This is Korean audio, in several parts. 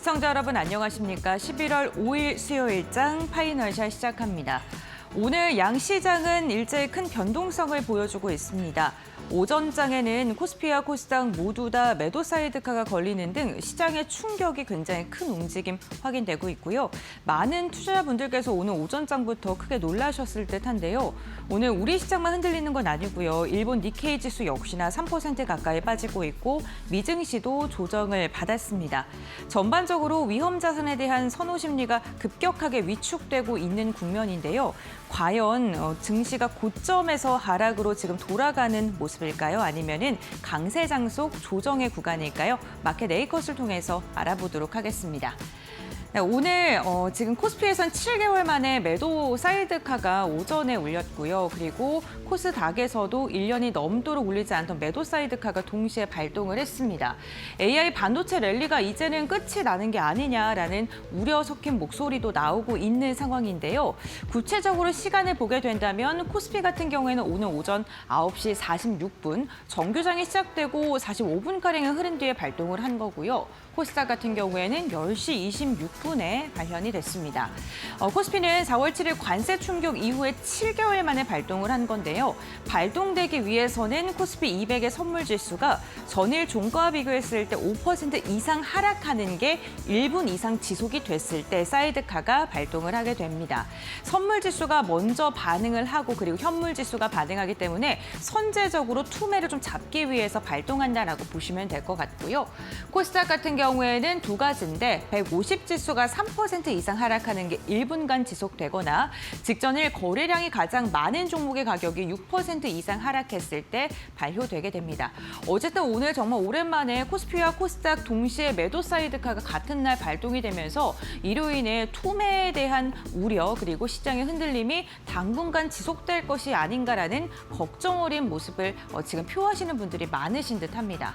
시청자 여러분 안녕하십니까? 11월 5일 수요일장 파이널샷 시작합니다. 오늘 양시장은 일제히 큰 변동성을 보여주고 있습니다. 오전장에는 코스피와 코스닥 모두 다 매도 사이드카가 걸리는 등 시장의 충격이 굉장히 큰 움직임 확인되고 있고요. 많은 투자자분들께서 오늘 오전장부터 크게 놀라셨을 듯한데요. 오늘 우리 시장만 흔들리는 건 아니고요. 일본 니케이 지수 역시나 3% 가까이 빠지고 있고 미증시도 조정을 받았습니다. 전반적으로 위험 자산에 대한 선호 심리가 급격하게 위축되고 있는 국면인데요. 과연 증시가 고점에서 하락으로 지금 돌아가는 모습일까요? 아니면은 강세 장속 조정의 구간일까요? 마켓 에이컷을 통해서 알아보도록 하겠습니다. 네, 오늘 지금 코스피에선 7개월 만에 매도 사이드카가 오전에 울렸고요. 그리고 코스닥에서도 1년이 넘도록 울리지 않던 매도 사이드카가 동시에 발동을 했습니다. AI 반도체 랠리가 이제는 끝이 나는 게 아니냐라는 우려 섞인 목소리도 나오고 있는 상황인데요. 구체적으로 시간을 보게 된다면 코스피 같은 경우에는 오늘 오전 9시 46분 정규장이 시작되고 45분가량이 흐른 뒤에 발동을 한 거고요. 코스닥 같은 경우에는 10시 26분에 발현이 됐습니다. 코스피는 4월 7일 관세 충격 이후에 7개월 만에 발동을 한 건데요. 발동되기 위해서는 코스피 200의 선물 지수가 전일 종가와 비교했을 때 5% 이상 하락하는 게 1분 이상 지속이 됐을 때 사이드카가 발동을 하게 됩니다. 선물 지수가 먼저 반응을 하고 그리고 현물 지수가 반응하기 때문에 선제적으로 투매를 좀 잡기 위해서 발동한다라고 보시면 될 것 같고요. 코스닥 같은 경우에는 두 가지인데 150 지수가 3% 이상 하락하는 게 1분간 지속되거나 직전일 거래량이 가장 많은 종목의 가격이 6% 이상 하락했을 때 발효되게 됩니다. 어쨌든 오늘 정말 오랜만에 코스피와 코스닥 동시에 매도 사이드카가 같은 날 발동이 되면서 이로 인해 투매에 대한 우려 그리고 시장의 흔들림이 당분간 지속될 것이 아닌가라는 걱정 어린 모습을 지금 표하시는 분들이 많으신 듯합니다.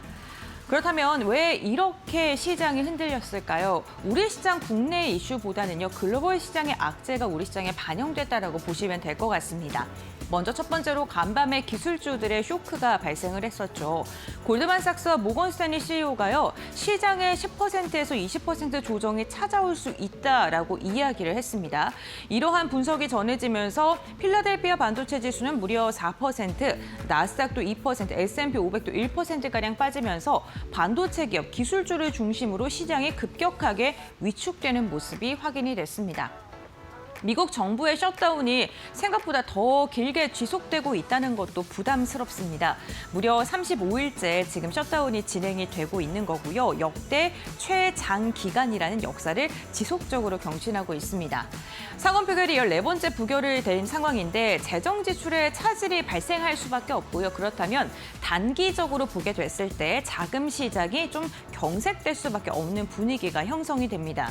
그렇다면 왜 이렇게 시장이 흔들렸을까요? 우리 시장 국내 이슈보다는요, 글로벌 시장의 악재가 우리 시장에 반영됐다라고 보시면 될 것 같습니다. 먼저 첫 번째로 간밤에 기술주들의 쇼크가 발생을 했었죠. 골드만삭스와 모건스탠리 CEO가요, 시장의 10%에서 20% 조정이 찾아올 수 있다라고 이야기를 했습니다. 이러한 분석이 전해지면서 필라델피아 반도체 지수는 무려 4%, 나스닥도 2%, S&P 500도 1%가량 빠지면서 반도체 기업, 기술주를 중심으로 시장이 급격하게 위축되는 모습이 확인이 됐습니다. 미국 정부의 셧다운이 생각보다 더 길게 지속되고 있다는 것도 부담스럽습니다. 무려 35일째 지금 셧다운이 진행이 되고 있는 거고요. 역대 최장기간이라는 역사를 지속적으로 경신하고 있습니다. 상원 표결이 14번째 부결을 된 상황인데 재정 지출에 차질이 발생할 수밖에 없고요. 그렇다면 단기적으로 보게 됐을 때 자금 시장이 좀 경색될 수밖에 없는 분위기가 형성이 됩니다.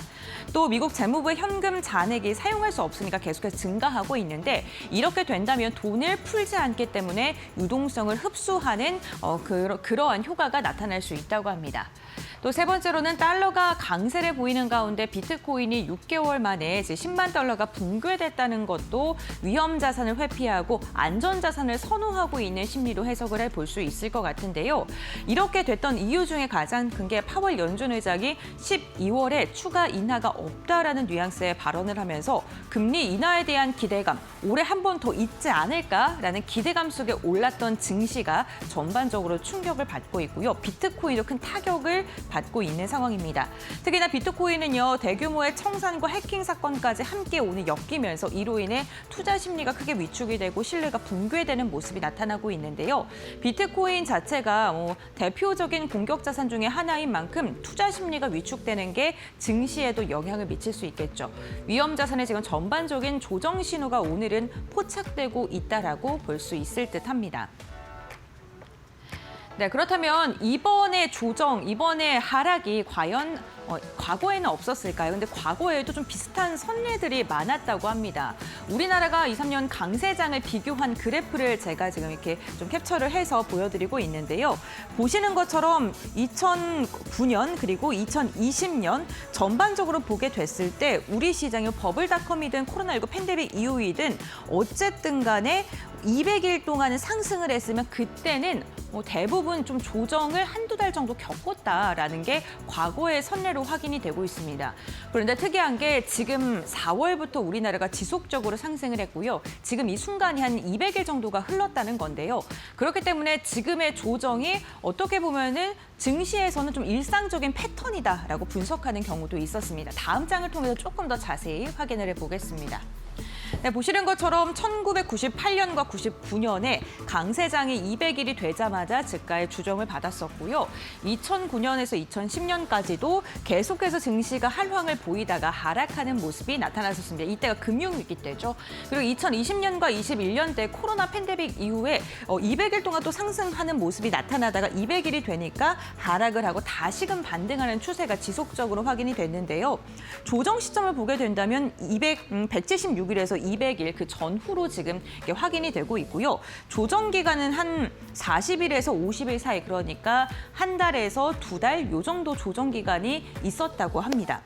또 미국 재무부의 현금 잔액이 사용할 수 없으니까 계속해서 증가하고 있는데 이렇게 된다면 돈을 풀지 않기 때문에 유동성을 흡수하는 그러한 효과가 나타날 수 있다고 합니다. 또 세 번째로는 달러가 강세를 보이는 가운데 비트코인이 6개월 만에 10만 달러가 붕괴됐다는 것도 위험 자산을 회피하고 안전 자산을 선호하고 있는 심리로 해석을 해볼 수 있을 것 같은데요. 이렇게 됐던 이유 중에 가장 큰 게 파월 연준 의장이 12월에 추가 인하가 없다라는 뉘앙스의 발언을 하면서 금리 인하에 대한 기대감, 올해 한 번 더 있지 않을까라는 기대감 속에 올랐던 증시가 전반적으로 충격을 받고 있고요. 비트코인도 큰 타격을 받고 있는 상황입니다. 특히나 비트코인은요, 대규모의 청산과 해킹 사건까지 함께 오늘 엮이면서 이로 인해 투자 심리가 크게 위축이 되고 신뢰가 붕괴되는 모습이 나타나고 있는데요. 비트코인 자체가 대표적인 공격 자산 중에 하나인 만큼 투자 심리가 위축되는 게 증시에도 영향을 미칠 수 있겠죠. 위험 자산의 지금 전반적인 조정 신호가 오늘은 포착되고 있다라고 볼 수 있을 듯합니다. 네, 그렇다면 이번에 조정, 이번에 하락이 과연 과거에는 없었을까요? 근데 과거에도 좀 비슷한 선례들이 많았다고 합니다. 우리나라가 2, 3년 강세장을 비교한 그래프를 제가 지금 이렇게 좀 캡처를 해서 보여드리고 있는데요. 보시는 것처럼 2009년 그리고 2020년 전반적으로 보게 됐을 때 우리 시장이 버블닷컴이든 코로나19 팬데믹 이후이든 어쨌든 간에 200일 동안은 상승을 했으면 그때는 대부분 좀 조정을 한두 달 정도 겪었다라는 게 과거의 선례로 추세로 확인이 되고 있습니다. 그런데 특이한 게 지금 4월부터 우리나라가 지속적으로 상승을 했고요. 지금 이 순간이 한 200일 정도가 흘렀다는 건데요. 그렇기 때문에 지금의 조정이 어떻게 보면은 증시에서는 좀 일상적인 패턴이다라고 분석하는 경우도 있었습니다. 다음 장을 통해서 조금 더 자세히 확인을 해보겠습니다. 네, 보시는 것처럼 1998년과 99년에 강세장이 200일이 되자마자 즉가의 주정을 받았었고요. 2009년에서 2010년까지도 계속해서 증시가 한황을 보이다가 하락하는 모습이 나타났었습니다. 이때가 금융위기 때죠. 그리고 2020년과 21년 때 코로나 팬데믹 이후에 200일 동안 또 상승하는 모습이 나타나다가 200일이 되니까 하락을 하고 다시금 반등하는 추세가 지속적으로 확인이 됐는데요. 조정 시점을 보게 된다면 176일에서 200일 그 전후로 지금 확인이 되고 있고요. 조정 기간은 한 40일에서 50일 사이, 그러니까 한 달에서 두 달 요 정도 조정 기간이 있었다고 합니다.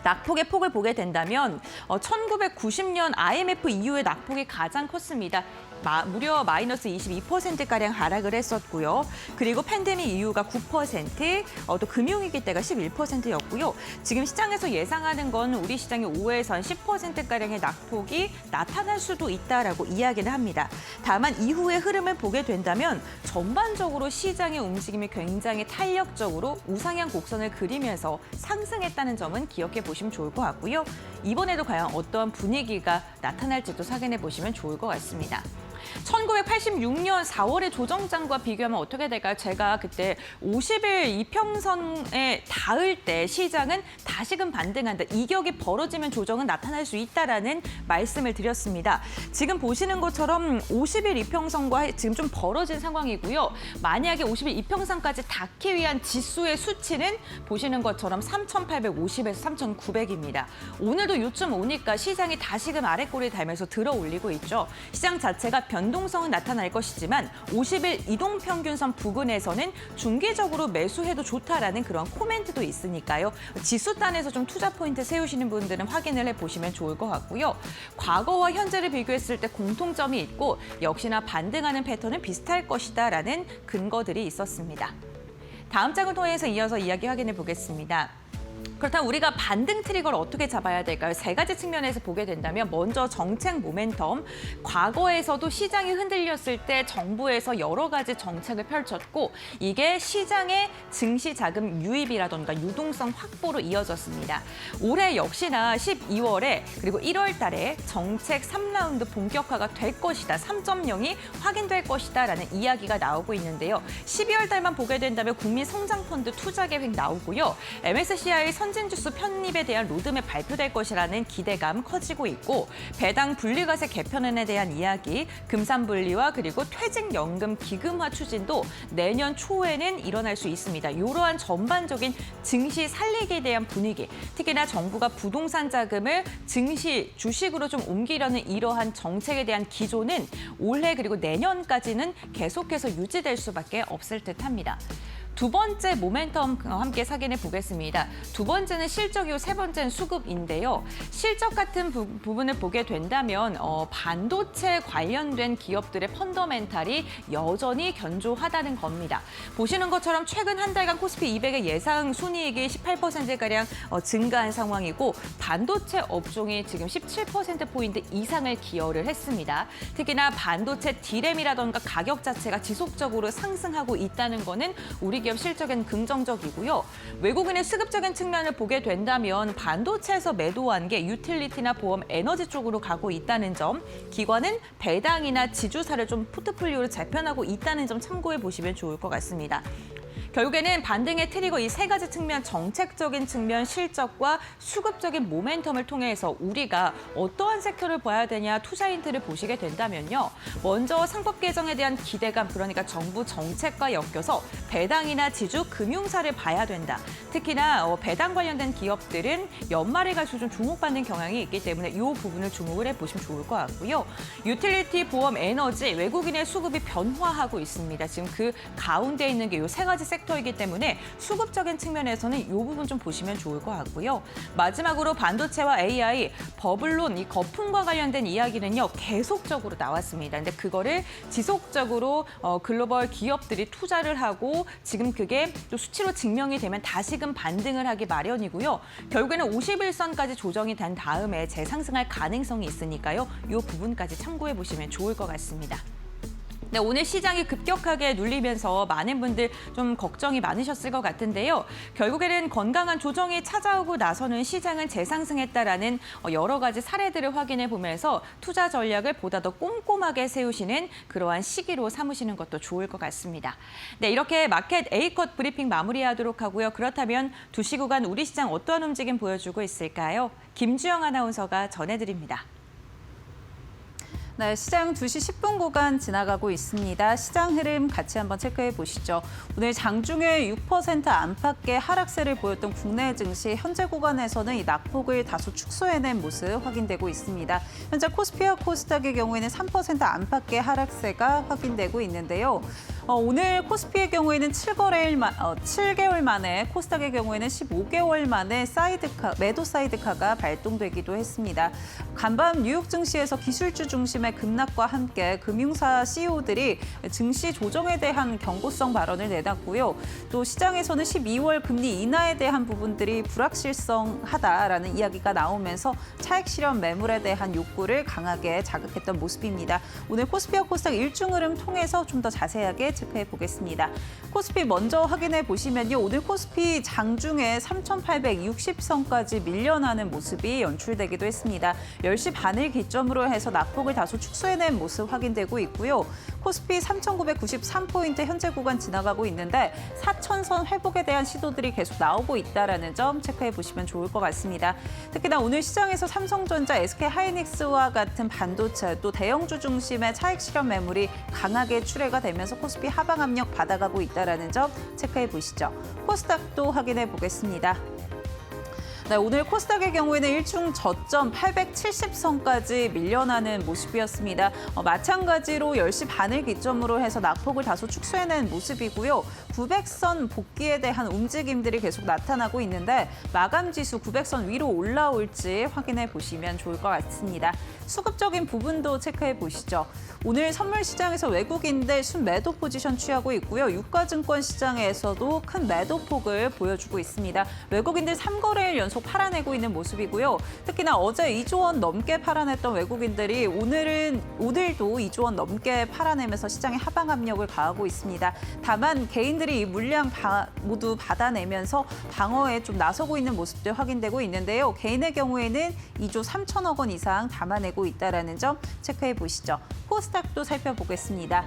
낙폭의 폭을 보게 된다면 1990년 IMF 이후의 낙폭이 가장 컸습니다. 무려 마이너스 22%가량 하락을 했었고요. 그리고 팬데믹 이후가 9%, 또 금융위기 때가 11%였고요. 지금 시장에서 예상하는 건 우리 시장의 5에서 한 10%가량의 낙폭이 나타날 수도 있다라고 이야기를 합니다. 다만 이후의 흐름을 보게 된다면 전반적으로 시장의 움직임이 굉장히 탄력적으로 우상향 곡선을 그리면서 상승했다는 점은 기억해 보시면 좋을 것 같고요. 이번에도 과연 어떤 분위기가 나타날지도 확인해 보시면 좋을 것 같습니다. 1986년 4월의 조정장과 비교하면 어떻게 될까요? 제가 그때 50일 이평선에 닿을 때 시장은 다시금 반등한다. 이격이 벌어지면 조정은 나타날 수 있다라는 말씀을 드렸습니다. 지금 보시는 것처럼 50일 이평선과 지금 좀 벌어진 상황이고요. 만약에 50일 이평선까지 닿기 위한 지수의 수치는 보시는 것처럼 3,850에서 3,900입니다. 오늘도 요쯤 오니까 시장이 다시금 아랫골을 달면서 들어 올리고 있죠. 시장 자체가 변동성은 나타날 것이지만 50일 이동평균선 부근에서는 중기적으로 매수해도 좋다라는 그런 코멘트도 있으니까요. 지수단에서 좀 투자 포인트 세우시는 분들은 확인을 해보시면 좋을 것 같고요. 과거와 현재를 비교했을 때 공통점이 있고 역시나 반등하는 패턴은 비슷할 것이다라는 근거들이 있었습니다. 다음 장을 통해서 이어서 이야기 확인해 보겠습니다. 그렇다면 우리가 반등 트리거를 어떻게 잡아야 될까요? 세 가지 측면에서 보게 된다면 먼저 정책 모멘텀. 과거에서도 시장이 흔들렸을 때 정부에서 여러 가지 정책을 펼쳤고 이게 시장의 증시 자금 유입이라던가 유동성 확보로 이어졌습니다. 올해 역시나 12월에 그리고 1월 달에 정책 3라운드 본격화가 될 것이다. 3.0이 확인될 것이다라는 이야기가 나오고 있는데요. 12월 달만 보게 된다면 국민성장펀드 투자계획 나오고요. MSCI 선진지수 편입에 대한 로드맵 발표될 것이라는 기대감 커지고 있고 배당 분리과세 개편안에 대한 이야기, 금산분리와 그리고 퇴직연금 기금화 추진도 내년 초에는 일어날 수 있습니다. 이러한 전반적인 증시 살리기에 대한 분위기, 특히나 정부가 부동산 자금을 증시, 주식으로 좀 옮기려는 이러한 정책에 대한 기조는 올해 그리고 내년까지는 계속해서 유지될 수밖에 없을 듯합니다. 두 번째 모멘텀 함께 확인해 보겠습니다. 두 번째는 실적이고 세 번째는 수급인데요. 실적 같은 부분을 보게 된다면 반도체 관련된 기업들의 펀더멘탈이 여전히 견조하다는 겁니다. 보시는 것처럼 최근 한 달간 코스피 200의 예상 순이익이 18%가량 증가한 상황이고 반도체 업종이 지금 17%포인트 이상을 기여를 했습니다. 특히나 반도체 D램이라던가 가격 자체가 지속적으로 상승하고 있다는 거는 우리 기업 실적엔 긍정적이고요. 외국인의 수급적인 측면을 보게 된다면 반도체에서 매도한 게 유틸리티나 보험, 에너지 쪽으로 가고 있다는 점, 기관은 배당이나 지주사를 좀 포트폴리오로 재편하고 있다는 점 참고해 보시면 좋을 것 같습니다. 결국에는 반등의 트리거 이 세 가지 측면, 정책적인 측면, 실적과 수급적인 모멘텀을 통해서 우리가 어떠한 섹터를 봐야 되냐 투자 힌트를 보시게 된다면요. 먼저 상법 개정에 대한 기대감, 그러니까 정부 정책과 엮여서 배당이나 지주, 금융사를 봐야 된다. 특히나 배당 관련된 기업들은 연말에 갈수록 좀 주목받는 경향이 있기 때문에 이 부분을 주목을 해보시면 좋을 것 같고요. 유틸리티, 보험, 에너지, 외국인의 수급이 변화하고 있습니다. 지금 그 가운데 있는 게 이 세 가지 섹터 섹터이기 때문에 수급적인 측면에서는 이 부분 좀 보시면 좋을 것 같고요. 마지막으로 반도체와 AI, 버블론, 이 거품과 관련된 이야기는요, 계속적으로 나왔습니다. 근데 그거를 지속적으로 글로벌 기업들이 투자를 하고 지금 그게 또 수치로 증명이 되면 다시금 반등을 하기 마련이고요. 결국에는 51선까지 조정이 된 다음에 재상승할 가능성이 있으니까요. 이 부분까지 참고해 보시면 좋을 것 같습니다. 네, 오늘 시장이 급격하게 눌리면서 많은 분들 좀 걱정이 많으셨을 것 같은데요. 결국에는 건강한 조정이 찾아오고 나서는 시장은 재상승했다라는 여러 가지 사례들을 확인해 보면서 투자 전략을 보다 더 꼼꼼하게 세우시는 그러한 시기로 삼으시는 것도 좋을 것 같습니다. 네, 이렇게 마켓 A컷 브리핑 마무리하도록 하고요. 그렇다면 2시 구간 우리 시장 어떠한 움직임 보여주고 있을까요? 김주영 아나운서가 전해드립니다. 네, 시장 2시 10분 구간 지나가고 있습니다. 시장 흐름 같이 한번 체크해 보시죠. 오늘 장중에 6% 안팎의 하락세를 보였던 국내 증시 현재 구간에서는 이 낙폭을 다소 축소해낸 모습 확인되고 있습니다. 현재 코스피와 코스닥의 경우에는 3% 안팎의 하락세가 확인되고 있는데요. 오늘 코스피의 경우에는 7개월 만에, 코스닥의 경우에는 15개월 만에 매도 사이드카가 발동되기도 했습니다. 간밤 뉴욕 증시에서 기술주 중심의 급락과 함께 금융사 CEO들이 증시 조정에 대한 경고성 발언을 내놨고요. 또 시장에서는 12월 금리 인하에 대한 부분들이 불확실성하다라는 이야기가 나오면서 차익 실현 매물에 대한 욕구를 강하게 자극했던 모습입니다. 오늘 코스피와 코스닥 일중 흐름 통해서 좀 더 자세하게 체크해 보겠습니다. 코스피 먼저 확인해 보시면요. 오늘 코스피 장중에 3,860선까지 밀려나는 모습이 연출되기도 했습니다. 10시 반을 기점으로 해서 낙폭을 다소 축소해낸 모습 확인되고 있고요. 코스피 3,993포인트 현재 구간 지나가고 있는데 4,000선 회복에 대한 시도들이 계속 나오고 있다는 점 체크해 보시면 좋을 것 같습니다. 특히나 오늘 시장에서 삼성전자, SK하이닉스와 같은 반도체 또 대형주 중심의 차익 실현 매물이 강하게 출회가 되면서 코스피 하방 압력 받아가고 있다는 점 체크해 보시죠. 코스닥도 확인해 보겠습니다. 네, 오늘 코스닥의 경우에는 일중 저점 870선까지 밀려나는 모습이었습니다. 마찬가지로 10시 반을 기점으로 해서 낙폭을 다소 축소해낸 모습이고요. 900선 복귀에 대한 움직임들이 계속 나타나고 있는데 마감 지수 900선 위로 올라올지 확인해 보시면 좋을 것 같습니다. 수급적인 부분도 체크해 보시죠. 오늘 선물 시장에서 외국인들 순매도 포지션 취하고 있고요. 유가증권 시장에서도 큰 매도폭을 보여주고 있습니다. 외국인들 3거래일 연속 팔아내고 있는 모습이고요. 특히나 어제 2조 원 넘게 팔아냈던 외국인들이 오늘도 2조 원 넘게 팔아내면서 시장의 하방 압력을 가하고 있습니다. 다만 개인들이 이 물량 모두 받아내면서 방어에 좀 나서고 있는 모습도 확인되고 있는데요. 개인의 경우에는 2조 3천억 원 이상 담아내고 있다는 점 체크해 보시죠. 코스닥도 살펴보겠습니다.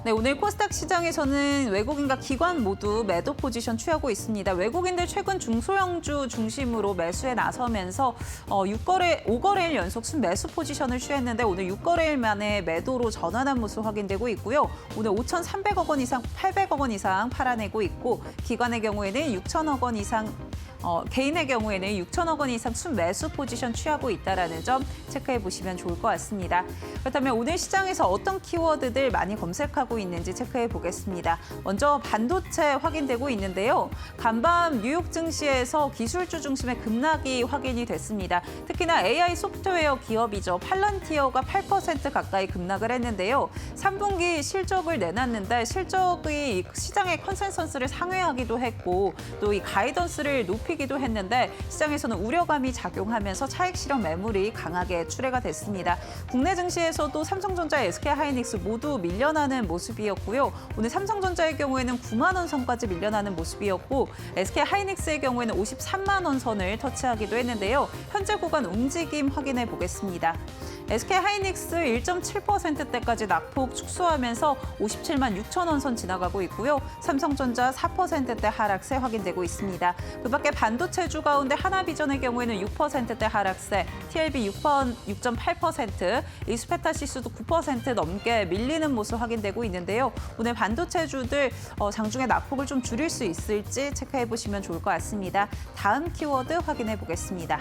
네, 오늘 코스닥 시장에서는 외국인과 기관 모두 매도 포지션 취하고 있습니다. 외국인들 최근 중소형주 중심으로 매수에 나서면서 5거래일 연속 순매수 포지션을 취했는데 오늘 6거래일 만에 매도로 전환한 모습 확인되고 있고요. 오늘 5,300억 원 이상, 800억 원 이상 팔아내고 있고 기관의 경우에는 6천억 원 이상 개인의 경우에는 6천억 원 이상 순매수 포지션 취하고 있다는 점 체크해 보시면 좋을 것 같습니다. 그렇다면 오늘 시장에서 어떤 키워드들 많이 검색하고 있는지 체크해 보겠습니다. 먼저 반도체 확인되고 있는데요. 간밤 뉴욕 증시에서 기술주 중심의 급락이 확인이 됐습니다. 특히나 AI 소프트웨어 기업이죠. 팔란티어가 8% 가까이 급락을 했는데요. 3분기 실적을 내놨는데 실적이 시장의 컨센서스를 상회하기도 했고 또 이 가이던스를 높이기도 했는데 시장에서는 우려감이 작용하면서 차익 실현 매물이 강하게 출회가 됐습니다. 국내 증시에서도 삼성전자, SK하이닉스 모두 밀려나는 모습이었고요. 오늘 삼성전자의 경우에는 9만 원 선까지 밀려나는 모습이었고 SK하이닉스의 경우에는 53만 원 선을 터치하기도 했는데요. 현재 구간 움직임 확인해 보겠습니다. SK하이닉스 1.7%대까지 낙폭 축소하면서 57만 6천 원 선 지나가고 있고요. 삼성전자 4%대 하락세 확인되고 있습니다. 그밖에 반도체주 가운데 하나비전의 경우에는 6%대 하락세, TLB 6.8%, 이스페타시스도 9% 넘게 밀리는 모습 확인되고 있는데요. 오늘 반도체주들 장중에 낙폭을 좀 줄일 수 있을지 체크해 보시면 좋을 것 같습니다. 다음 키워드 확인해 보겠습니다.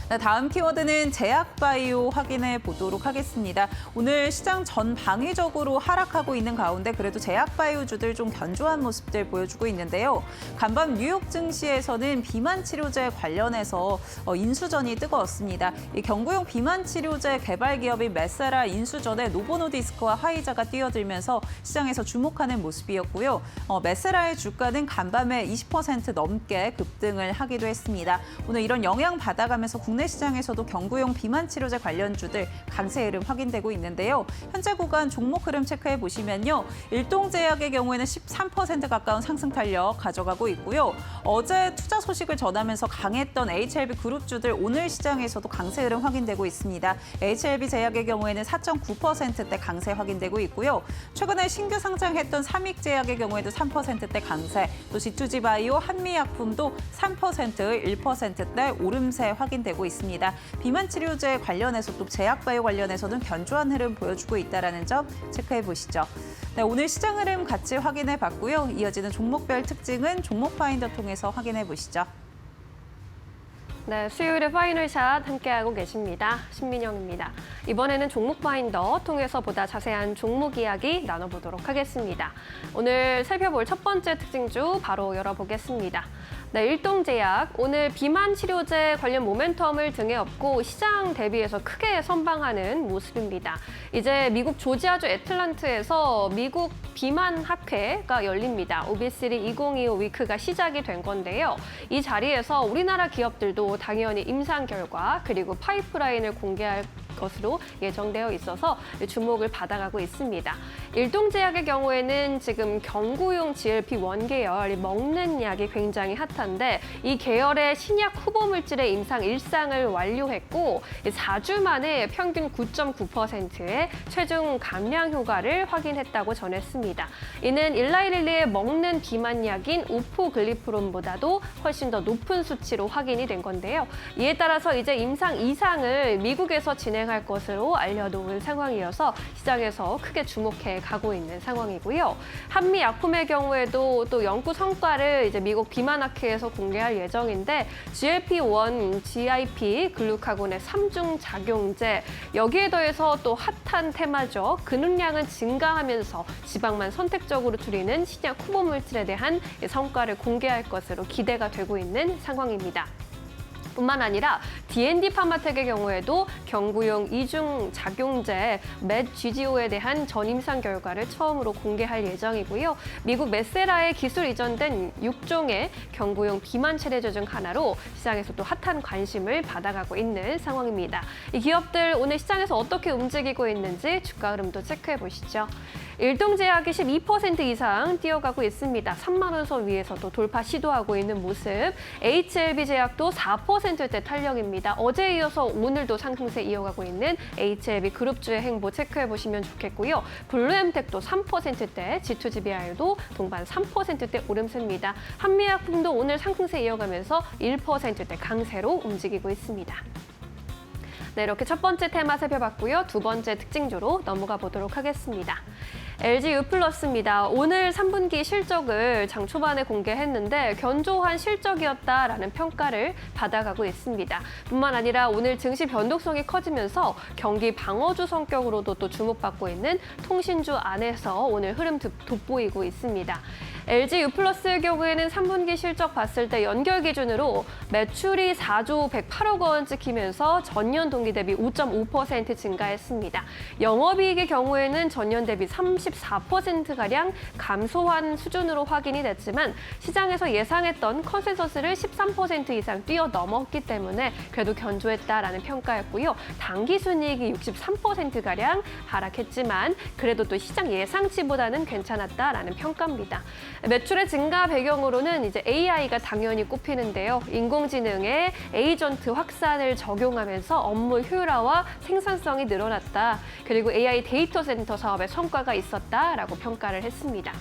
네, 다음 키워드는 제약바이오 확인해 보도록 하겠습니다. 오늘 시장 전방위적으로 하락하고 있는 가운데 그래도 제약바이오주들 좀 견조한 모습들 보여주고 있는데요. 간밤 뉴욕 증시에서는 비만 치료제 관련해서 인수전이 뜨거웠습니다. 이 경구용 비만 치료제 개발 기업인 메세라 인수전에 노보노디스크와 화이자가 뛰어들면서 시장에서 주목하는 모습이었고요. 메세라의 주가는 간밤에 20% 넘게 급등을 하기도 했습니다. 오늘 이런 영향 받아가면서 국내 시장에서도 경구용 비만 치료제 관련주들 강세 흐름 확인되고 있는데요. 현재 구간 종목 흐름 체크해 보시면요. 일동제약의 경우에는 13% 가까운 상승 탄력 가져가고 있고요. 어제 투자 소식을 전하면서 강했던 HLB 그룹주들 오늘 시장에서도 강세 흐름 확인되고 있습니다. HLB 제약의 경우에는 4.9%대 강세 확인되고 있고요. 최근에 신규 상장했던 삼익제약의 경우에도 3%대 강세, 또 G2G 바이오, 한미약품도 3%, 1%대 오름세 확인되고 있습니다. 비만 치료제 관련해서 또 제약바이오 관련해서는 견조한 흐름 보여주고 있다는 점 체크해 보시죠. 네, 오늘 시장 흐름 같이 확인해 봤고요. 이어지는 종목별 특징은 종목 파인더 통해서 확인해 보시죠. 네, 수요일에 파이널샷 함께하고 계십니다. 신민영입니다. 이번에는 종목 파인더 통해서 보다 자세한 종목 이야기 나눠보도록 하겠습니다. 오늘 살펴볼 첫 번째 특징주 바로 열어보겠습니다. 네, 일동제약 오늘 비만 치료제 관련 모멘텀을 등에 업고 시장 대비해서 크게 선방하는 모습입니다. 이제 미국 조지아주 애틀란트에서 미국 비만 학회가 열립니다. 오비시리 2025 위크가 시작이 된 건데요. 이 자리에서 우리나라 기업들도 당연히 임상 결과 그리고 파이프라인을 공개할 것으로 예정되어 있어서 주목을 받아가고 있습니다. 일동제약의 경우에는 지금 경구용 GLP-1 계열 먹는 약이 굉장히 핫한데 이 계열의 신약 후보 물질의 임상 1상을 완료했고 4주 만에 평균 9.9%의 최종 감량 효과를 확인했다고 전했습니다. 이는 일라이릴리의 먹는 비만약인 우포글리프론보다도 훨씬 더 높은 수치로 확인이 된 건데요. 이에 따라서 이제 임상 2상을 미국에서 진행할 것으로 알려놓은 상황이어서 시장에서 크게 주목해 가고 있는 상황이고요. 한미약품의 경우에도 또 연구 성과를 이제 미국 비만학회에서 공개할 예정인데 GLP-1, GIP, 글루카곤의 3중 작용제 여기에 더해서 또 핫한 테마죠. 근육량은 증가하면서 지방만 선택적으로 줄이는 신약 후보 물질에 대한 성과를 공개할 것으로 기대가 되고 있는 상황입니다. 뿐만 아니라 D&D 파마텍의 경우에도 경구용 이중 작용제 맷GGO에 대한 전임상 결과를 처음으로 공개할 예정이고요. 미국 메세라의 기술 이전된 6종의 경구용 비만 체례제 중 하나로 시장에서 또 핫한 관심을 받아가고 있는 상황입니다. 이 기업들 오늘 시장에서 어떻게 움직이고 있는지 주가 흐름도 체크해 보시죠. 일동제약이 12% 이상 뛰어가고 있습니다. 3만 원 선 위에서도 돌파 시도하고 있는 모습. HLB제약도 4%대 탄력입니다. 어제에 이어서 오늘도 상승세 이어가고 있는 HLB 그룹주의 행보 체크해 보시면 좋겠고요. 블루엠텍도 3%대, G2GBI도 동반 3%대 오름세입니다. 한미약품도 오늘 상승세 이어가면서 1%대 강세로 움직이고 있습니다. 네, 이렇게 첫 번째 테마 살펴봤고요. 두 번째 특징주로 넘어가 보도록 하겠습니다. LG U+입니다. 오늘 3분기 실적을 장 초반에 공개했는데 견조한 실적이었다라는 평가를 받아가고 있습니다. 뿐만 아니라 오늘 증시 변동성이 커지면서 경기 방어주 성격으로도 또 주목받고 있는 통신주 안에서 오늘 흐름 돋보이고 있습니다. LG U+의 경우에는 3분기 실적 봤을 때 연결 기준으로 매출이 4조 108억 원 찍히면서 전년 동기 대비 5.5% 증가했습니다. 영업이익의 경우에는 전년 대비 34%가량 감소한 수준으로 확인이 됐지만 시장에서 예상했던 컨센서스를 13% 이상 뛰어넘었기 때문에 그래도 견조했다라는 평가였고요. 당기순이익이 63%가량 하락했지만 그래도 또 시장 예상치보다는 괜찮았다라는 평가입니다. 매출의 증가 배경으로는 이제 AI가 당연히 꼽히는데요. 인공지능의 에이전트 확산을 적용하면서 업무 효율화와 생산성이 늘어났다. 그리고 AI 데이터 센터 사업의 성과가 있었다라고 평가를 했습니다.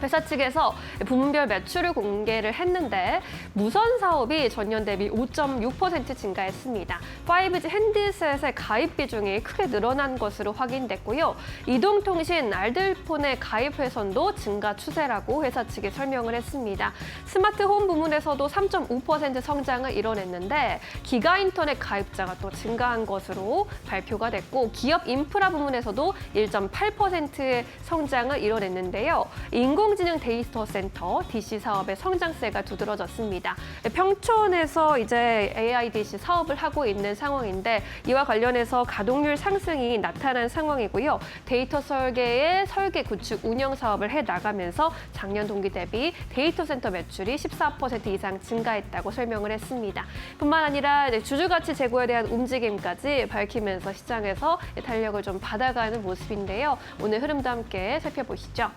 회사 측에서 부문별 매출을 공개를 했는데 무선 사업이 전년 대비 5.6% 증가했습니다. 5G 핸드셋의 가입 비중이 크게 늘어난 것으로 확인됐고요. 이동통신 알뜰폰의 가입 훼손도 증가 추세라고 회사 측이 설명을 했습니다. 스마트홈 부문에서도 3.5% 성장을 이뤄냈는데 기가 인터넷 가입자가 또 증가한 것으로 발표가 됐고 기업 인프라 부문에서도 1.8%의 성장을 이뤄냈는데요. 인공지능 데이터 센터 DC 사업의 성장세가 두드러졌습니다. 평촌에서 이제 AIDC 사업을 하고 있는 상황인데 이와 관련해서 가동률 상승이 나타난 상황이고요. 데이터 설계의 설계 구축 운영 사업을 해 나가면서 작년 동기 대비 데이터 센터 매출이 14% 이상 증가했다고 설명을 했습니다. 뿐만 아니라 주주 가치 제고에 대한 움직임까지 밝히면서 시장에서 탄력을 좀 받아가는 모습인데요. 오늘 흐름도 함께 살펴보시죠.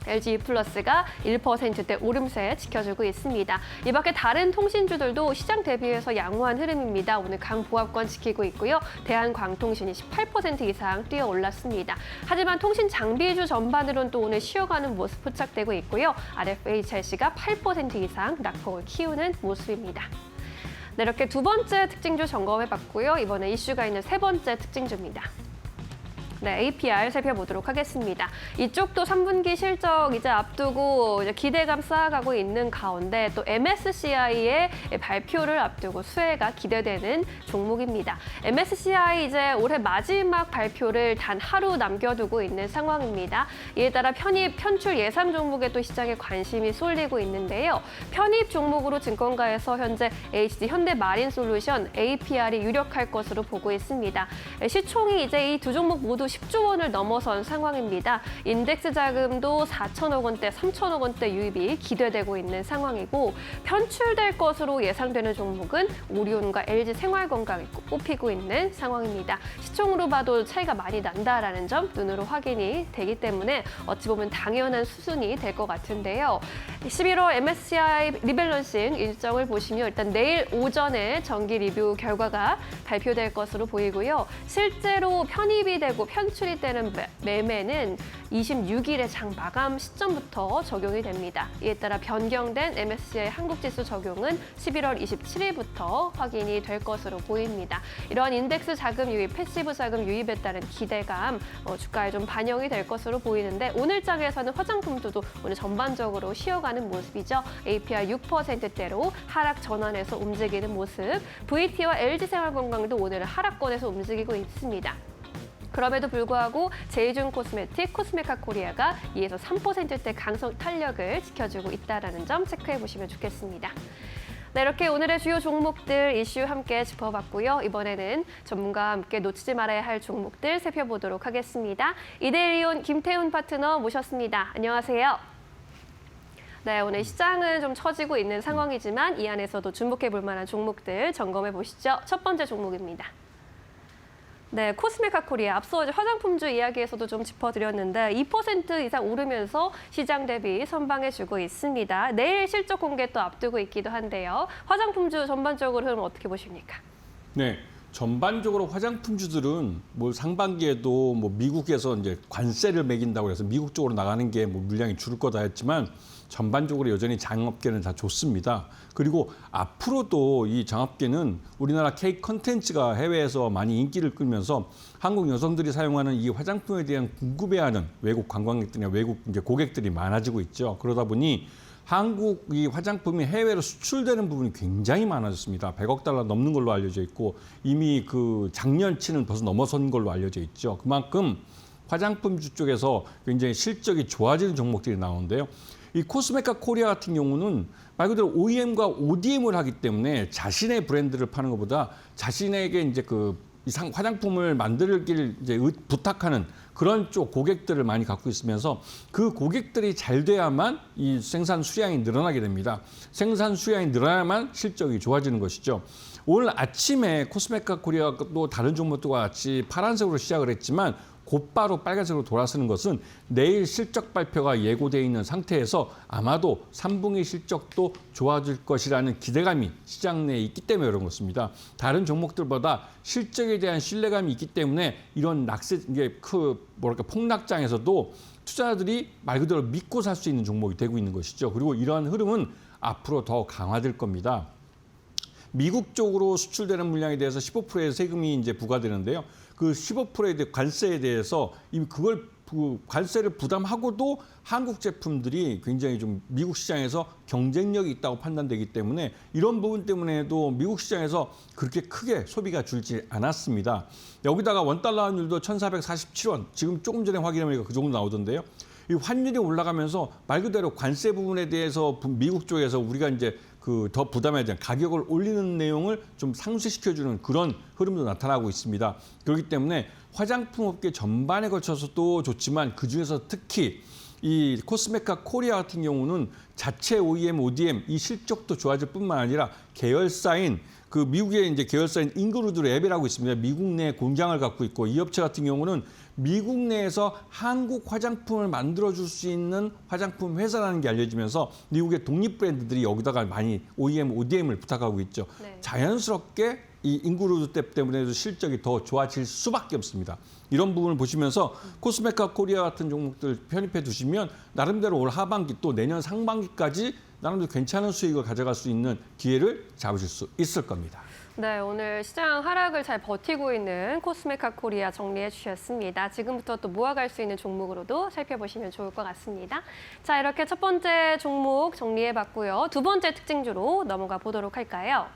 LG플러스가 1%대 오름세 지켜주고 있습니다. 이 밖에 다른 통신주들도 시장 대비해서 양호한 흐름입니다. 오늘 강보합권 지키고 있고요. 대한광통신이 18% 이상 뛰어 올랐습니다. 하지만 통신 장비주 전반으로는 또 오늘 쉬어가는 모습 포착되고 있고요. RFHLC가 8% 이상 낙폭을 키우는 모습입니다. 네, 이렇게 두 번째 특징주 점검해봤고요. 이번에 이슈가 있는 세 번째 특징주입니다. 네, APR 살펴보도록 하겠습니다. 이쪽도 3분기 실적 이제 앞두고 이제 기대감 쌓아가고 있는 가운데 또 MSCI의 발표를 앞두고 수혜가 기대되는 종목입니다. MSCI 이제 올해 마지막 발표를 단 하루 남겨두고 있는 상황입니다. 이에 따라 편입, 편출 예상 종목에 또 시장에 관심이 쏠리고 있는데요. 편입 종목으로 증권가에서 현재 HD 현대마린솔루션 APR이 유력할 것으로 보고 있습니다. 시총이 이제 이 두 종목 모두 10조 원을 넘어선 상황입니다. 인덱스 자금도 4천억 원대, 3천억 원대 유입이 기대되고 있는 상황이고 편출될 것으로 예상되는 종목은 오리온과 LG생활건강이 꼽히고 있는 상황입니다. 시총으로 봐도 차이가 많이 난다라는 점 눈으로 확인이 되기 때문에 어찌 보면 당연한 수순이 될 것 같은데요. 11월 MSCI 리밸런싱 일정을 보시면 일단 내일 오전에 정기 리뷰 결과가 발표될 것으로 보이고요. 실제로 편입이 되고 편출이 되는 매매는 26일의 장 마감 시점부터 적용이 됩니다. 이에 따라 변경된 MSCI 한국지수 적용은 11월 27일부터 확인이 될 것으로 보입니다. 이러한 인덱스 자금 유입, 패시브 자금 유입에 따른 기대감 주가에 좀 반영이 될 것으로 보이는데 오늘 장에서는 화장품주도 오늘 전반적으로 쉬어가는 모습이죠. APR 6%대로 하락 전환해서 움직이는 모습. VT와 LG생활건강도 오늘 하락권에서 움직이고 있습니다. 그럼에도 불구하고 제이준 코스메틱, 코스메카 코리아가 2에서 3%대 강성 탄력을 지켜주고 있다는 점 체크해 보시면 좋겠습니다. 네, 이렇게 오늘의 주요 종목들 이슈 함께 짚어봤고요. 이번에는 전문가와 함께 놓치지 말아야 할 종목들 살펴보도록 하겠습니다. 이데일리온 김태훈 파트너 모셨습니다. 안녕하세요. 네, 오늘 시장은 좀 처지고 있는 상황이지만 이 안에서도 주목해 볼 만한 종목들 점검해 보시죠. 첫 번째 종목입니다. 네, 코스메카 코리아 앞서 이제 화장품주 이야기에서도 좀 짚어드렸는데 2% 이상 오르면서 시장 대비 선방해주고 있습니다. 내일 실적 공개 또 앞두고 있기도 한데요. 화장품주 전반적으로 흐름 어떻게 보십니까? 네, 전반적으로 화장품주들은 뭐 상반기에도 뭐 미국에서 이제 관세를 매긴다고 해서 미국 쪽으로 나가는 게 뭐 물량이 줄을 거다 했지만 전반적으로 여전히 장업계는 다 좋습니다. 그리고 앞으로도 이 장업계는 우리나라 K 컨텐츠가 해외에서 많이 인기를 끌면서 한국 여성들이 사용하는 이 화장품에 대한 궁금해하는 외국 관광객들이나 외국 이제 고객들이 많아지고 있죠. 그러다 보니 한국 이 화장품이 해외로 수출되는 부분이 굉장히 많아졌습니다. 100억 달러 넘는 걸로 알려져 있고 이미 그 작년치는 벌써 넘어선 걸로 알려져 있죠. 그만큼 화장품주 쪽에서 굉장히 실적이 좋아지는 종목들이 나오는데요. 이 코스메카 코리아 같은 경우는 말 그대로 OEM과 ODM을 하기 때문에 자신의 브랜드를 파는 것보다 자신에게 이제 그 화장품을 만들길 이제 부탁하는 그런 쪽 고객들을 많이 갖고 있으면서 그 고객들이 잘 돼야만 이 생산 수량이 늘어나게 됩니다. 생산 수량이 늘어나야만 실적이 좋아지는 것이죠. 오늘 아침에 코스메카 코리아도 다른 종목들과 같이 파란색으로 시작을 했지만 곧바로 빨간색으로 돌아서는 것은 내일 실적 발표가 예고되어 있는 상태에서 아마도 3분기 실적도 좋아질 것이라는 기대감이 시장 내에 있기 때문에 그런 것입니다. 다른 종목들보다 실적에 대한 신뢰감이 있기 때문에 이런 낙세, 이게 폭락장에서도 투자자들이 말 그대로 믿고 살 수 있는 종목이 되고 있는 것이죠. 그리고 이러한 흐름은 앞으로 더 강화될 겁니다. 미국 쪽으로 수출되는 물량에 대해서 15%의 세금이 이제 부과되는데요. 그 15%의 관세에 대해서 그걸 관세를 부담하고도 한국 제품들이 굉장히 좀 미국 시장에서 경쟁력이 있다고 판단되기 때문에 이런 부분 때문에도 미국 시장에서 그렇게 크게 소비가 줄지 않았습니다. 여기다가 원달러 환율도 1,447원, 지금 조금 전에 확인해보니까 그 정도 나오던데요. 이 환율이 올라가면서 말 그대로 관세 부분에 대해서 미국 쪽에서 우리가 이제 더 부담해야 되는 가격을 올리는 내용을 좀 상쇄시켜주는 그런 흐름도 나타나고 있습니다. 그렇기 때문에 화장품 업계 전반에 걸쳐서도 좋지만 그중에서 특히 이 코스메카 코리아 같은 경우는 자체 OEM, ODM 이 실적도 좋아질 뿐만 아니라 계열사인 그 미국의 이제 계열사인 잉그루드 랩이라고 있습니다. 미국 내 공장을 갖고 있고 이 업체 같은 경우는 미국 내에서 한국 화장품을 만들어줄 수 있는 화장품 회사라는 게 알려지면서 미국의 독립 브랜드들이 여기다가 많이 OEM, ODM을 부탁하고 있죠. 네. 자연스럽게 이 잉그루드 때문에도 실적이 더 좋아질 수밖에 없습니다. 이런 부분을 보시면서 코스메카 코리아 같은 종목들 편입해 두시면 나름대로 올 하반기 또 내년 상반기까지 나름대로 괜찮은 수익을 가져갈 수 있는 기회를 잡으실 수 있을 겁니다. 네, 오늘 시장 하락을 잘 버티고 있는 코스메카 코리아 정리해 주셨습니다. 지금부터 또 모아갈 수 있는 종목으로도 살펴보시면 좋을 것 같습니다. 자, 이렇게 첫 번째 종목 정리해봤고요. 두 번째 특징주로 넘어가 보도록 할까요?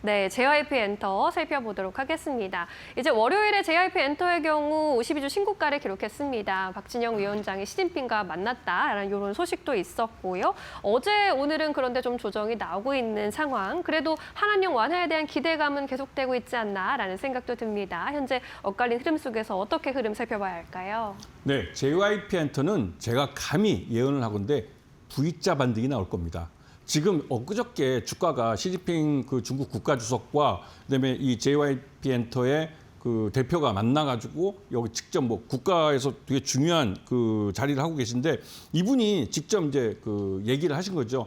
네, JYP 엔터 살펴보도록 하겠습니다. 이제 월요일에 JYP 엔터의 경우 52주 신고가를 기록했습니다. 박진영 위원장이 시진핑과 만났다라는 이런 소식도 있었고요. 어제, 오늘은 그런데 좀 조정이 나오고 있는 상황. 그래도 한한령 완화에 대한 기대감은 계속되고 있지 않나라는 생각도 듭니다. 현재 엇갈린 흐름 속에서 어떻게 흐름 살펴봐야 할까요? 네, JYP 엔터는 제가 감히 예언을 하건데 V자 반등이 나올 겁니다. 지금 엊그저께 주가가 시진핑 그 중국 국가주석과 그다음에 이 JYP 엔터의 그 대표가 만나가지고 여기 직접 뭐 국가에서 되게 중요한 그 자리를 하고 계신데 이분이 직접 이제 그 얘기를 하신 거죠.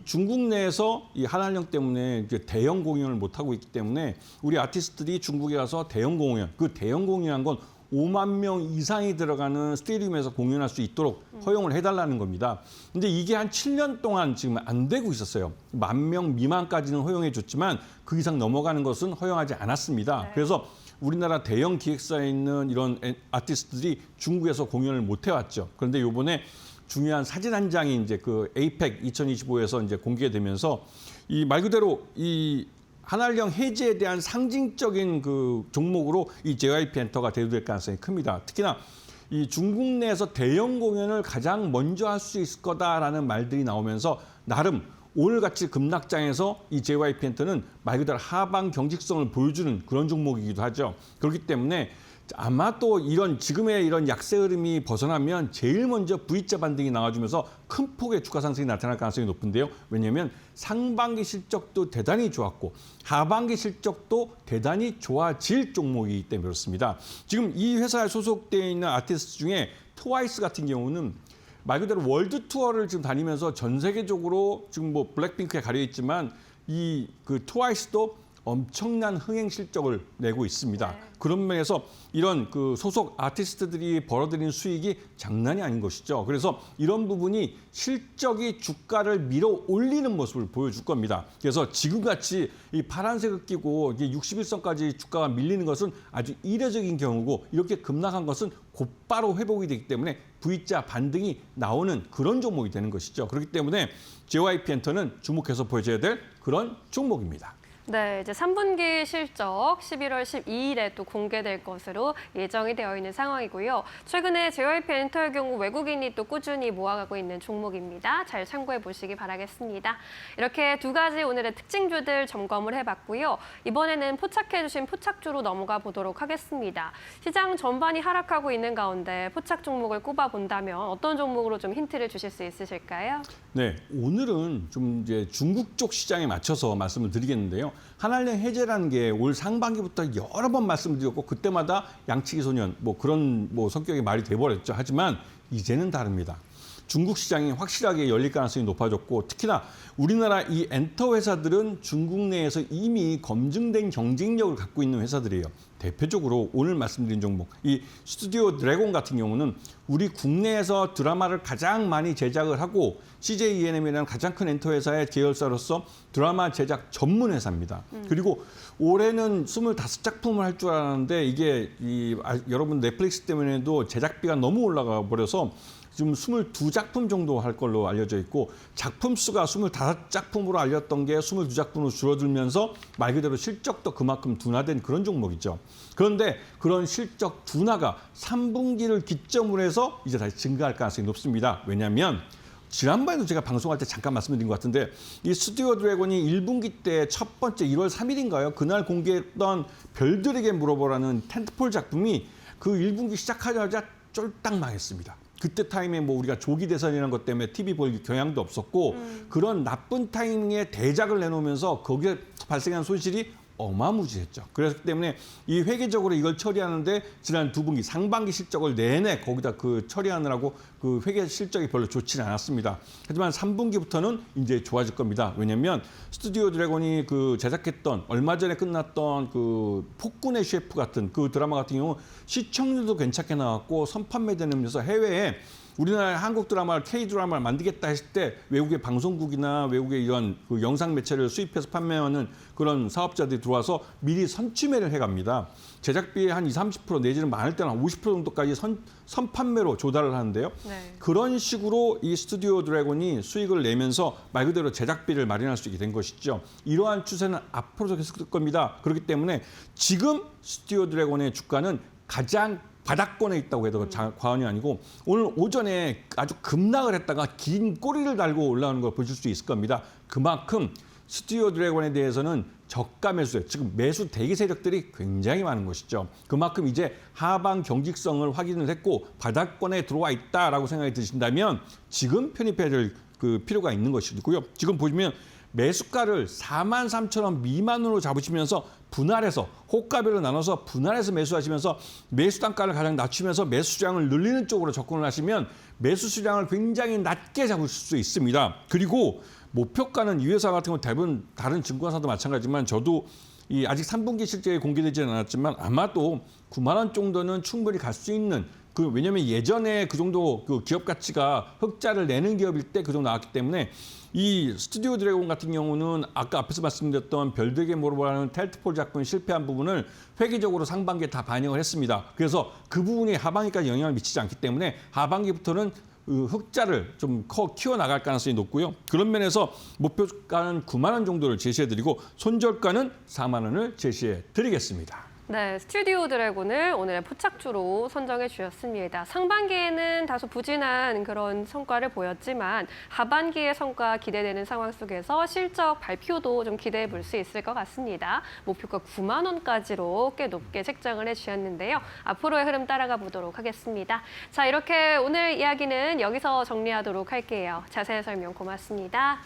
중국 내에서 이 한한령 때문에 이제 대형 공연을 못 하고 있기 때문에 우리 아티스트들이 중국에 가서 대형 공연, 그 대형 공연한 건 5만 명 이상이 들어가는 스테디움에서 공연할 수 있도록 허용을 해달라는 겁니다. 근데 이게 한 7년 동안 지금 안 되고 있었어요. 1만 명 미만까지는 허용해 줬지만 그 이상 넘어가는 것은 허용하지 않았습니다. 네. 그래서 우리나라 대형 기획사에 있는 이런 아티스트들이 중국에서 공연을 못 해왔죠. 그런데 이번에 중요한 사진 한 장이 이제 그 에이펙 2025에서 이제 공개되면서 이 말 그대로 이 한한령 해제에 대한 상징적인 그 종목으로 이 JYP 엔터가 대두될 가능성이 큽니다. 특히나 이 중국 내에서 대형 공연을 가장 먼저 할 수 있을 거다라는 말들이 나오면서 나름 오늘같이 급락장에서 이 JYP 엔터는 말 그대로 하방 경직성을 보여주는 그런 종목이기도 하죠. 그렇기 때문에 아마 또 이런 지금의 이런 약세 흐름이 벗어나면 제일 먼저 V자 반등이 나와주면서 큰 폭의 주가 상승이 나타날 가능성이 높은데요. 왜냐하면 상반기 실적도 대단히 좋았고 하반기 실적도 대단히 좋아질 종목이기 때문에 그렇습니다. 지금 이 회사에 소속되어 있는 아티스트 중에 트와이스 같은 경우는 말 그대로 월드 투어를 지금 다니면서 전 세계적으로 지금 뭐 블랙핑크에 가려 있지만 이 그 트와이스도 엄청난 흥행 실적을 내고 있습니다. 네. 그런 면에서 이런 그 소속 아티스트들이 벌어들이는 수익이 장난이 아닌 것이죠. 그래서 이런 부분이 실적이 주가를 밀어 올리는 모습을 보여줄 겁니다. 그래서 지금같이 이 파란색을 끼고 이게 61선까지 주가가 밀리는 것은 아주 이례적인 경우고 이렇게 급락한 것은 곧바로 회복이 되기 때문에 V자 반등이 나오는 그런 종목이 되는 것이죠. 그렇기 때문에 JYP 엔터는 주목해서 보여줘야 될 그런 종목입니다. 네, 이제 3분기 실적 11월 12일에 또 공개될 것으로 예정이 되어 있는 상황이고요. 최근에 JYP 엔터의 경우 외국인이 또 꾸준히 모아가고 있는 종목입니다. 잘 참고해 보시기 바라겠습니다. 이렇게 두 가지 오늘의 특징주들 점검을 해봤고요. 이번에는 포착해주신 포착주로 넘어가 보도록 하겠습니다. 시장 전반이 하락하고 있는 가운데 포착 종목을 꼽아본다면 어떤 종목으로 좀 힌트를 주실 수 있으실까요? 네, 오늘은 좀 이제 중국 쪽 시장에 맞춰서 말씀을 드리겠는데요. 한한령 해제라는 게 올 상반기부터 여러 번 말씀드렸고 그때마다 양치기 소년 뭐 그런 뭐 성격의 말이 돼버렸죠. 하지만 이제는 다릅니다. 중국 시장이 확실하게 열릴 가능성이 높아졌고 특히나 우리나라 이 엔터 회사들은 중국 내에서 이미 검증된 경쟁력을 갖고 있는 회사들이에요. 대표적으로 오늘 말씀드린 종목, 이 스튜디오 드래곤 같은 경우는 우리 국내에서 드라마를 가장 많이 제작을 하고 CJ ENM이라는 가장 큰 엔터 회사의 계열사로서 드라마 제작 전문 회사입니다. 그리고 올해는 25작품을 할 줄 알았는데 이게 여러분 넷플릭스 때문에도 제작비가 너무 올라가 버려서 지금 22작품 정도 할 걸로 알려져 있고 작품 수가 25작품으로 알렸던 게 22작품으로 줄어들면서 말 그대로 실적도 그만큼 둔화된 그런 종목이죠. 그런데 그런 실적 둔화가 3분기를 기점으로 해서 이제 다시 증가할 가능성이 높습니다. 왜냐하면 지난번에도 제가 방송할 때 잠깐 말씀드린 것 같은데 이 스튜디오 드래곤이 1분기 때 첫 번째 1월 3일인가요? 그날 공개했던 별들에게 물어보라는 텐트폴 작품이 그 1분기 시작하자마자 쫄딱 망했습니다. 그때 타임에 뭐 우리가 조기 대선이라는 것 때문에 TV 볼 경향도 없었고 그런 나쁜 타이밍에 대작을 내놓으면서 거기에 발생한 손실이 어마무지했죠. 그렇기 때문에 이 회계적으로 이걸 처리하는데 지난 2분기 상반기 실적을 내내 거기다 그 처리하느라고 그 회계 실적이 별로 좋지는 않았습니다. 하지만 3분기부터는 이제 좋아질 겁니다. 왜냐하면 스튜디오 드래곤이 그 제작했던 얼마 전에 끝났던 그 폭군의 셰프 같은 그 드라마 같은 경우 시청률도 괜찮게 나왔고 선판매되면서 해외에 우리나라 한국 드라마를 K 드라마를 만들겠다 했을 때 외국의 방송국이나 외국의 이런 그 영상 매체를 수입해서 판매하는 그런 사업자들이 들어와서 미리 선취매를 해갑니다. 제작비의 한 20-30% 내지는 많을 때는 한 50% 정도까지 선판매로 조달을 하는데요. 네. 그런 식으로 이 스튜디오 드래곤이 수익을 내면서 말 그대로 제작비를 마련할 수 있게 된 것이죠. 이러한 추세는 앞으로도 계속될 겁니다. 그렇기 때문에 지금 스튜디오 드래곤의 주가는 가장 바닥권에 있다고 해도 과언이 아니고 오늘 오전에 아주 급락을 했다가 긴 꼬리를 달고 올라오는 걸 보실 수 있을 겁니다. 그만큼 스튜디오 드래곤에 대해서는 저가 매수에 지금 매수 대기 세력들이 굉장히 많은 것이죠. 그만큼 이제 하방 경직성을 확인을 했고 바닥권에 들어와 있다라고 생각이 드신다면 지금 편입해야 될 그 필요가 있는 것이고요. 지금 보시면 매수가를 43,000원 미만으로 잡으시면서 분할해서 호가별로 나눠서 분할해서 매수하시면서 매수 단가를 가장 낮추면서 매수 수량을 늘리는 쪽으로 접근을 하시면 매수 수량을 굉장히 낮게 잡으실 수 있습니다. 그리고 목표가는 이 회사 같은 경우 대부분 다른 증권사도 마찬가지지만 저도 이 아직 3분기 실적이 공개되지는 않았지만 아마도 9만 원 정도는 충분히 갈 수 있는 왜냐하면 예전에 그 정도 그 기업 가치가 흑자를 내는 기업일 때 그 정도 나왔기 때문에 이 스튜디오 드래곤 같은 경우는 아까 앞에서 말씀드렸던 별들에게 물어보라는 텔트폴 작품이 실패한 부분을 회계적으로 상반기에 다 반영을 했습니다. 그래서 그 부분이 하반기까지 영향을 미치지 않기 때문에 하반기부터는 흑자를 좀 키워나갈 가능성이 높고요. 그런 면에서 목표가는 9만 원 정도를 제시해드리고 손절가는 4만 원을 제시해드리겠습니다. 네, 스튜디오 드래곤을 오늘의 포착주로 선정해 주셨습니다. 상반기에는 다소 부진한 그런 성과를 보였지만 하반기의 성과 기대되는 상황 속에서 실적 발표도 좀 기대해 볼 수 있을 것 같습니다. 목표가 9만 원까지로 꽤 높게 책정을 해주셨는데요. 앞으로의 흐름 따라가 보도록 하겠습니다. 자, 이렇게 오늘 이야기는 여기서 정리하도록 할게요. 자세한 설명 고맙습니다.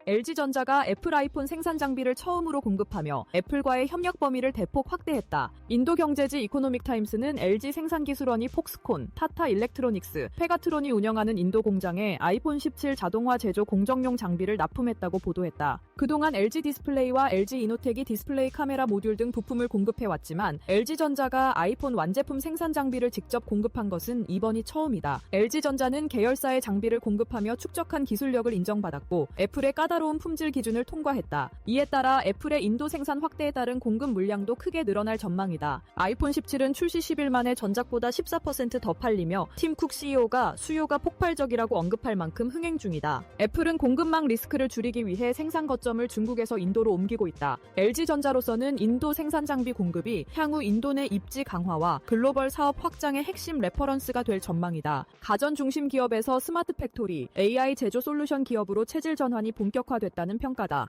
LG전자가 애플 아이폰 생산 장비를 처음으로 공급하며 애플과의 협력 범위를 대폭 확대했다. 인도 경제지 이코노믹 타임스는 LG 생산기술원이 폭스콘, 타타 일렉트로닉스, 페가트론이 운영하는 인도 공장에 아이폰 17 자동화 제조 공정용 장비를 납품했다고 보도했다. 그동안 LG 디스플레이와 LG 이노텍이 디스플레이 카메라 모듈 등 부품을 공급해왔지만 LG전자가 아이폰 완제품 생산 장비를 직접 공급한 것은 이번이 처음이다. LG전자는 계열사의 장비를 공급하며 축적한 기술력을 인정받았고 애플의 까다로운 품질 기준을 통과했다. 이에 따라 애플의 인도 생산 확대에 따른 공급 물량도 크게 늘어날 전망이다. 아이폰 17은 출시 10일 만에 전작보다 14% 더 팔리며 팀 쿡 CEO가 수요가 폭발적이라고 언급할 만큼 흥행 중이다. 애플은 공급망 리스크를 줄이기 위해 생산 거점을 중국에서 인도로 옮기고 있다. LG전자로서는 인도 생산 장비 공급이 향후 인도 내 입지 강화와 글로벌 사업 확장의 핵심 레퍼런스가 될 전망이다. 가전 중심 기업에서 스마트 팩토리, AI 제조 솔루션 기업으로 체질 전환이 본격화됐다는 평가다.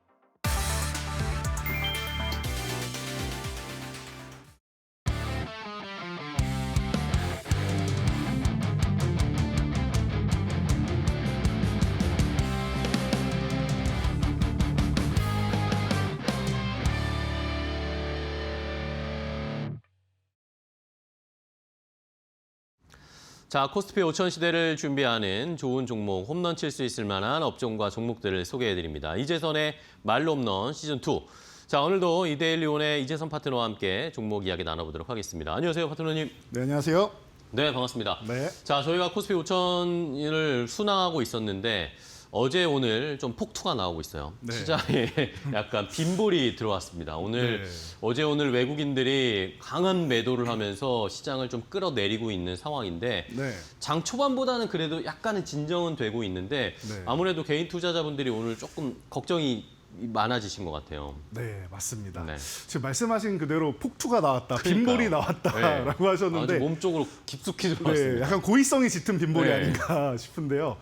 자, 코스피 5천 시대를 준비하는 좋은 종목, 홈런 칠 수 있을 만한 업종과 종목들을 소개해드립니다. 이재선의 말로 홈런 시즌2. 자, 오늘도 이데일리온의 이재선 파트너와 함께 종목 이야기 나눠보도록 하겠습니다. 안녕하세요, 파트너님. 네, 안녕하세요. 네, 반갑습니다. 네. 자, 저희가 코스피 5천을 순항하고 있었는데 어제 오늘 좀 폭투가 나오고 있어요. 네. 시장에 약간 빈볼이 들어왔습니다. 오늘 네. 어제 오늘 외국인들이 강한 매도를 하면서 시장을 좀 끌어내리고 있는 상황인데 네. 장 초반보다는 그래도 약간은 진정은 되고 있는데 네. 아무래도 개인 투자자분들이 오늘 조금 걱정이 많아지신 것 같아요. 네, 맞습니다. 네. 지금 말씀하신 그대로 폭투가 나왔다, 그러니까요. 빈볼이 나왔다라고 하셨는데 아주 몸쪽으로 깊숙이 네, 들어왔습니다. 약간 고의성이 짙은 빈볼이 네. 아닌가 싶은데요.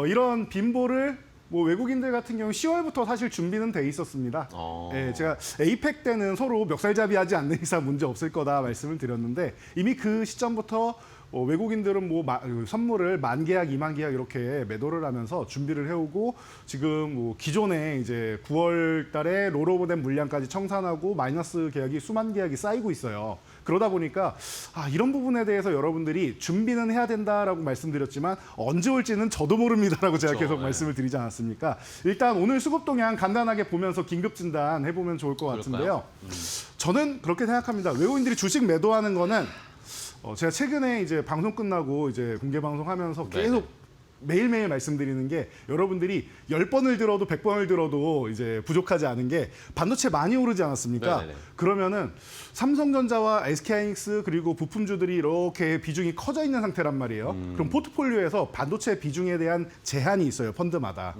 이런 빈볼을 뭐 외국인들 같은 경우 10월부터 사실 준비는 돼 있었습니다. 네, 제가 에이펙 때는 서로 멱살잡이하지 않는 이상 문제 없을 거다 말씀을 드렸는데 이미 그 시점부터 외국인들은 뭐 선물을 10,000계약, 20,000계약 이렇게 매도를 하면서 준비를 해오고 지금 뭐 기존에 이제 9월 달에 롤오버된 물량까지 청산하고 마이너스 계약이 수만 계약이 쌓이고 있어요. 그러다 보니까 이런 부분에 대해서 여러분들이 준비는 해야 된다라고 말씀드렸지만 언제 올지는 저도 모릅니다라고 제가 그렇죠. 계속 네. 말씀을 드리지 않았습니까? 일단 오늘 수급 동향 간단하게 보면서 긴급 진단 해보면 좋을 것 같은데요. 저는 그렇게 생각합니다. 외국인들이 주식 매도하는 거는 제가 최근에 이제 방송 끝나고 이제 공개 방송하면서 계속 매일매일 말씀드리는 게 여러분들이 10번을 들어도 100번을 들어도 이제 부족하지 않은 게 반도체 많이 오르지 않았습니까? 네네네. 그러면은 삼성전자와 SK하이닉스 그리고 부품주들이 이렇게 비중이 커져 있는 상태란 말이에요. 그럼 포트폴리오에서 반도체 비중에 대한 제한이 있어요, 펀드마다.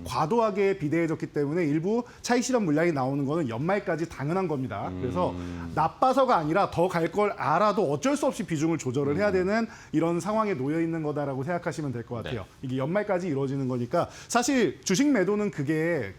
과도하게 비대해졌기 때문에 일부 차익 실현 물량이 나오는 거는 연말까지 당연한 겁니다. 그래서 나빠서가 아니라 더 갈 걸 알아도 어쩔 수 없이 비중을 조절을 해야 되는 이런 상황에 놓여 있는 거다라고 생각하시면 될 것 같아요. 이게 연말까지 이루어지는 거니까 사실 주식 매도는 그게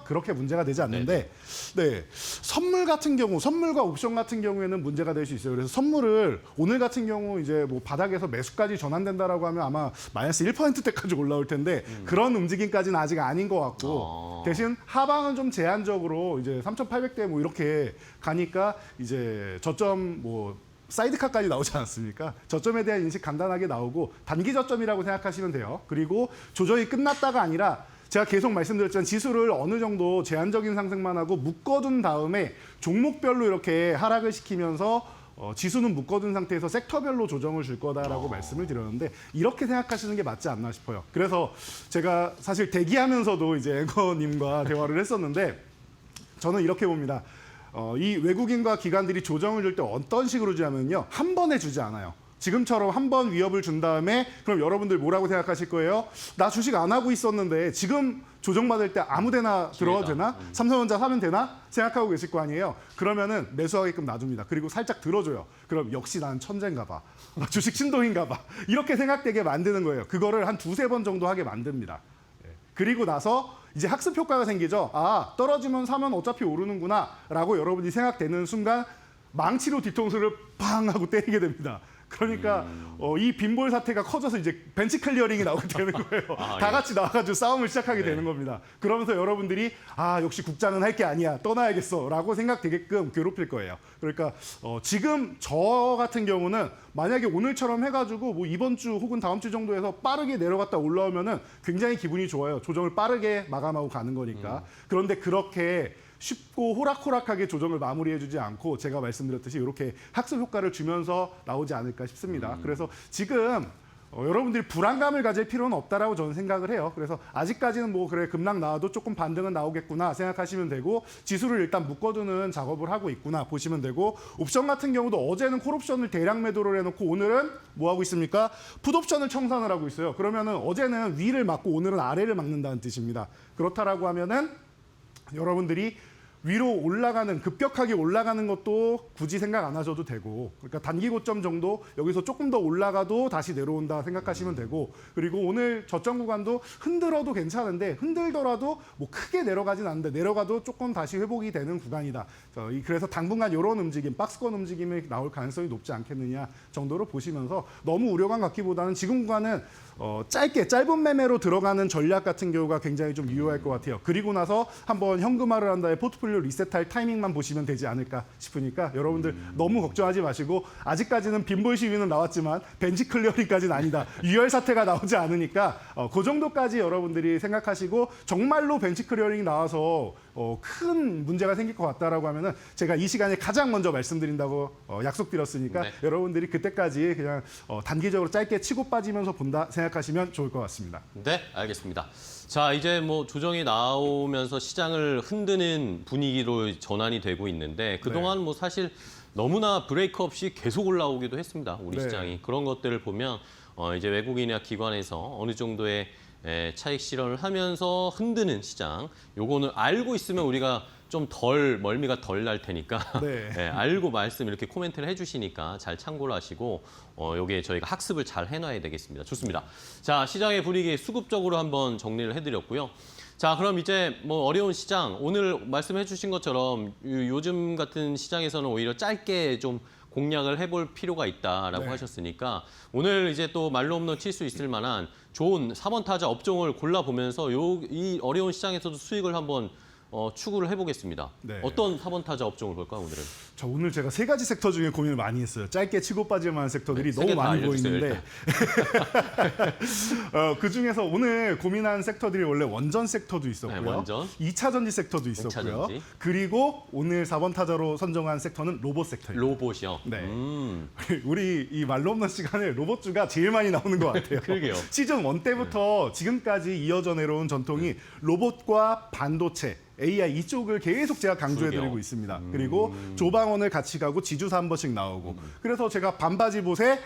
그렇게 문제가 되지 않는데 네, 선물 같은 경우, 선물과 옵션 같은 경우에는 문제가 될 수 있어요. 그래서 선물을 오늘 같은 경우 이제 뭐 바닥에서 매수까지 전환된다라고 하면 아마 마이너스 1%대까지 올라올 텐데 그런 움직임까지는 아직 아닌 것 같고 대신 하방은 좀 제한적으로 이제 3,800대 뭐 이렇게 가니까 이제 저점 뭐 사이드카까지 나오지 않았습니까? 저점에 대한 인식 간단하게 나오고 단기 저점이라고 생각하시면 돼요. 그리고 조정이 끝났다가 아니라 제가 계속 말씀드렸지만 지수를 어느 정도 제한적인 상승만 하고 묶어둔 다음에 종목별로 이렇게 하락을 시키면서 지수는 묶어둔 상태에서 섹터별로 조정을 줄 거다라고 말씀을 드렸는데 이렇게 생각하시는 게 맞지 않나 싶어요. 그래서 제가 사실 대기하면서도 이제 앵커님과 대화를 했었는데 저는 이렇게 봅니다. 이 외국인과 기관들이 조정을 줄 때 어떤 식으로 주냐면요. 한 번에 주지 않아요. 지금처럼 한 번 위협을 준 다음에 그럼 여러분들 뭐라고 생각하실 거예요? 나 주식 안 하고 있었는데 지금 조정받을 때 아무 데나 들어가도 되나? 삼성전자 사면 되나? 생각하고 계실 거 아니에요? 그러면은 매수하게끔 놔줍니다. 그리고 살짝 들어줘요. 그럼 역시 난 천재인가 봐. 주식 신동인가 봐. 이렇게 생각되게 만드는 거예요. 그거를 한 2-3번 정도 하게 만듭니다. 그리고 나서 이제 학습 효과가 생기죠. 떨어지면 사면 어차피 오르는구나 라고 여러분이 생각되는 순간 망치로 뒤통수를 팡 하고 때리게 됩니다. 그러니까 이 빈볼 사태가 커져서 이제 벤치 클리어링이 나오게 되는 거예요. 다 같이 나와가지고 싸움을 시작하게 되는 겁니다. 그러면서 여러분들이 역시 국장은 할 게 아니야, 떠나야겠어라고 생각되게끔 괴롭힐 거예요. 그러니까 지금 저 같은 경우는 만약에 오늘처럼 해가지고 뭐 이번 주 혹은 다음 주 정도에서 빠르게 내려갔다 올라오면은 굉장히 기분이 좋아요. 조정을 빠르게 마감하고 가는 거니까. 그런데 그렇게 쉽고 호락호락하게 조정을 마무리해주지 않고 제가 말씀드렸듯이 이렇게 학습 효과를 주면서 나오지 않을까 싶습니다. 그래서 지금 여러분들이 불안감을 가질 필요는 없다라고 저는 생각을 해요. 그래서 아직까지는 뭐 그래 급락 나와도 조금 반등은 나오겠구나 생각하시면 되고 지수를 일단 묶어두는 작업을 하고 있구나 보시면 되고 옵션 같은 경우도 어제는 콜옵션을 대량 매도를 해놓고 오늘은 뭐 하고 있습니까? 풋옵션을 청산을 하고 있어요. 그러면은 어제는 위를 막고 오늘은 아래를 막는다는 뜻입니다. 그렇다라고 하면은 여러분들이 위로 올라가는 급격하게 올라가는 것도 굳이 생각 안 하셔도 되고 그러니까 단기 고점 정도 여기서 조금 더 올라가도 다시 내려온다 생각하시면 되고 그리고 오늘 저점 구간도 흔들어도 괜찮은데 흔들더라도 뭐 크게 내려가진 않는데 내려가도 조금 다시 회복이 되는 구간이다. 그래서 당분간 이런 움직임 박스권 움직임이 나올 가능성이 높지 않겠느냐 정도로 보시면서 너무 우려감 갖기보다는 지금 구간은 짧은 매매로 들어가는 전략 같은 경우가 굉장히 좀 유효할 것 같아요. 그리고 나서 한번 현금화를 한 다음에 포트폴리오 리셋할 타이밍만 보시면 되지 않을까 싶으니까 여러분들 너무 걱정하지 마시고 아직까지는 빈볼 시위는 나왔지만 벤치 클리어링까지는 아니다. 유혈 사태가 나오지 않으니까 그 정도까지 여러분들이 생각하시고 정말로 벤치 클리어링이 나와서 큰 문제가 생길 것 같다라고 하면은 제가 이 시간에 가장 먼저 말씀드린다고 약속드렸으니까 네. 여러분들이 그때까지 그냥 단기적으로 짧게 치고 빠지면서 본다 생각하시면 좋을 것 같습니다. 네, 알겠습니다. 자, 이제 뭐 조정이 나오면서 시장을 흔드는 분위기로 전환이 되고 있는데 그동안 뭐 사실 너무나 브레이크 없이 계속 올라오기도 했습니다. 우리 네. 시장이. 그런 것들을 보면 이제 외국인이나 기관에서 어느 정도의 차익 실현을 하면서 흔드는 시장. 요거는 알고 있으면 우리가 좀 덜 멀미가 덜 날 테니까 네. 알고 말씀 이렇게 코멘트를 해주시니까 잘 참고를 하시고 여기에 저희가 학습을 잘 해놔야 되겠습니다. 좋습니다. 자, 시장의 분위기 수급적으로 한번 정리를 해드렸고요. 자, 그럼 이제 뭐 어려운 시장 오늘 말씀해주신 것처럼 요즘 같은 시장에서는 오히려 짧게 좀 공략을 해볼 필요가 있다라고 네. 하셨으니까 오늘 이제 또 말로 홈런 칠 수 있을 만한 좋은 4번 타자 업종을 골라보면서 이 어려운 시장에서도 수익을 한번 추구를 해보겠습니다. 네. 어떤 4번 타자 업종을 볼까요, 오늘은? 자, 오늘 제가 세 가지 섹터 중에 고민을 많이 했어요. 짧게 치고 빠질 만한 섹터들이 세 너무 개 다 많이 알려주세요, 보이는데 그중에서 오늘 고민한 섹터들이 원래 원전 섹터도 있었고요. 네, 원전. 2차 전지 섹터도 있었고요. 2차 전지. 그리고 오늘 4번 타자로 선정한 섹터는 로봇 섹터입니다. 로봇이요. 네. 우리 이 말로 없는 시간에 로봇주가 제일 많이 나오는 것 같아요. 그러게요. 시즌 1 때부터 지금까지 이어져 내려온 전통이 로봇과 반도체, AI 이쪽을 계속 제가 강조해드리고 그러게요. 있습니다. 그리고 조방원을 같이 가고 지주사 한 번씩 나오고 그래서 제가 반바지봇에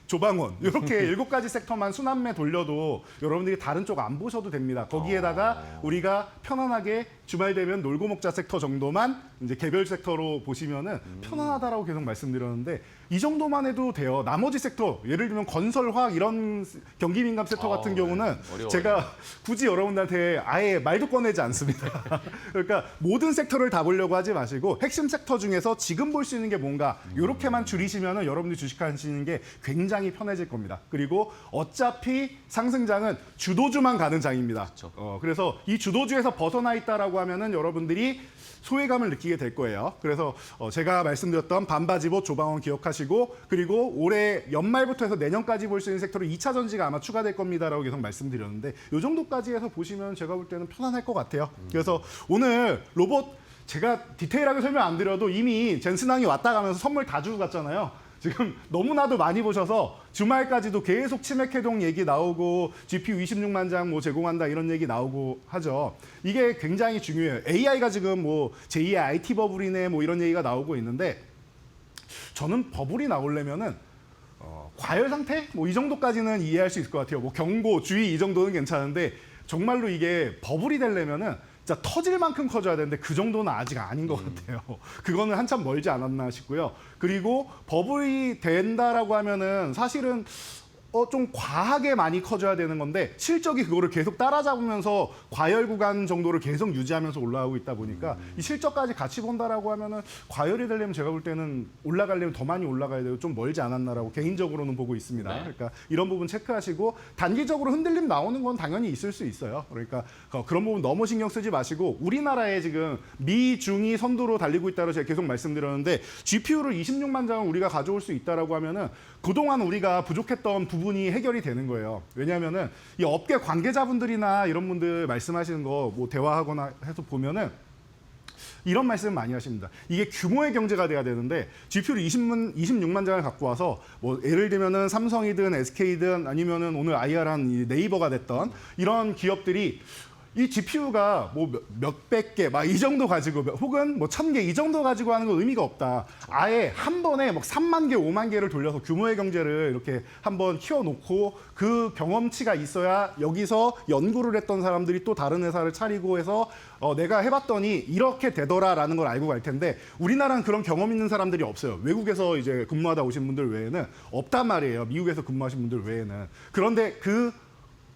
조방원 이렇게 7가지 섹터만 순환매 돌려도 여러분들이 다른 쪽 안 보셔도 됩니다. 거기에다가 우리가 편안하게 주말 되면 놀고 먹자 섹터 정도만 이제 개별 섹터로 보시면은 편안하다라고 계속 말씀드렸는데 이 정도만 해도 돼요. 나머지 섹터 예를 들면 건설, 화학 이런 경기 민감 섹터 같은 경우는 어려워요. 제가 굳이 여러분들한테 아예 말도 꺼내지 않습니다. 그러니까 모든 섹터를 다 보려고 하지 마시고 핵심 섹터 중에서 지금 볼 수 있는 게 뭔가 이렇게만 줄이시면은 여러분들이 주식하시는 게 굉장히 편해질 겁니다. 그리고 어차피 상승장은 주도주만 가는 장입니다. 그렇죠. 그래서 이 주도주에서 벗어나 있다라고 하면은 여러분들이 소외감을 느끼게 될 거예요. 그래서 제가 말씀드렸던 반바지봇, 조방원 기억하시고 그리고 올해 연말부터 해서 내년까지 볼 수 있는 섹터로 2차 전지가 아마 추가될 겁니다라고 계속 말씀드렸는데 이 정도까지 해서 보시면 제가 볼 때는 편안할 것 같아요. 그래서 오늘 로봇 제가 디테일하게 설명 안 드려도 이미 젠슨항이 왔다 가면서 선물 다 주고 갔잖아요. 지금 너무나도 많이 보셔서 주말까지도 계속 치맥 해동 얘기 나오고 GPU 26만 장 뭐 제공한다 이런 얘기 나오고 하죠. 이게 굉장히 중요해요. AI가 지금 뭐 제2의 IT 버블이네 뭐 이런 얘기가 나오고 있는데 저는 버블이 나오려면은 과열 상태 뭐 이 정도까지는 이해할 수 있을 것 같아요. 뭐 경고, 주의 이 정도는 괜찮은데 정말로 이게 버블이 되려면은 진짜 터질 만큼 커져야 되는데 그 정도는 아직 아닌 것 같아요. 그거는 한참 멀지 않았나 싶고요. 그리고 버블이 된다라고 하면은 사실은 좀 과하게 많이 커져야 되는 건데 실적이 그거를 계속 따라잡으면서 과열 구간 정도를 계속 유지하면서 올라가고 있다 보니까 이 실적까지 같이 본다라고 하면은 과열이 되려면 제가 볼 때는 올라가려면 더 많이 올라가야 돼요. 좀 멀지 않았나라고 개인적으로는 보고 있습니다. 네. 그러니까 이런 부분 체크하시고 단기적으로 흔들림 나오는 건 당연히 있을 수 있어요. 그러니까 그런 부분 너무 신경 쓰지 마시고 우리나라에 지금 미중이 선두로 달리고 있다고 제가 계속 말씀드렸는데 GPU를 26만 장을 우리가 가져올 수 있다라고 하면은 그동안 우리가 부족했던 부분이 해결이 되는 거예요. 왜냐하면은 이 업계 관계자분들이나 이런 분들 말씀하시는 거 뭐 대화하거나 해서 보면은 이런 말씀 많이 하십니다. 이게 규모의 경제가 돼야 되는데 GPU를 26만 장을 갖고 와서 뭐 예를 들면은 삼성이든 SK든 아니면은 오늘 IR한 이 네이버가 됐던 이런 기업들이 이 GPU가 뭐 몇백 개, 막 이 정도 가지고 혹은 뭐 1000개 이 정도 가지고 하는 건 의미가 없다. 아예 한 번에 막 3만 개, 5만 개를 돌려서 규모의 경제를 이렇게 한번 키워놓고 그 경험치가 있어야 여기서 연구를 했던 사람들이 또 다른 회사를 차리고 해서 내가 해봤더니 이렇게 되더라라는 걸 알고 갈 텐데 우리나라는 그런 경험 있는 사람들이 없어요. 외국에서 이제 근무하다 오신 분들 외에는 없단 말이에요. 미국에서 근무하신 분들 외에는. 그런데 그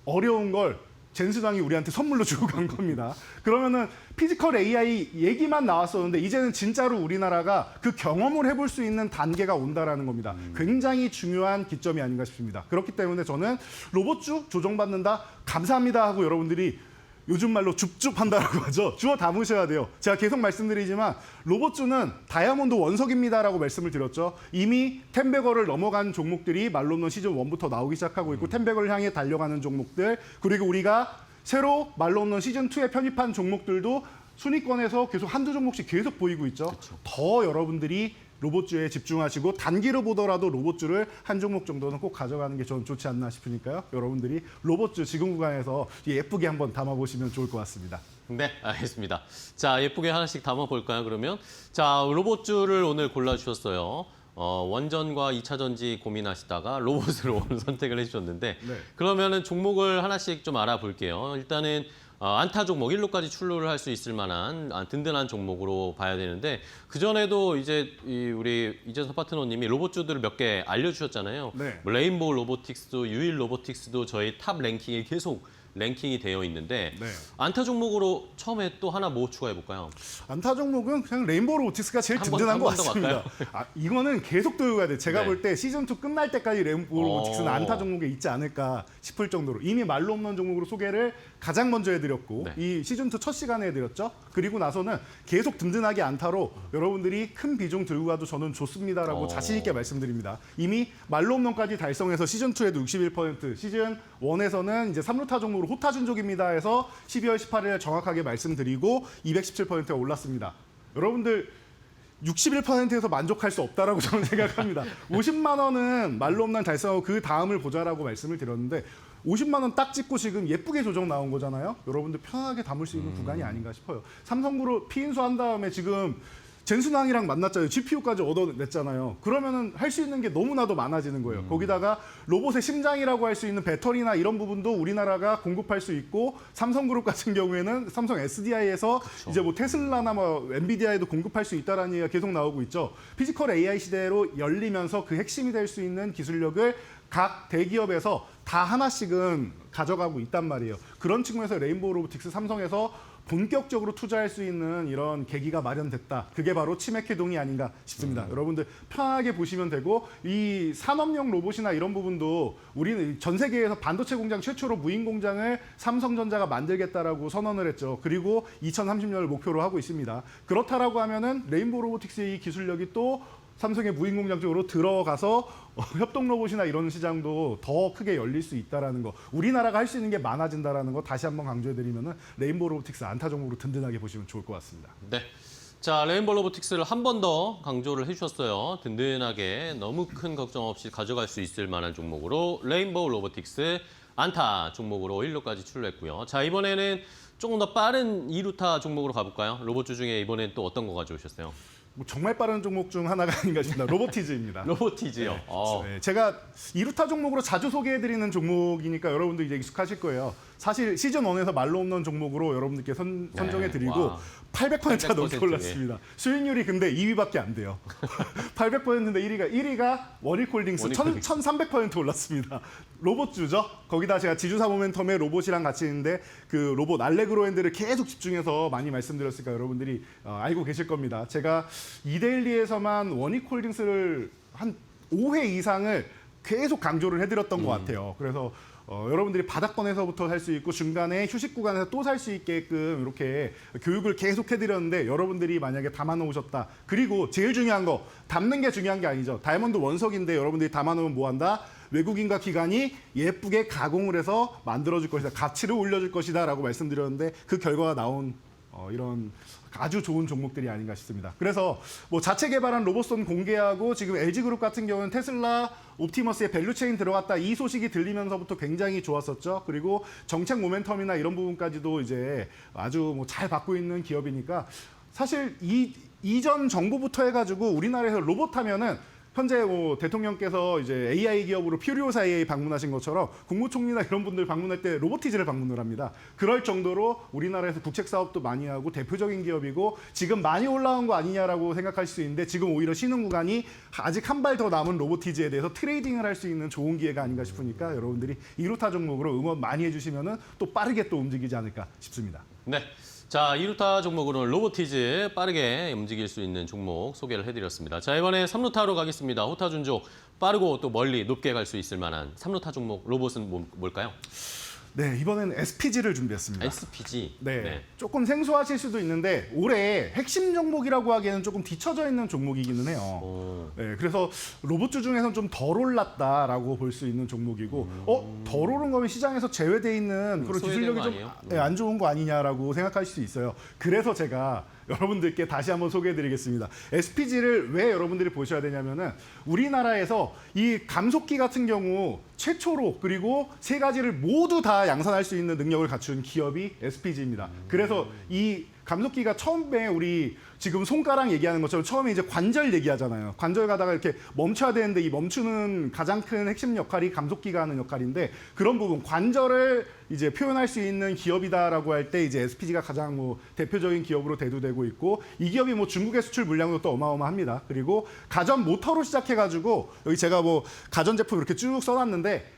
어려운 걸 젠수당이 우리한테 선물로 주고 간 겁니다. 그러면은 피지컬 AI 얘기만 나왔었는데 이제는 진짜로 우리나라가 그 경험을 해볼 수 있는 단계가 온다라는 겁니다. 굉장히 중요한 기점이 아닌가 싶습니다. 그렇기 때문에 저는 로봇주 조정받는다 감사합니다 하고 여러분들이 요즘 말로 줍줍한다라고 하죠. 주워 담으셔야 돼요. 제가 계속 말씀드리지만 로봇주는 다이아몬드 원석입니다라고 말씀을 드렸죠. 이미 10배거를 넘어간 종목들이 말로 없는 시즌 1부터 나오기 시작하고 있고 10배거를 향해 달려가는 종목들 그리고 우리가 새로 말로 없는 시즌 2에 편입한 종목들도 순위권에서 계속 한두 종목씩 계속 보이고 있죠. 그쵸. 더 여러분들이 로봇주에 집중하시고 단기로 보더라도 로봇주를 한 종목 정도는 꼭 가져가는 게 저는 좋지 않나 싶으니까요. 여러분들이 로봇주 지금 구간에서 예쁘게 한번 담아보시면 좋을 것 같습니다. 네, 알겠습니다. 자, 예쁘게 하나씩 담아볼까요, 그러면? 자, 로봇주를 오늘 골라주셨어요. 원전과 2차 전지 고민하시다가 로봇으로 오늘 선택을 해주셨는데 네. 그러면은 종목을 하나씩 좀 알아볼게요. 일단은 안타 종목 1루까지 출루를 할 수 있을 만한 든든한 종목으로 봐야 되는데 그전에도 이제 우리 이재석 파트너님이 로봇주들을 몇 개 알려주셨잖아요. 네. 뭐 레인보우 로보틱스도 유일 로보틱스도 저희 탑 랭킹에 계속 랭킹이 되어 있는데 네. 안타 종목으로 처음에 또 하나 뭐 추가해 볼까요? 안타 종목은 그냥 레인보우 로보틱스가 제일 든든한 것 같습니다. 이거는 계속 들고 가야 돼. 제가 네. 볼 때 시즌2 끝날 때까지 레인보우 로보틱스는 어. 안타 종목에 있지 않을까 싶을 정도로 이미 말로 없는 종목으로 소개를 가장 먼저 해드렸고 네. 이 시즌2 첫 시간에 해드렸죠. 그리고 나서는 계속 든든하게 안타로 여러분들이 큰 비중 들고 가도 저는 좋습니다라고 자신 있게 말씀드립니다. 이미 말로 없는까지 달성해서 시즌2에도 61%, 시즌1에서는 이제 3루타 종목으로 호타준족입니다 해서 12월 18일 정확하게 말씀드리고 217%가 올랐습니다. 여러분들 61%에서 만족할 수 없다라고 저는 생각합니다. 50만 원은 말로 없는 달성하고 그 다음을 보자라고 말씀을 드렸는데 50만 원 딱 찍고 지금 예쁘게 조정 나온 거잖아요. 여러분들 편하게 담을 수 있는 구간이 아닌가 싶어요. 삼성그룹 피인수 한 다음에 지금 젠순항이랑 만났잖아요. GPU까지 얻어냈잖아요. 그러면은 할 수 있는 게 너무나도 많아지는 거예요. 거기다가 로봇의 심장이라고 할 수 있는 배터리나 이런 부분도 우리나라가 공급할 수 있고 삼성그룹 같은 경우에는 삼성 SDI에서 이제 뭐 테슬라나 뭐 엔비디아에도 공급할 수 있다라는 얘기가 계속 나오고 있죠. 피지컬 AI 시대로 열리면서 그 핵심이 될 수 있는 기술력을 각 대기업에서 다 하나씩은 가져가고 있단 말이에요. 그런 측면에서 레인보우 로보틱스 삼성에서 본격적으로 투자할 수 있는 이런 계기가 마련됐다. 그게 바로 치맥해동이 아닌가 싶습니다. 여러분들 편하게 보시면 되고 이 산업용 로봇이나 이런 부분도 우리는 전 세계에서 반도체 공장 최초로 무인 공장을 삼성전자가 만들겠다라고 선언을 했죠. 그리고 2030년을 목표로 하고 있습니다. 그렇다라고 하면은 레인보우 로보틱스의 이 기술력이 또 삼성의 무인 공장 쪽으로 들어가서 협동 로봇이나 이런 시장도 더 크게 열릴 수 있다라는 거. 우리나라가 할 수 있는 게 많아진다라는 거 다시 한번 강조해드리면은 레인보우 로보틱스 안타 종목으로 든든하게 보시면 좋을 것 같습니다. 네. 자, 레인보우 로보틱스를 한 번 더 강조를 해주셨어요. 든든하게 너무 큰 걱정 없이 가져갈 수 있을 만한 종목으로 레인보우 로보틱스 안타 종목으로 1루까지 출루했고요. 자, 이번에는 조금 더 빠른 2루타 종목으로 가볼까요? 로봇주 중에 이번엔 또 어떤 거 가져오셨어요? 뭐 정말 빠른 종목 중 하나가 아닌가 싶습니다. 로보티즈입니다. 로보티즈요. 네, 제가 2루타 종목으로 자주 소개해드리는 종목이니까 여러분들 이제 익숙하실 거예요. 사실 시즌 1에서 말로 없는 종목으로 여러분들께 선정해드리고 와. 800%가 넘게 800%, 올랐습니다. 수익률이 근데 2위밖에 안 돼요. 800%인데 1위가 원익홀딩스 원익홀딩스. 1300% 올랐습니다. 로봇주죠. 거기다 제가 지주사 모멘텀의 로봇이랑 같이 있는데 그 로봇 알레그로 핸드를 계속 집중해서 많이 말씀드렸으니까 여러분들이 알고 계실 겁니다. 제가 이데일리에서만 원익홀딩스를 한 5회 이상을 계속 강조를 해드렸던 것 같아요. 그래서 여러분들이 바닥권에서부터 살 수 있고 중간에 휴식 구간에서 또 살 수 있게끔 이렇게 교육을 계속 해드렸는데 여러분들이 만약에 담아놓으셨다. 그리고 제일 중요한 거 담는 게 중요한 게 아니죠. 다이아몬드 원석인데 여러분들이 담아놓으면 뭐한다? 외국인과 기관이 예쁘게 가공을 해서 만들어줄 것이다. 가치를 올려줄 것이다 라고 말씀드렸는데 그 결과가 나온 이런 아주 좋은 종목들이 아닌가 싶습니다. 그래서 뭐 자체 개발한 로봇손 공개하고 지금 LG그룹 같은 경우는 테슬라, 옵티머스의 밸류체인 들어갔다 이 소식이 들리면서부터 굉장히 좋았었죠. 그리고 정책 모멘텀이나 이런 부분까지도 이제 아주 뭐 잘 받고 있는 기업이니까 사실 이전 정부부터 해가지고 우리나라에서 로봇 하면은 현재 뭐 대통령께서 이제 AI 기업으로 퓨리오사 AI 방문하신 것처럼 국무총리나 이런 분들 방문할 때 로보티즈를 방문을 합니다. 그럴 정도로 우리나라에서 국책 사업도 많이 하고 대표적인 기업이고 지금 많이 올라온 거 아니냐라고 생각할 수 있는데 지금 오히려 쉬는 구간이 아직 한 발 더 남은 로보티즈에 대해서 트레이딩을 할 수 있는 좋은 기회가 아닌가 싶으니까 여러분들이 이루타 종목으로 응원 많이 해주시면은 또 빠르게 또 움직이지 않을까 싶습니다. 네. 자, 2루타 종목으로는 로보티즈 빠르게 움직일 수 있는 종목 소개를 해드렸습니다. 자, 이번에 3루타로 가겠습니다. 호타준족 빠르고 또 멀리 높게 갈 수 있을 만한 3루타 종목 로봇은 뭘까요? 네, 이번에는 SPG를 준비했습니다. SPG. 네, 조금 생소하실 수도 있는데 올해 핵심 종목이라고 하기에는 조금 뒤처져 있는 종목이기는 해요. 네, 그래서 로봇주 중에서는 좀 덜 올랐다라고 볼 수 있는 종목이고 덜 오른 거면 시장에서 제외돼 있는 그런 소외된 기술력이 거 좀 아니에요? 안 좋은 거 아니냐라고 생각할 수 있어요. 그래서 제가 여러분들께 다시 한번 소개해드리겠습니다. SPG를 왜 여러분들이 보셔야 되냐면은 우리나라에서 이 감속기 같은 경우 최초로 그리고 세 가지를 모두 다 양산할 수 있는 능력을 갖춘 기업이 SPG입니다. 그래서 이 감속기가 처음에 우리 지금 손가락 얘기하는 것처럼 처음에 이제 관절 얘기하잖아요. 관절 가다가 이렇게 멈춰야 되는데 이 멈추는 가장 큰 핵심 역할이 감속기가 하는 역할인데 그런 부분 관절을 이제 표현할 수 있는 기업이다라고 할 때 이제 SPG가 가장 뭐 대표적인 기업으로 대두되고 있고 이 기업이 뭐 중국의 수출 물량도 또 어마어마합니다. 그리고 가전 모터로 시작해가지고 여기 제가 뭐 가전 제품 이렇게 쭉 써놨는데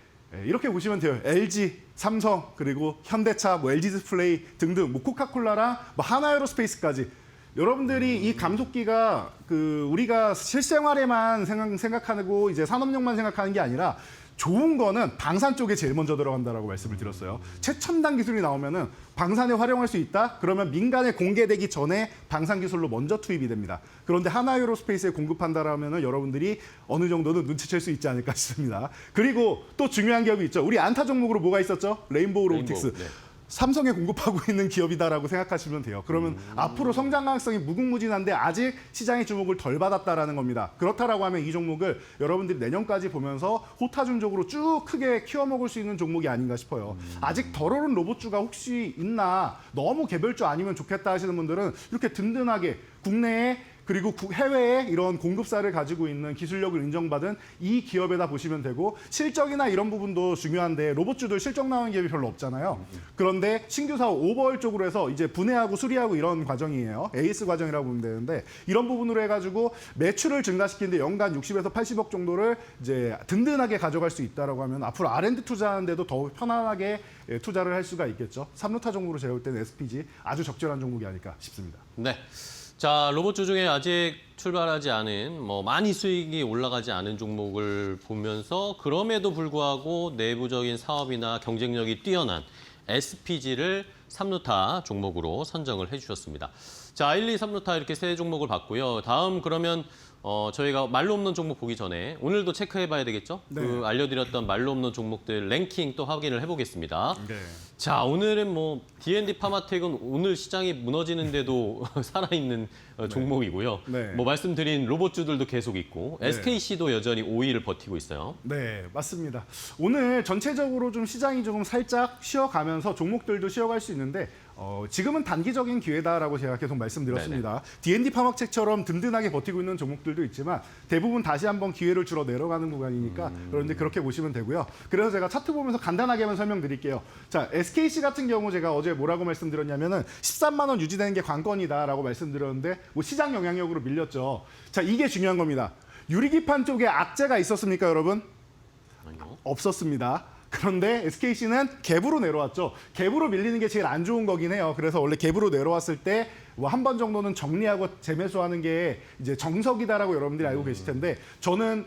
이렇게 보시면 돼요. LG, 삼성, 그리고 현대차, 뭐 LG 디스플레이 등등, 뭐 코카콜라랑 뭐 하나에어로스페이스까지 여러분들이 이 감속기가 그 우리가 실생활에만 생각하고 이제 산업용만 생각하는 게 아니라 좋은 거는 방산 쪽에 제일 먼저 들어간다라고 말씀을 드렸어요. 최첨단 기술이 나오면은 방산에 활용할 수 있다? 그러면 민간에 공개되기 전에 방산 기술로 먼저 투입이 됩니다. 그런데 하나에어로스페이스에 공급한다라면은 여러분들이 어느 정도는 눈치챌 수 있지 않을까 싶습니다. 그리고 또 중요한 기업이 있죠. 우리 안타 종목으로 뭐가 있었죠? 레인보우 로보틱스. 네. 삼성에 공급하고 있는 기업이다라고 생각하시면 돼요. 그러면 앞으로 성장 가능성이 무궁무진한데 아직 시장의 주목을 덜 받았다라는 겁니다. 그렇다라고 하면 이 종목을 여러분들이 내년까지 보면서 호타준적으로 쭉 크게 키워 먹을 수 있는 종목이 아닌가 싶어요. 아직 덜 오른 로봇주가 혹시 있나 너무 개별주 아니면 좋겠다 하시는 분들은 이렇게 든든하게 국내에 그리고 해외에 이런 공급사를 가지고 있는 기술력을 인정받은 이 기업에다 보시면 되고 실적이나 이런 부분도 중요한데 로봇주들 실적 나오는 기업이 별로 없잖아요. 그런데 신규 사업 오버홀 쪽으로 해서 이제 분해하고 수리하고 이런 과정이에요. AS 과정이라고 보면 되는데 이런 부분으로 해가지고 매출을 증가시키는데 연간 60에서 80억 정도를 이제 든든하게 가져갈 수 있다라고 하면 앞으로 R&D 투자하는데도 더욱 편안하게 투자를 할 수가 있겠죠. 3루타 종목으로 제가 볼 때는 SPG 아주 적절한 종목이 아닐까 싶습니다. 네. 자, 로봇주 중에 아직 출발하지 않은 많이 수익이 올라가지 않은 종목을 보면서 그럼에도 불구하고 내부적인 사업이나 경쟁력이 뛰어난 SPG를 3루타 종목으로 선정을 해주셨습니다. 자, 1, 2, 3루타 이렇게 세 종목을 봤고요. 다음 그러면 저희가 말로 없는 종목 보기 전에 오늘도 체크해봐야 되겠죠? 네. 그 알려드렸던 말로 없는 종목들 랭킹 또 확인을 해보겠습니다. 네. 자, 오늘은 D&D 파마텍은 오늘 시장이 무너지는데도 살아있는 종목이고요. 네. 말씀드린 로봇주들도 계속 있고 네. SKC도 여전히 5위를 버티고 있어요. 네, 맞습니다. 오늘 전체적으로 좀 시장이 조금 살짝 쉬어가면서 종목들도 쉬어갈 수 있는데 지금은 단기적인 기회다라고 제가 계속 말씀드렸습니다. D&D 파막책처럼 든든하게 버티고 있는 종목들도 있지만 대부분 다시 한번 기회를 줄어 내려가는 구간이니까 여러분들 그렇게 보시면 되고요. 그래서 제가 차트 보면서 간단하게만 설명드릴게요. 자, SKC 같은 경우 제가 어제 뭐라고 말씀드렸냐면은 13만 원 유지되는 게 관건이다라고 말씀드렸는데 뭐 시장 영향력으로 밀렸죠. 자, 이게 중요한 겁니다. 유리기판 쪽에 악재가 있었습니까, 여러분? 아니요. 없었습니다. 그런데 SKC는 갭으로 내려왔죠. 갭으로 밀리는 게 제일 안 좋은 거긴 해요. 그래서 원래 갭으로 내려왔을 때 뭐 한 번 정도는 정리하고 재매수하는 게 이제 정석이다라고 여러분들이 알고 계실 텐데 저는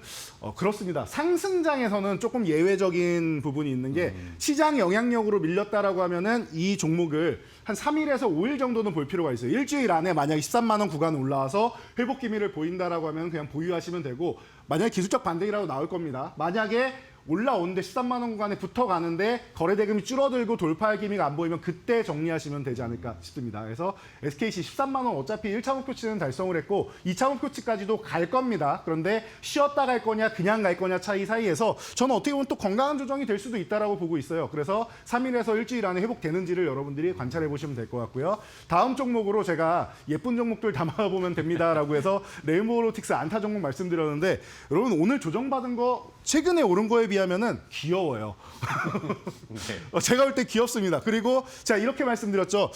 그렇습니다. 상승장에서는 조금 예외적인 부분이 있는 게 시장 영향력으로 밀렸다라고 하면은 이 종목을 한 3일에서 5일 정도는 볼 필요가 있어요. 일주일 안에 만약 13만 원 구간 올라와서 회복 기미를 보인다라고 하면 그냥 보유하시면 되고 만약에 기술적 반등이라고 나올 겁니다. 만약에 올라오는데 13만 원 구간에 붙어가는데 거래 대금이 줄어들고 돌파할 기미가 안 보이면 그때 정리하시면 되지 않을까 싶습니다. 그래서 SKC 13만 원 어차피 1차 목표치는 달성을 했고 2차 목표치까지도 갈 겁니다. 그런데 쉬었다 갈 거냐 그냥 갈 거냐 차이 사이에서 저는 어떻게 보면 또 건강한 조정이 될 수도 있다라고 보고 있어요. 그래서 3일에서 일주일 안에 회복되는지를 여러분들이 관찰해 보시면 될 것 같고요. 다음 종목으로 제가 예쁜 종목들 담아보면 됩니다라고 해서 레인보우 로보틱스 안타 종목 말씀드렸는데 여러분 오늘 조정받은 거 최근에 오른 거에 비하면은 귀여워요. 제가 볼 때 귀엽습니다. 그리고 제가 이렇게 말씀드렸죠.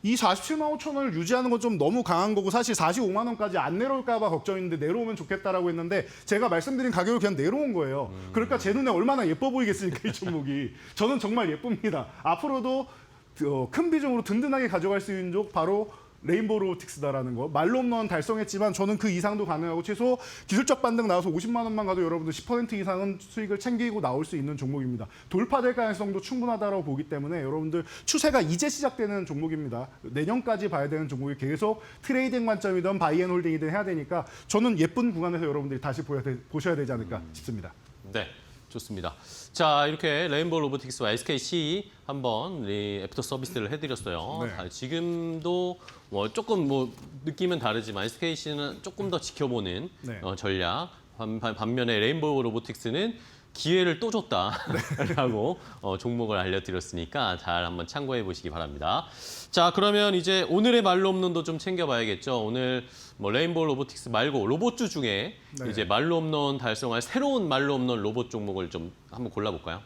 이 47만 5천 원을 유지하는 건 좀 너무 강한 거고 사실 45만 원까지 안 내려올까 봐 걱정인데 내려오면 좋겠다라고 했는데 제가 말씀드린 가격을 그냥 내려온 거예요. 그러니까 제 눈에 얼마나 예뻐 보이겠습니까, 이 종목이. 저는 정말 예쁩니다. 앞으로도 큰 비중으로 든든하게 가져갈 수 있는 쪽 바로 레인보우 로보틱스다라는 거. 말로 홈런 달성했지만 저는 그 이상도 가능하고 최소 기술적 반등 나와서 50만 원만 가도 여러분들 10% 이상은 수익을 챙기고 나올 수 있는 종목입니다. 돌파될 가능성도 충분하다고 보기 때문에 여러분들 추세가 이제 시작되는 종목입니다. 내년까지 봐야 되는 종목이 계속 트레이딩 관점이든 바이앤홀딩이든 해야 되니까 저는 예쁜 구간에서 여러분들이 다시 보셔야 되지 않을까 싶습니다. 네, 좋습니다. 자, 이렇게 레인보우 로보틱스와 SKC 한번 애프터 서비스를 해드렸어요. 네. 지금도 조금 느낌은 다르지만 SKC는 조금 더 지켜보는 네. 전략. 반면에 레인보우 로보틱스는 기회를 또 줬다라고 종목을 알려드렸으니까 잘 한번 참고해 보시기 바랍니다. 자, 그러면 이제 오늘의 말로 홈런도 좀 챙겨봐야겠죠. 오늘 레인보우 로보틱스 말고 로봇주 중에 네. 이제 말로 홈런 달성할 새로운 말로 홈런 로봇 종목을 좀 한번 골라볼까요?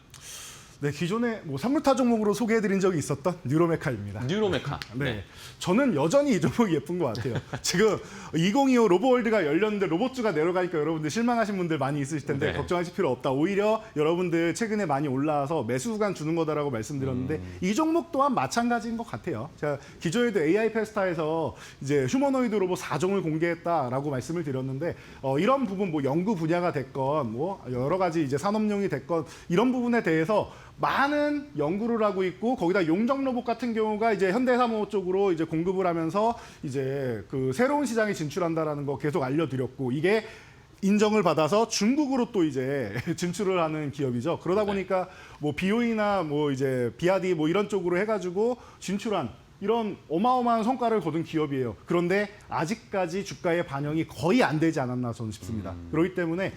네, 기존에 3루타 종목으로 소개해드린 적이 있었던 뉴로메카입니다. 뉴로메카. 네. 저는 여전히 이 종목이 예쁜 것 같아요. 지금 2025 로보월드가 열렸는데 로봇주가 내려가니까 여러분들 실망하신 분들 많이 있으실 텐데 네. 걱정하실 필요 없다. 오히려 여러분들 최근에 많이 올라와서 매수 구간 주는 거다라고 말씀드렸는데 이 종목 또한 마찬가지인 것 같아요. 제가 기존에도 AI 페스타에서 이제 휴머노이드 로봇 4종을 공개했다라고 말씀을 드렸는데 이런 부분 연구 분야가 됐건 여러 가지 이제 산업용이 됐건 이런 부분에 대해서 많은 연구를 하고 있고 거기다 용접 로봇 같은 경우가 이제 현대사무 쪽으로 이제 공급을 하면서 이제 그 새로운 시장에 진출한다라는 거 계속 알려드렸고 이게 인정을 받아서 중국으로 또 이제 진출을 하는 기업이죠. 그러다 보니까 BOE나 이제 비아디 이런 쪽으로 해가지고 진출한 이런 어마어마한 성과를 거둔 기업이에요. 그런데 아직까지 주가의 반영이 거의 안 되지 않았나 저는 싶습니다. 그렇기 때문에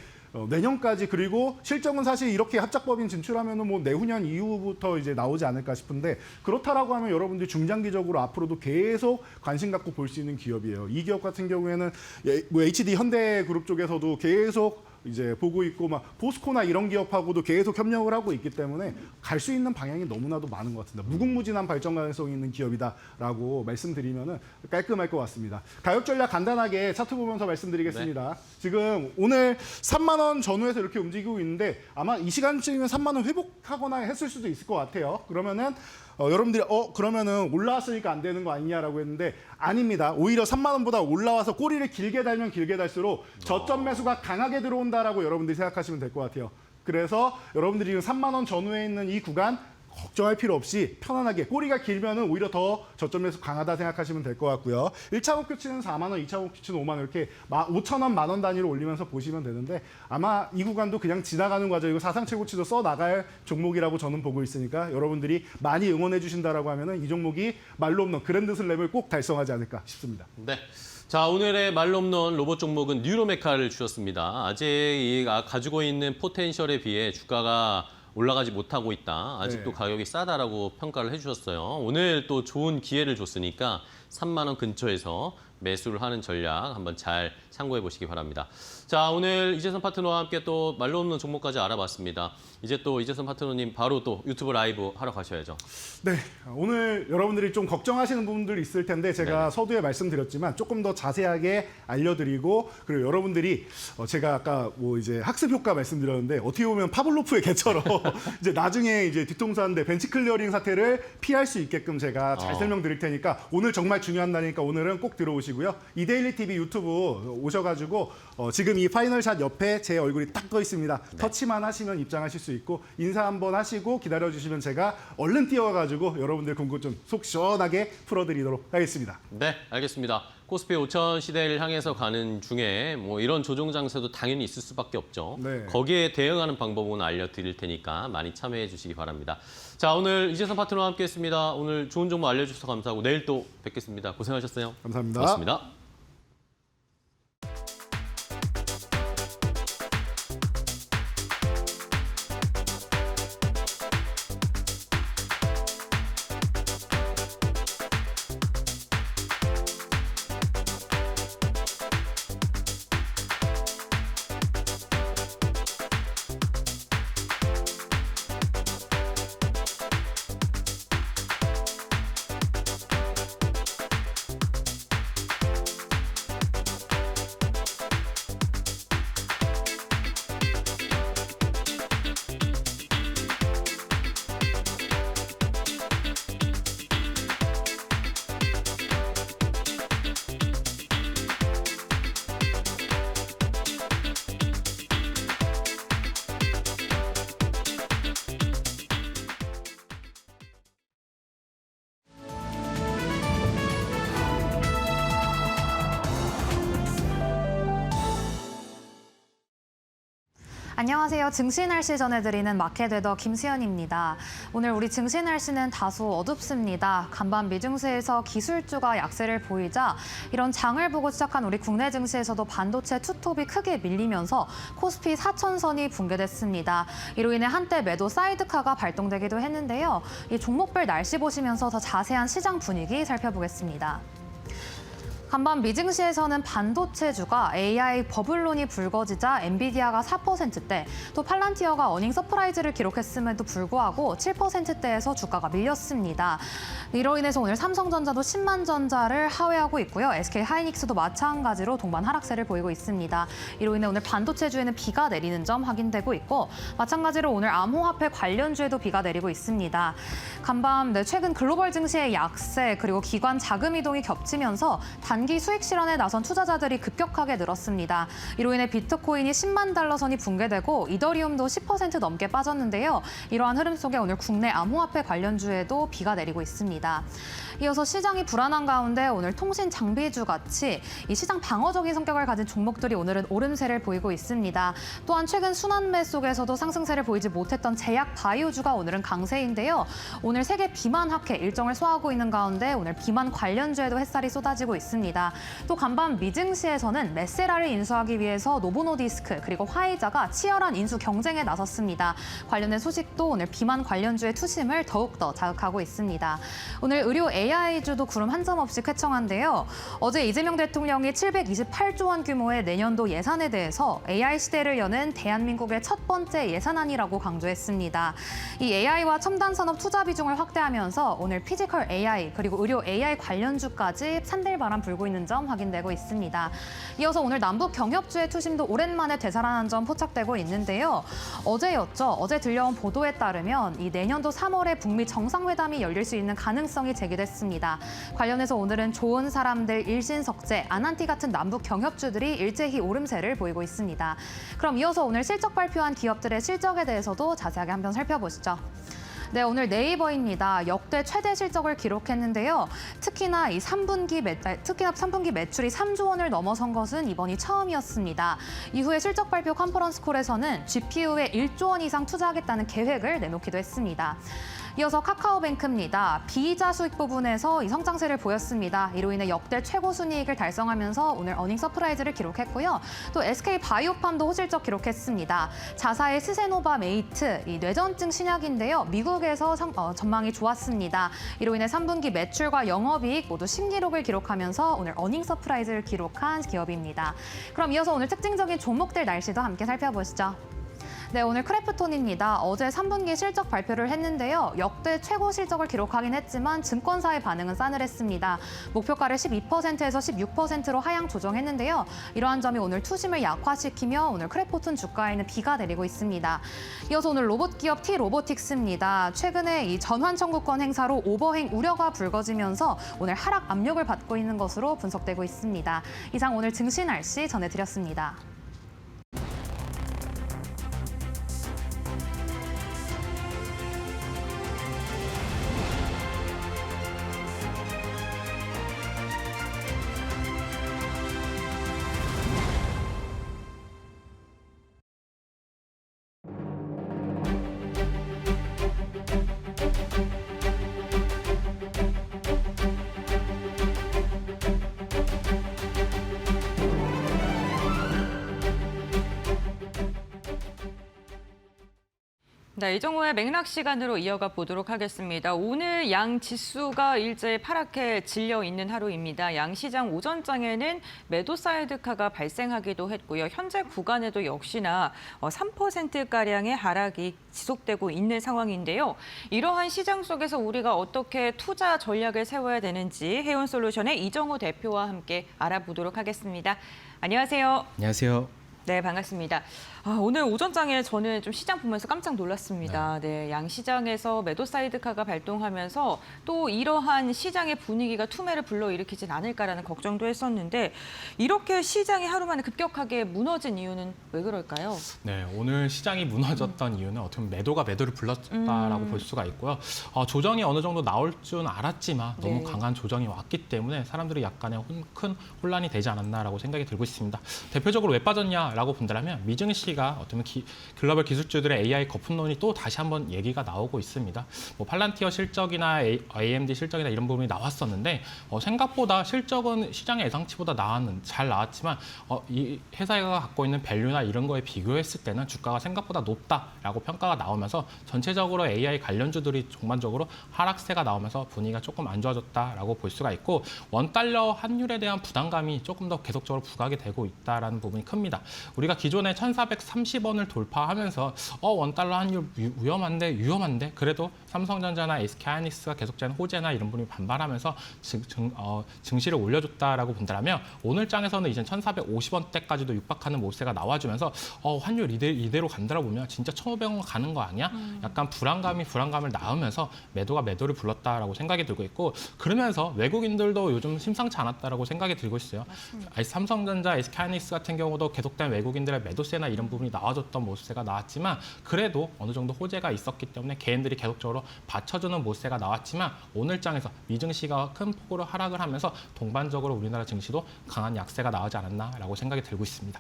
내년까지 그리고 실적은 사실 이렇게 합작법인 진출하면은 내후년 이후부터 이제 나오지 않을까 싶은데 그렇다라고 하면 여러분들이 중장기적으로 앞으로도 계속 관심 갖고 볼 수 있는 기업이에요. 이 기업 같은 경우에는 HD 현대그룹 쪽에서도 계속 이제 보고 있고 포스코나 이런 기업하고도 계속 협력을 하고 있기 때문에 갈 수 있는 방향이 너무나도 많은 것 같습니다. 무궁무진한 발전 가능성이 있는 기업이다라고 말씀드리면은 깔끔할 것 같습니다. 가격 전략 간단하게 차트 보면서 말씀드리겠습니다. 네. 지금 오늘 3만 원 전후에서 이렇게 움직이고 있는데 아마 이 시간쯤이면 3만 원 회복하거나 했을 수도 있을 것 같아요. 그러면은 여러분들이 그러면은 올라왔으니까 안 되는 거 아니냐라고 했는데 아닙니다. 오히려 3만 원보다 올라와서 꼬리를 길게 달면 길게 달수록 저점 매수가 강하게 들어온다라고 여러분들이 생각하시면 될 것 같아요. 그래서 여러분들이 지금 3만 원 전후에 있는 이 구간 걱정할 필요 없이 편안하게 꼬리가 길면은 오히려 더 저점 매수 강하다 생각하시면 될 것 같고요. 1차 목표치는 4만 원, 2차 목표치는 5만 원 이렇게 5천 원, 만 원 단위로 올리면서 보시면 되는데 아마 이 구간도 그냥 지나가는 과정이고 사상 최고치도 써 나갈 종목이라고 저는 보고 있으니까 여러분들이 많이 응원해 주신다라고 하면은 이 종목이 말로 없는 그랜드 슬램을 꼭 달성하지 않을까 싶습니다. 네. 자, 오늘의 말로 없는 로봇 종목은 뉴로메카를 주셨습니다. 아직 가지고 있는 포텐셜에 비해 주가가 올라가지 못하고 있다. 아직도 네. 가격이 싸다라고 평가를 해주셨어요. 오늘 또 좋은 기회를 줬으니까 3만 원 근처에서 매수를 하는 전략 한번 잘 참고해 보시기 바랍니다. 자, 오늘 이재선 파트너와 함께 또 말로 없는 종목까지 알아봤습니다. 이제 또 이재선 파트너님 바로 또 유튜브 라이브 하러 가셔야죠. 네, 오늘 여러분들이 좀 걱정하시는 부분들이 있을 텐데 제가 네. 서두에 말씀드렸지만 조금 더 자세하게 알려드리고 그리고 여러분들이 제가 아까 뭐 이제 학습 효과 말씀드렸는데 어떻게 보면 파블로프의 개처럼 이제 나중에 이제 뒤통수 한데 벤치 클리어링 사태를 피할 수 있게끔 제가 잘 설명드릴 테니까 오늘 정말 중요한 날이니까 오늘은 꼭 들어오시고요. 이데일리 TV 유튜브 오셔가지고 지금 이 파이널샷 옆에 제 얼굴이 딱 떠 있습니다. 터치만 하시면 입장하실 수 있고 인사 한번 하시고 기다려주시면 제가 얼른 뛰어가지고 여러분들 궁금증 속 시원하게 풀어드리도록 하겠습니다. 네, 알겠습니다. 코스피 5천 시대를 향해서 가는 중에 뭐 이런 조정 장세도 당연히 있을 수밖에 없죠. 네. 거기에 대응하는 방법은 알려드릴 테니까 많이 참여해 주시기 바랍니다. 자, 오늘 이재선 파트너와 함께했습니다. 오늘 좋은 정보 알려주셔서 감사하고 내일 또 뵙겠습니다. 고생하셨어요. 감사합니다. 고맙습니다. 안녕하세요. 증시 날씨 전해드리는 마켓웨더 김수연입니다. 오늘 우리 증시 날씨는 다소 어둡습니다. 간밤 미증시에서 기술주가 약세를 보이자 이런 장을 보고 시작한 우리 국내 증시에서도 반도체 투톱이 크게 밀리면서 코스피 4천선이 붕괴됐습니다. 이로 인해 한때 매도 사이드카가 발동되기도 했는데요. 이 종목별 날씨 보시면서 더 자세한 시장 분위기 살펴보겠습니다. 간밤 미증시에서는 반도체주가 AI 버블론이 불거지자 엔비디아가 4%대, 또 팔란티어가 어닝 서프라이즈를 기록했음에도 불구하고 7%대에서 주가가 밀렸습니다. 이로 인해서 오늘 삼성전자도 10만전자를 하회하고 있고요. SK하이닉스도 마찬가지로 동반 하락세를 보이고 있습니다. 이로 인해 오늘 반도체주에는 비가 내리는 점 확인되고 있고 마찬가지로 오늘 암호화폐 관련주에도 비가 내리고 있습니다. 간밤 최근 글로벌 증시의 약세 그리고 기관 자금 이동이 겹치면서 단기 수익 실현에 나선 투자자들이 급격하게 늘었습니다. 이로 인해 비트코인이 10만 달러 선이 붕괴되고 이더리움도 10% 넘게 빠졌는데요. 이러한 흐름 속에 오늘 국내 암호화폐 관련주에도 비가 내리고 있습니다. 이어서 시장이 불안한 가운데 오늘 통신 장비주 같이 이 시장 방어적인 성격을 가진 종목들이 오늘은 오름세를 보이고 있습니다. 또한 최근 순환매 속에서도 상승세를 보이지 못했던 제약 바이오주가 오늘은 강세인데요. 오늘 세계 비만 학회 일정을 소화하고 있는 가운데 오늘 비만 관련주에도 햇살이 쏟아지고 있습니다. 또 간밤 미증시에서는 메세라를 인수하기 위해서 노보노디스크 그리고 화이자가 치열한 인수 경쟁에 나섰습니다. 관련된 소식도 오늘 비만 관련주의 투심을 더욱더 자극하고 있습니다. 오늘 의료 AI주도 구름 한 점 없이 쾌청한데요. 어제 이재명 대통령이 728조 원 규모의 내년도 예산에 대해서 AI 시대를 여는 대한민국의 첫 번째 예산안이라고 강조했습니다. 이 AI와 첨단 산업 투자 비중을 확대하면서 오늘 피지컬 AI 그리고 의료 AI 관련주까지 산들바람 불고 있는 점 확인되고 있습니다. 이어서 오늘 남북 경협주의 투심도 오랜만에 되살아난 점 포착되고 있는데요. 어제였죠. 어제 들려온 보도에 따르면 이 내년도 3월에 북미 정상회담이 열릴 수 있는 가능성이 제기됐습니다. 관련해서 오늘은 좋은 사람들, 일신석재, 아난티 같은 남북 경협주들이 일제히 오름세를 보이고 있습니다. 그럼 이어서 오늘 실적 발표한 기업들의 실적에 대해서도 자세하게 한번 살펴보시죠. 네, 오늘 네이버입니다. 역대 최대 실적을 기록했는데요. 특히나 3분기 매출이 3조 원을 넘어선 것은 이번이 처음이었습니다. 이후에 실적 발표 컨퍼런스 콜에서는 GPU에 1조 원 이상 투자하겠다는 계획을 내놓기도 했습니다. 이어서 카카오뱅크입니다. 비이자 수익 부분에서 이 성장세를 보였습니다. 이로 인해 역대 최고 순이익을 달성하면서 오늘 어닝 서프라이즈를 기록했고요. 또 SK바이오팜도 호실적 기록했습니다. 자사의 스세노바 메이트, 이 뇌전증 신약인데요. 미국에서 전망이 좋았습니다. 이로 인해 3분기 매출과 영업이익 모두 신기록을 기록하면서 오늘 어닝 서프라이즈를 기록한 기업입니다. 그럼 이어서 오늘 특징적인 종목들 날씨도 함께 살펴보시죠. 네, 오늘 크래프톤입니다. 어제 3분기 실적 발표를 했는데요. 역대 최고 실적을 기록하긴 했지만 증권사의 반응은 싸늘했습니다. 목표가를 12%에서 16%로 하향 조정했는데요. 이러한 점이 오늘 투심을 약화시키며 오늘 크래프톤 주가에는 비가 내리고 있습니다. 이어서 오늘 로봇 기업 T로보틱스입니다. 최근에 이 전환 청구권 행사로 오버행 우려가 불거지면서 오늘 하락 압력을 받고 있는 것으로 분석되고 있습니다. 이상 오늘 증시 날씨 전해드렸습니다. 네, 이정호의 맥락 시간으로 이어가 보도록 하겠습니다. 오늘 양 지수가 일제히 파랗게 질려 있는 하루입니다. 양 시장 오전장에는 매도 사이드카가 발생하기도 했고요. 현재 구간에도 역시나 3%가량의 하락이 지속되고 있는 상황인데요. 이러한 시장 속에서 우리가 어떻게 투자 전략을 세워야 되는지 해운솔루션의 이정호 대표와 함께 알아보도록 하겠습니다. 안녕하세요. 안녕하세요. 네, 반갑습니다. 오늘 오전장에 저는 좀 시장 보면서 깜짝 놀랐습니다. 네, 양시장에서 매도 사이드카가 발동하면서 또 이러한 시장의 분위기가 투매를 불러일으키진 않을까라는 걱정도 했었는데 이렇게 시장이 하루 만에 급격하게 무너진 이유는 왜 그럴까요? 네, 오늘 시장이 무너졌던 이유는 어떻게 보면 매도가 매도를 불렀다라고 볼 수가 있고요. 조정이 어느 정도 나올 줄 알았지만 너무 네. 강한 조정이 왔기 때문에 사람들이 약간의 큰 혼란이 되지 않았나라고 생각이 들고 있습니다. 대표적으로 왜 빠졌냐라고 본다면 미증시가 어쩌면 글로벌 기술주들의 AI 거품론이 또 다시 한번 얘기가 나오고 있습니다. 뭐 팔란티어 실적이나 AMD 실적이나 이런 부분이 나왔었는데 생각보다 실적은 시장의 예상치보다 잘 나왔지만 이 회사가 갖고 있는 밸류나 이런 거에 비교했을 때는 주가가 생각보다 높다라고 평가가 나오면서 전체적으로 AI 관련주들이 전반적으로 하락세가 나오면서 분위기가 조금 안 좋아졌다라고 볼 수가 있고 원달러 환율에 대한 부담감이 조금 더 계속적으로 부각이 되고 있다라는 부분이 큽니다. 우리가 기존에 1,430원을 돌파하면서 원달러 환율 위험한데 그래도 삼성전자나 SK하이닉스가 계속적인 호재나 이런 분이 반발하면서 증시를 올려줬다라고 본다면 오늘 장에서는 이제 1,450원대까지도 육박하는 모세가 나와주면서 환율 이대로 간다라 보면 진짜 1,500원 가는 거 아니야? 약간 불안감을 낳으면서 매도가 매도를 불렀다라고 생각이 들고 있고 그러면서 외국인들도 요즘 심상치 않았다라고 생각이 들고 있어요. 삼성전자, SK하이닉스 같은 경우도 계속된 외국인들의 매도세나 이런 부분이 나와줬던 모세가 나왔지만 그래도 어느 정도 호재가 있었기 때문에 개인들이 계속적으로 받쳐주는 모세가 나왔지만 오늘 장에서 미증시가 큰 폭으로 하락을 하면서 동반적으로 우리나라 증시도 강한 약세가 나오지 않았나라고 생각이 들고 있습니다.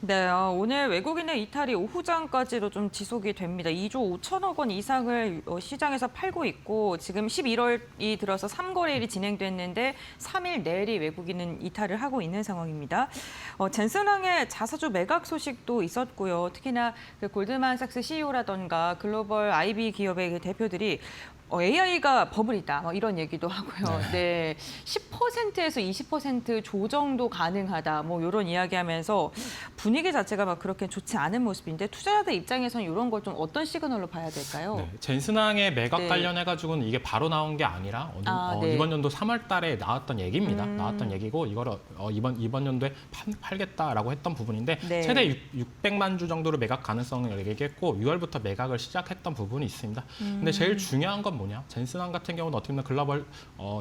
네, 오늘 외국인의 이탈이 오후장까지도 좀 지속이 됩니다. 2조 5천억 원 이상을 시장에서 팔고 있고 지금 11월이 들어서 3거래일이 진행됐는데 3일 내리 외국인은 이탈을 하고 있는 상황입니다. 젠슨항의 자사주 매각 소식도 있었고요. 특히나 그 골드만삭스 CEO라던가 글로벌 IB 기업의 그 대표들이 AI가 버블이다 이런 얘기도 하고요. 네, 10%에서 20% 조정도 가능하다 이런 이야기하면서 분위기 자체가 막 그렇게 좋지 않은 모습인데 투자자들 입장에서는 이런 걸 좀 어떤 시그널로 봐야 될까요? 네, 젠슨항의 매각 관련해가지고는 이게 바로 나온 게 아니라 네. 이번 연도 3월달에 나왔던 얘기입니다. 나왔던 얘기고 이거를 이번 연도에 팔겠다라고 했던 부분인데 네. 최대 600만 주 정도로 매각 가능성을 얘기했고 6월부터 매각을 시작했던 부분이 있습니다. 근데 제일 중요한 건 뭐냐? 젠슨항 같은 경우는 어떻게 보면 글로벌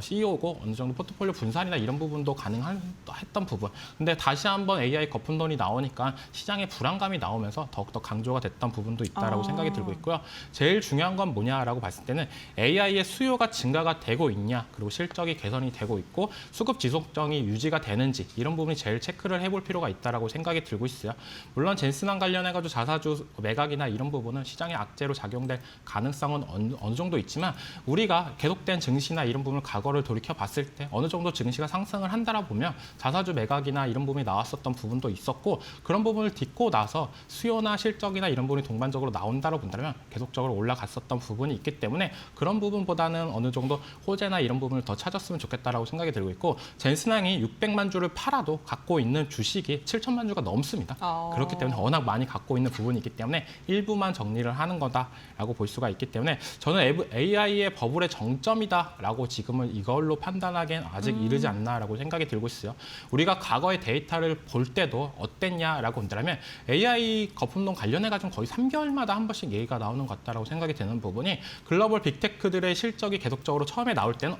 CEO고 어느 정도 포트폴리오 분산이나 이런 부분도 가능했던 부분. 근데 다시 한번 AI 거품론이 나오니까 시장에 불안감이 나오면서 더욱더 강조가 됐던 부분도 있다라고 생각이 들고 있고요. 제일 중요한 건 뭐냐라고 봤을 때는 AI의 수요가 증가가 되고 있냐, 그리고 실적이 개선이 되고 있고 수급 지속성이 유지가 되는지 이런 부분이 제일 체크를 해볼 필요가 있다라고 생각이 들고 있어요. 물론 젠슨항 관련해가지고 자사주 매각이나 이런 부분은 시장의 악재로 작용될 가능성은 어느 정도 있지만 본다면 우리가 계속된 증시나 이런 부분을 과거를 돌이켜 봤을 때 어느 정도 증시가 상승을 한다라 보면 자사주 매각이나 이런 부분이 나왔었던 부분도 있었고 그런 부분을 딛고 나서 수요나 실적이나 이런 부분이 동반적으로 나온다고 본다면 계속적으로 올라갔었던 부분이 있기 때문에 그런 부분보다는 어느 정도 호재나 이런 부분을 더 찾았으면 좋겠다라고 생각이 들고 있고 젠슨항이 600만 주를 팔아도 갖고 있는 주식이 7천만 주가 넘습니다. 그렇기 때문에 워낙 많이 갖고 있는 부분이 있기 때문에 일부만 정리를 하는 거다라고 볼 수가 있기 때문에 저는 AI의 버블의 정점이다라고 지금은 이걸로 판단하기엔 아직 이르지 않나라고 생각이 들고 있어요. 우리가 과거의 데이터를 볼 때도 어땠냐라고 본다면 AI 거품론 관련해가지고 거의 3개월마다 한 번씩 얘기가 나오는 것 같다라고 생각이 되는 부분이 글로벌 빅테크들의 실적이 계속적으로 처음에 나올 때는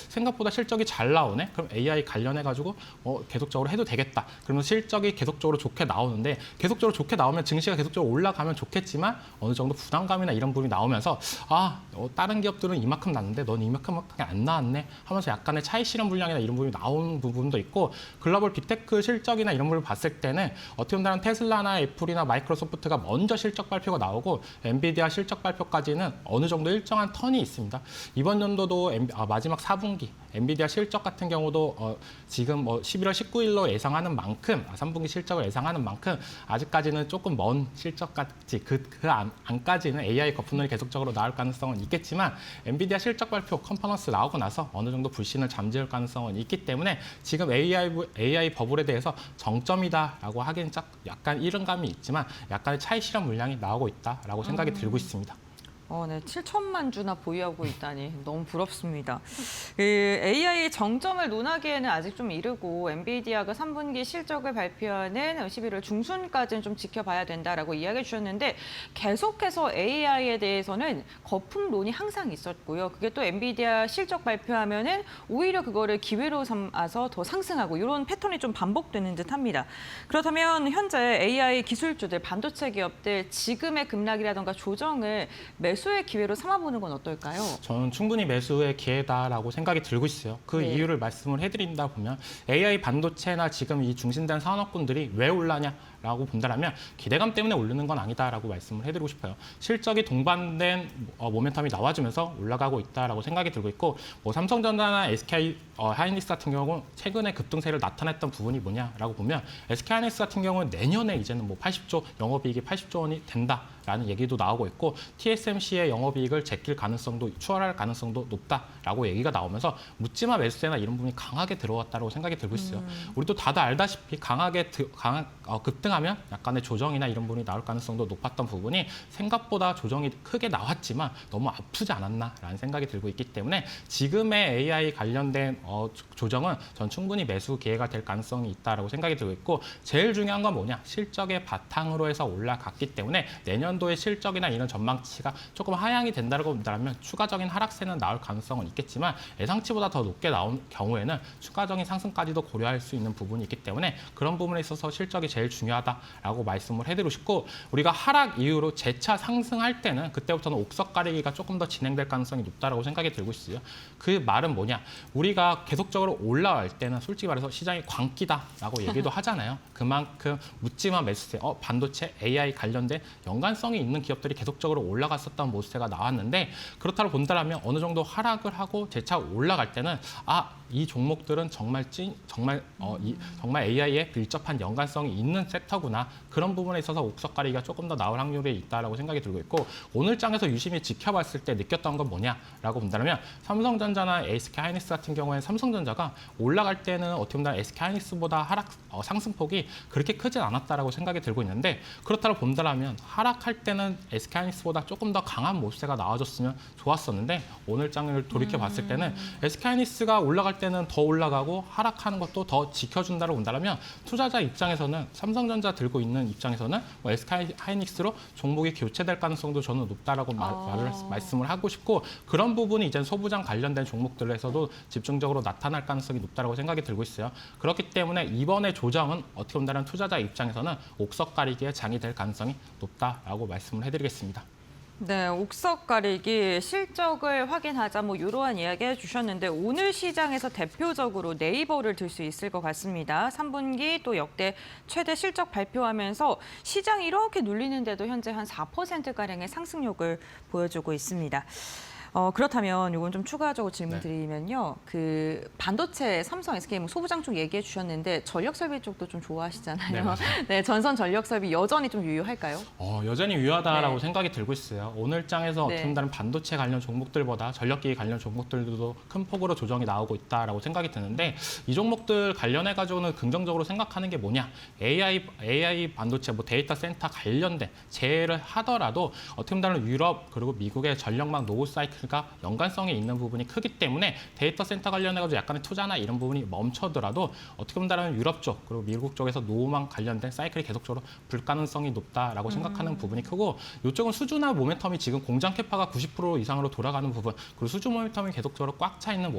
생각보다 실적이 잘 나오네? 그럼 AI 관련해가지고 계속적으로 해도 되겠다. 그러면 실적이 계속적으로 좋게 나오는데 계속적으로 좋게 나오면 증시가 계속적으로 올라가면 좋겠지만 어느 정도 부담감이나 이런 부분이 나오면서 다른 기업들은 이만큼 났는데 넌 이만큼밖에 안 나왔네 하면서 약간의 차이 실현 물량이나 이런 부분이 나오는 부분도 있고 글로벌 빅테크 실적이나 이런 부분을 봤을 때는 어떻게 보면 테슬라나 애플이나 마이크로소프트가 먼저 실적 발표가 나오고 엔비디아 실적 발표까지는 어느 정도 일정한 턴이 있습니다. 이번 연도도 마지막 4분기 엔비디아 실적 같은 경우도 지금 11월 19일로 예상하는 만큼 3분기 실적을 예상하는 만큼 아직까지는 조금 먼 실적까지 그 안까지는 AI 거품론이 계속적으로 나올 가능성은 있겠지만 엔비디아 실적 발표 컨퍼런스 나오고 나서 어느 정도 불신을 잠재울 가능성은 있기 때문에 지금 AI 버블에 대해서 정점이다라고 하기는 약간 이른감이 있지만 약간의 차이 실현 물량이 나오고 있다라고 생각이 들고 있습니다. 네, 7천만 주나 보유하고 있다니 너무 부럽습니다. AI 정점을 논하기에는 아직 좀 이르고 엔비디아가 3분기 실적을 발표하는 11월 중순까지는 좀 지켜봐야 된다라고 이야기해 주셨는데 계속해서 AI에 대해서는 거품론이 항상 있었고요. 그게 또 엔비디아 실적 발표하면은 오히려 그거를 기회로 삼아서 더 상승하고 이런 패턴이 좀 반복되는 듯합니다. 그렇다면 현재 AI 기술주들, 반도체 기업들 지금의 급락이라든가 조정을 매수의 기회로 삼아보는 건 어떨까요? 저는 충분히 매수의 기회다라고 생각이 들고 있어요. 그 네. 이유를 말씀을 해드린다 보면 AI 반도체나 지금 이 중심된 산업군들이 왜 올라냐라고 본다면 기대감 때문에 오르는 건 아니다라고 말씀을 해드리고 싶어요. 실적이 동반된 모멘텀이 나와주면서 올라가고 있다라고 생각이 들고 있고 삼성전자나 SK 하이닉스 같은 경우는 최근에 급등세를 나타냈던 부분이 뭐냐라고 보면 SK 하이닉스 같은 경우는 내년에 이제는 80조 영업이익이 80조 원이 된다라는 얘기도 나오고 있고 TSMC의 영업이익을 제낄 가능성도 추월할 가능성도 높다라고 얘기가 나오면서 묻지마 매수세나 이런 부분이 강하게 들어왔다고 생각이 들고 있어요. 우리도 다들 알다시피 급등하면 약간의 조정이나 이런 부분이 나올 가능성도 높았던 부분이 생각보다 조정이 크게 나왔지만 너무 아프지 않았나라는 생각이 들고 있기 때문에 지금의 AI 관련된 조정은 전 충분히 매수 기회가 될 가능성이 있다라고 생각이 들고 있고 제일 중요한 건 뭐냐? 실적의 바탕으로 해서 올라갔기 때문에 내년도의 실적이나 이런 전망치가 조금 하향이 된다고 본다면 추가적인 하락세는 나올 가능성은 있겠지만 예상치보다 더 높게 나온 경우에는 추가적인 상승까지도 고려할 수 있는 부분이 있기 때문에 그런 부분에 있어서 실적이 제일 중요하다라고 말씀을 해드리고 싶고 우리가 하락 이후로 재차 상승할 때는 그때부터는 옥석 가리기가 조금 더 진행될 가능성이 높다라고 생각이 들고 있어요. 그 말은 뭐냐? 우리가 계속적으로 올라갈 때는 솔직히 말해서 시장이 광기다라고 얘기도 하잖아요. 그만큼 묻지마 매수세, 반도체, AI 관련된 연관성이 있는 기업들이 계속적으로 올라갔었던 모습세가 나왔는데 그렇다고 본다면 어느 정도 하락을 하고 재차 올라갈 때는 이 종목들은 정말 AI에 밀접한 연관성이 있는 섹터구나. 그런 부분에 있어서 옥석 가리기가 조금 더 나올 확률이 있다라고 생각이 들고 있고 오늘 장에서 유심히 지켜봤을 때 느꼈던 건 뭐냐라고 본다면 삼성전자나 SK 하이닉스 같은 경우에는 삼성전자가 올라갈 때는 어떻게 보면 SK 하이닉스보다 상승폭이 그렇게 크진 않았다라고 생각이 들고 있는데 그렇다고 본다면 하락할 때는 SK 하이닉스보다 조금 더 강한 모습세가 나와줬으면 좋았었는데 오늘 장을 돌이켜 봤을 때는 SK 하이닉스가 올라갈 때는 더 올라가고 하락하는 것도 더 지켜준다고 본다면 투자자 입장에서는 삼성전자 들고 있는 입장에서는 SK 하이닉스로 종목이 교체될 가능성도 저는 높다라고 말씀을 하고 싶고 그런 부분이 이제 소부장 관련된 종목들에서도 집중적으로 나타날 가능성이 높다라고 생각이 들고 있어요. 그렇기 때문에 이번에 조정은 어떻게 본다면 투자자 입장에서는 옥석 가리기에 장이 될 가능성이 높다라고 말씀을 해드리겠습니다. 네, 옥석 가리기, 실적을 확인하자 이러한 이야기 해주셨는데 오늘 시장에서 대표적으로 네이버를 들 수 있을 것 같습니다. 3분기 또 역대 최대 실적 발표하면서 시장이 이렇게 눌리는데도 현재 한 4%가량의 상승력을 보여주고 있습니다. 그렇다면 이건 좀 추가적으로 질문드리면요. 그 반도체, 삼성, SK 뭐 소부장 쪽 얘기해 주셨는데 전력 설비 쪽도 좀 좋아하시잖아요. 네, 맞아요. 네, 전선 전력 설비 여전히 좀 유효할까요? 여전히 유효하다라고 네. 생각이 들고 있어요. 오늘 장에서 네. 어떻게 보면 반도체 관련 종목들보다 전력기기 관련 종목들도 큰 폭으로 조정이 나오고 있다라고 생각이 드는데 이 종목들 관련해가지고는 긍정적으로 생각하는 게 뭐냐? AI 반도체, 뭐 데이터 센터 관련된 제외를 하더라도 어떻게 보면 유럽 그리고 미국의 전력망 노후 사이클과 연관성이 있는 부분이 크기 때문에 데이터 센터 관련해가지고 약간의 투자나 이런 부분이 멈춰더라도 어떻게 본다면 유럽 쪽 그리고 미국 쪽에서 노후망 관련된 사이클이 계속적으로 불가능성이 높다라고 생각하는 부분이 크고 이쪽은 수주나 모멘텀이 지금 공장 캐파가 90% 이상으로 돌아가는 부분 그리고 수주 모멘텀이 계속적으로 꽉 차 있는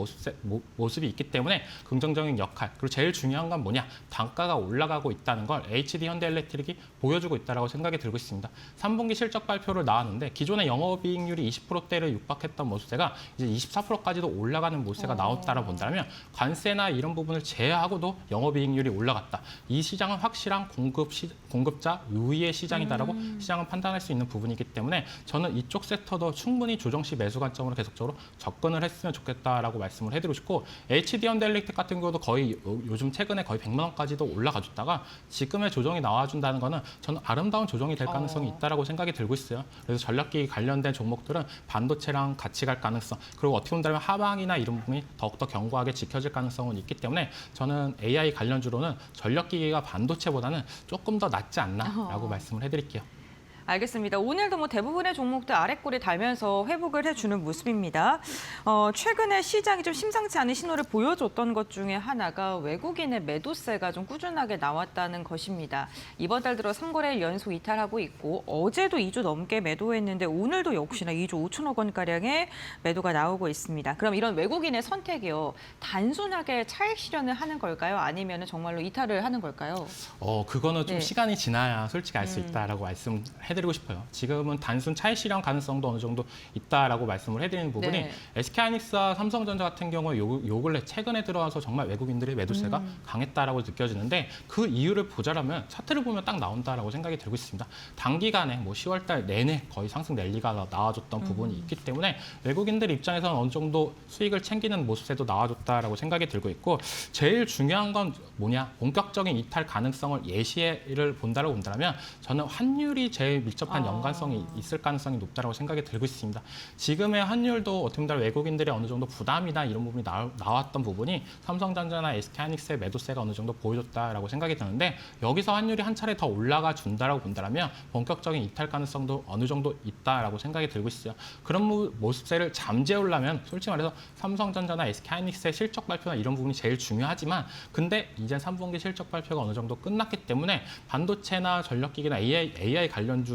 모습이 있기 때문에 긍정적인 역할 그리고 제일 중요한 건 뭐냐 단가가 올라가고 있다는 걸 HD 현대엘렉트릭이 보여주고 있다고 생각이 들고 있습니다. 3분기 실적 발표를 나왔는데 기존의 영업이익률이 20%대를 육박했던 모습세가 이제 24%까지도 올라가는 모습세가 나왔다고 본다면 관세나 이런 부분을 제외하고도 영업이익률이 올라갔다. 이 시장은 확실한 공급자 우위의 시장이다라고 시장은 판단할 수 있는 부분이기 때문에 저는 이쪽 섹터도 충분히 조정 시 매수 관점으로 계속적으로 접근을 했으면 좋겠다라고 말씀을 해드리고 싶고 HD 현대엘렉트릭 같은 경우도 거의 요즘 최근에 거의 100만 원까지도 올라가줬다가 지금의 조정이 나와준다는 거는 저는 아름다운 조정이 될 가능성이 있다라고 생각이 들고 있어요. 그래서 전력기기 관련된 종목들은 반도체랑 같이 갈 가능성 그리고 어떻게 본다면 하방이나 이런 부분이 더욱더 견고하게 지켜질 가능성은 있기 때문에 저는 AI 관련주로는 전력기기가 반도체보다는 조금 더 낫지 않나라고 말씀을 해드릴게요. 알겠습니다. 오늘도 뭐 대부분의 종목들 아랫골이 달면서 회복을 해주는 모습입니다. 최근에 시장이 좀 심상치 않은 신호를 보여줬던 것 중에 하나가 외국인의 매도세가 좀 꾸준하게 나왔다는 것입니다. 이번 달 들어 3거래일 연속 이탈하고 있고 어제도 2조 넘게 매도했는데 오늘도 역시나 2조 5천억 원가량의 매도가 나오고 있습니다. 그럼 이런 외국인의 선택이요. 단순하게 차익 실현을 하는 걸까요? 아니면 정말로 이탈을 하는 걸까요? 그거는 좀 네. 시간이 지나야 솔직히 알 수 있다라고 말씀해드리고 싶어요. 지금은 단순 차익 실현 가능성도 어느 정도 있다라고 말씀을 해드리는 부분이 네. SK하이닉스와 삼성전자 같은 경우에 요 근래 최근에 들어와서 정말 외국인들의 매도세가 강했다라고 느껴지는데 그 이유를 보자라면 차트를 보면 딱 나온다라고 생각이 들고 있습니다. 단기간에 뭐 10월달 내내 거의 상승 랠리가 나와줬던 부분이 있기 때문에 외국인들 입장에서는 어느 정도 수익을 챙기는 모습에도 나와줬다라고 생각이 들고 있고 제일 중요한 건 뭐냐 본격적인 이탈 가능성을 예시를 본다고 본다면 저는 환율이 제일 밀접한 연관성이 있을 가능성이 높다고 생각이 들고 있습니다. 지금의 환율도 어떻게 보면 외국인들의 어느 정도 부담이나 이런 부분이 나왔던 부분이 삼성전자나 SK하이닉스의 매도세가 어느 정도 보여줬다라고 생각이 드는데 여기서 환율이 한 차례 더 올라가 준다라고 본다면 본격적인 이탈 가능성도 어느 정도 있다라고 생각이 들고 있어요. 그런 모습세를 잠재우려면 솔직히 말해서 삼성전자나 SK하이닉스의 실적 발표나 이런 부분이 제일 중요하지만 근데 이제 3분기 실적 발표가 어느 정도 끝났기 때문에 반도체나 전력기기나 AI 관련주들의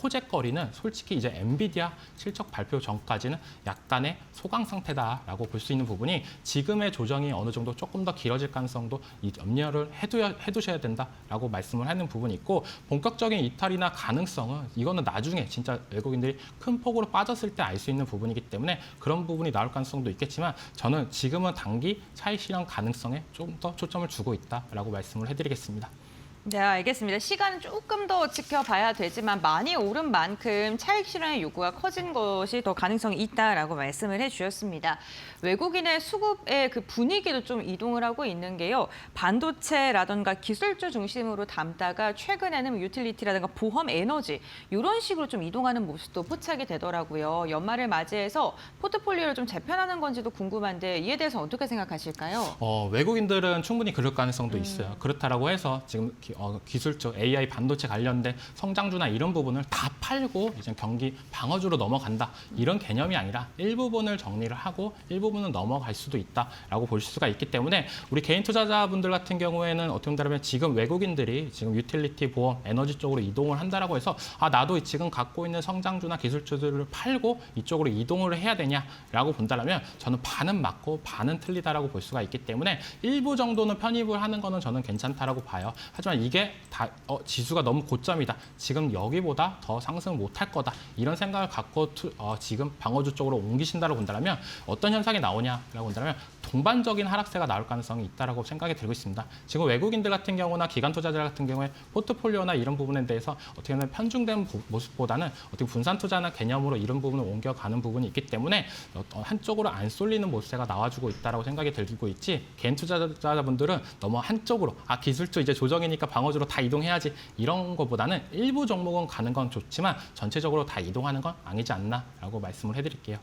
호재거리는 솔직히 이제 엔비디아 실적 발표 전까지는 약간의 소강 상태다라고 볼 수 있는 부분이 지금의 조정이 어느 정도 조금 더 길어질 가능성도 염려를 해두셔야 된다라고 말씀을 하는 부분이 있고 본격적인 이탈이나 가능성은 이거는 나중에 진짜 외국인들이 큰 폭으로 빠졌을 때 알 수 있는 부분이기 때문에 그런 부분이 나올 가능성도 있겠지만 저는 지금은 단기 차익 실현 가능성에 좀 더 초점을 주고 있다라고 말씀을 해드리겠습니다. 네, 알겠습니다. 시간은 조금 더 지켜봐야 되지만 많이 오른 만큼 차익 실현의 요구가 커진 것이 더 가능성이 있다라고 말씀을 해주셨습니다. 외국인의 수급의 그 분위기도 좀 이동을 하고 있는 게요. 반도체라든가 기술주 중심으로 담다가 최근에는 유틸리티라든가 보험, 에너지 이런 식으로 좀 이동하는 모습도 포착이 되더라고요. 연말을 맞이해서 포트폴리오를 좀 재편하는 건지도 궁금한데 이에 대해서 어떻게 생각하실까요? 외국인들은 충분히 그럴 가능성도 있어요. 그렇다라고 해서 지금 기술적 AI 반도체 관련된 성장주나 이런 부분을 다 팔고 이제 경기 방어주로 넘어간다 이런 개념이 아니라 일부분을 정리를 하고 일부분은 넘어갈 수도 있다라고 볼 수가 있기 때문에 우리 개인 투자자분들 같은 경우에는 어떻게 본다면 지금 외국인들이 지금 유틸리티, 보험, 에너지 쪽으로 이동을 한다라고 해서 나도 지금 갖고 있는 성장주나 기술주들을 팔고 이쪽으로 이동을 해야 되냐라고 본다면 저는 반은 맞고 반은 틀리다라고 볼 수가 있기 때문에 일부 정도는 편입을 하는 거는 저는 괜찮다라고 봐요. 하지만 이게 다 지수가 너무 고점이다. 지금 여기보다 더 상승 못할 거다. 이런 생각을 갖고 지금 방어주 쪽으로 옮기신다고 본다면 어떤 현상이 나오냐라고 본다면 동반적인 하락세가 나올 가능성이 있다라고 생각이 들고 있습니다. 지금 외국인들 같은 경우나 기관 투자자 같은 경우에 포트폴리오나 이런 부분에 대해서 어떻게 보면 편중된 모습보다는 어떻게 분산 투자나 개념으로 이런 부분을 옮겨가는 부분이 있기 때문에 한쪽으로 안 쏠리는 모습세가 나와주고 있다라고 생각이 들고 있지, 개인 투자자분들은 너무 한쪽으로 기술주 이제 조정이니까 방어주로 다 이동해야지 이런 것보다는 일부 종목은 가는 건 좋지만 전체적으로 다 이동하는 건 아니지 않나라고 말씀을 해드릴게요.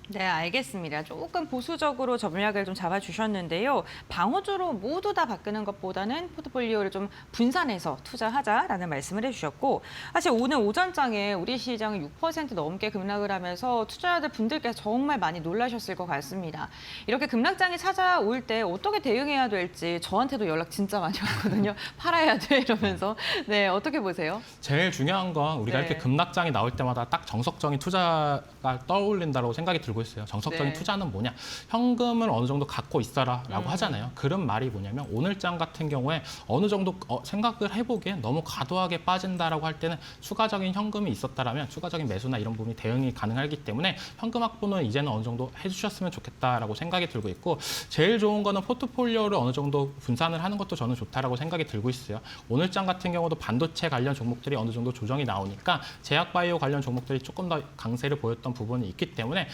네, 알겠습니다. 조금 보수적으로 전략을 좀 잡아주셨는데요. 방어주로 모두 다 바꾸는 것보다는 포트폴리오를 좀 분산해서 투자하자라는 말씀을 해주셨고, 사실 오늘 오전장에 우리 시장은 6% 넘게 급락을 하면서 투자자들 분들께서 정말 많이 놀라셨을 것 같습니다. 이렇게 급락장이 찾아올 때 어떻게 대응해야 될지 저한테도 연락 진짜 많이 왔거든요. 팔아야 돼 이러면서. 네, 어떻게 보세요? 제일 중요한 건 우리가 네. 이렇게 급락장이 나올 때마다 딱 정석적인 투자가 떠올린다고 생각이 들고 있어요. 정석적인 네. 투자는 뭐냐? 현금을 어느 정도 갖고 있어라라고 하잖아요. 그런 말이 뭐냐면 오늘장 같은 경우에 어느 정도 생각을 해보기에 너무 과도하게 빠진다라고 할 때는 추가적인 현금이 있었다라면 추가적인 매수나 이런 부분이 대응이 가능하기 때문에 현금 확보는 이제는 어느 정도 해주셨으면 좋겠다라고 생각이 들고 있고, 제일 좋은 거는 포트폴리오를 어느 정도 분산을 하는 것도 저는 좋다라고 생각이 들고 있어요. 오늘장 같은 경우도 반도체 관련 종목들이 어느 정도 조정이 나오니까 제약바이오 관련 종목들이 조금 더 강세를 보였던 부분이 있기 때문에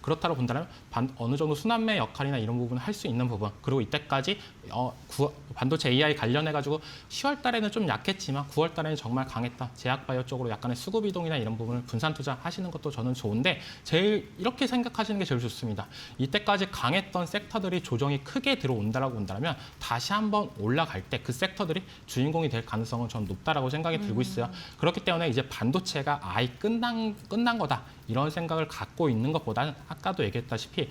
그렇다고 본다면 어느 정도 순환매 역할이나 이런 부분을 할 수 있는 부분, 그리고 이때까지 반도체 AI 관련해가지고 10월 달에는 좀 약했지만 9월 달에는 정말 강했다. 제약바이오 쪽으로 약간의 수급 이동이나 이런 부분을 분산 투자하시는 것도 저는 좋은데, 제일 이렇게 생각하시는 게 제일 좋습니다. 이때까지 강했던 섹터들이 조정이 크게 들어온다라고 본다면 다시 한번 올라갈 때 그 섹터들이 주인공이 될 가능성은 저는 높다라고 생각이 들고 있어요. 그렇기 때문에 이제 반도체가 아예 끝난 거다. 이런 생각을 갖고 있는 것보다는 아까도 얘기했다시피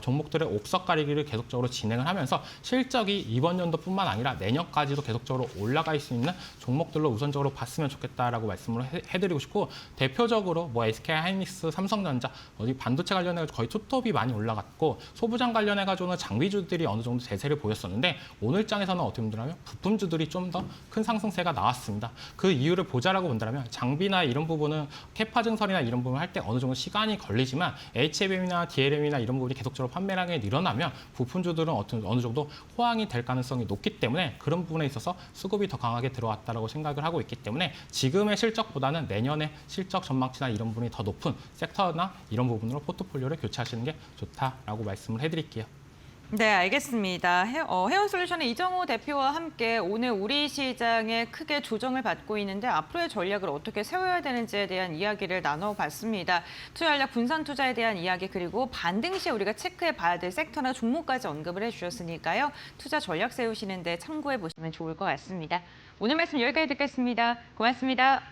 종목들의 옥석 가리기를 계속적으로 진행을 하면서 실적이 이번 연도뿐만 아니라 내년까지도 계속적으로 올라갈 수 있는 종목들로 우선적으로 봤으면 좋겠다라고 말씀을 해드리고 싶고, 대표적으로 뭐 SK하이닉스, 삼성전자 어디 반도체 관련해서 거의 투톱이 많이 올라갔고, 소부장 관련해가지고는 장비주들이 어느 정도 대세를 보였었는데 오늘 장에서는 어떻게 본다면 부품주들이 좀 더 큰 상승세가 나왔습니다. 그 이유를 보자라고 본다면 장비나 이런 부분은 캐파 증설이나 이런 부분을 할 때 어느 정도 시간이 걸리지만 HBM이나 DRAM이나 이런 부분이 계속적으로 판매량이 늘어나면 부품주들은 어느 정도 호황이 될 가능성이 높기 때문에 그런 부분에 있어서 수급이 더 강하게 들어왔다고 생각을 하고 있기 때문에 지금의 실적보다는 내년에 실적 전망치나 이런 부분이 더 높은 섹터나 이런 부분으로 포트폴리오를 교체하시는 게 좋다라고 말씀을 해드릴게요. 네, 알겠습니다. 해온솔루션의 이정호 대표와 함께 오늘 우리 시장에 크게 조정을 받고 있는데 앞으로의 전략을 어떻게 세워야 되는지에 대한 이야기를 나눠봤습니다. 투자 전략 분산 투자에 대한 이야기, 그리고 반등 시에 우리가 체크해 봐야 될 섹터나 종목까지 언급을 해주셨으니까요. 투자 전략 세우시는데 참고해 보시면 좋을 것 같습니다. 오늘 말씀 여기까지 듣겠습니다. 고맙습니다.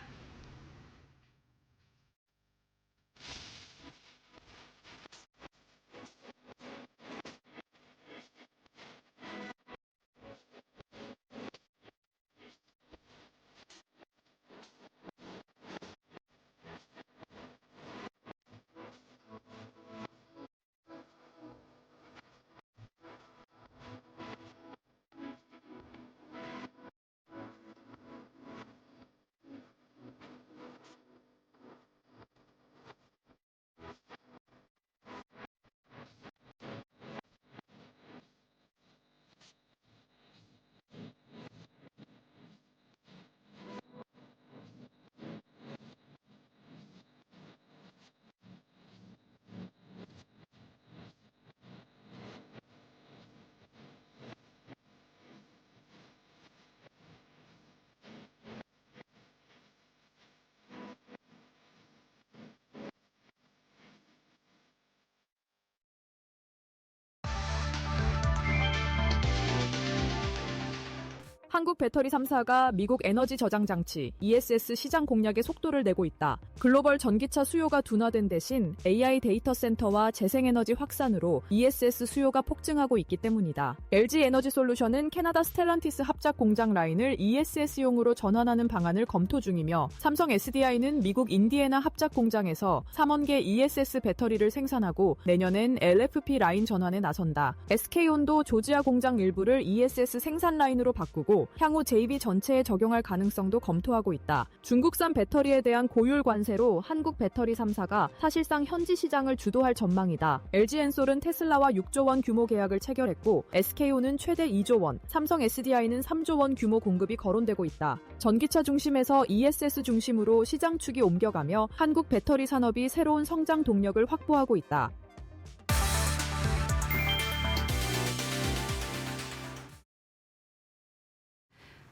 한국 배터리 3사가 미국 에너지 저장 장치 ESS 시장 공략에 속도를 내고 있다. 글로벌 전기차 수요가 둔화된 대신 AI 데이터 센터와 재생에너지 확산으로 ESS 수요가 폭증하고 있기 때문이다. LG 에너지 솔루션은 캐나다 스텔란티스 합작 공장 라인을 ESS용으로 전환하는 방안을 검토 중이며, 삼성 SDI는 미국 인디애나 합작 공장에서 3원 개 ESS 배터리를 생산하고 내년엔 LFP 라인 전환에 나선다. SK온도 조지아 공장 일부를 ESS 생산 라인으로 바꾸고 있고 향후 JV 전체에 적용할 가능성도 검토하고 있다. 중국산 배터리에 대한 고율 관세로 한국 배터리 3사가 사실상 현지 시장을 주도할 전망이다. LG엔솔은 테슬라와 6조 원 규모 계약을 체결했고 SK온은 최대 2조 원, 삼성 SDI는 3조 원 규모 공급이 거론되고 있다. 전기차 중심에서 ESS 중심으로 시장 축이 옮겨가며 한국 배터리 산업이 새로운 성장 동력을 확보하고 있다.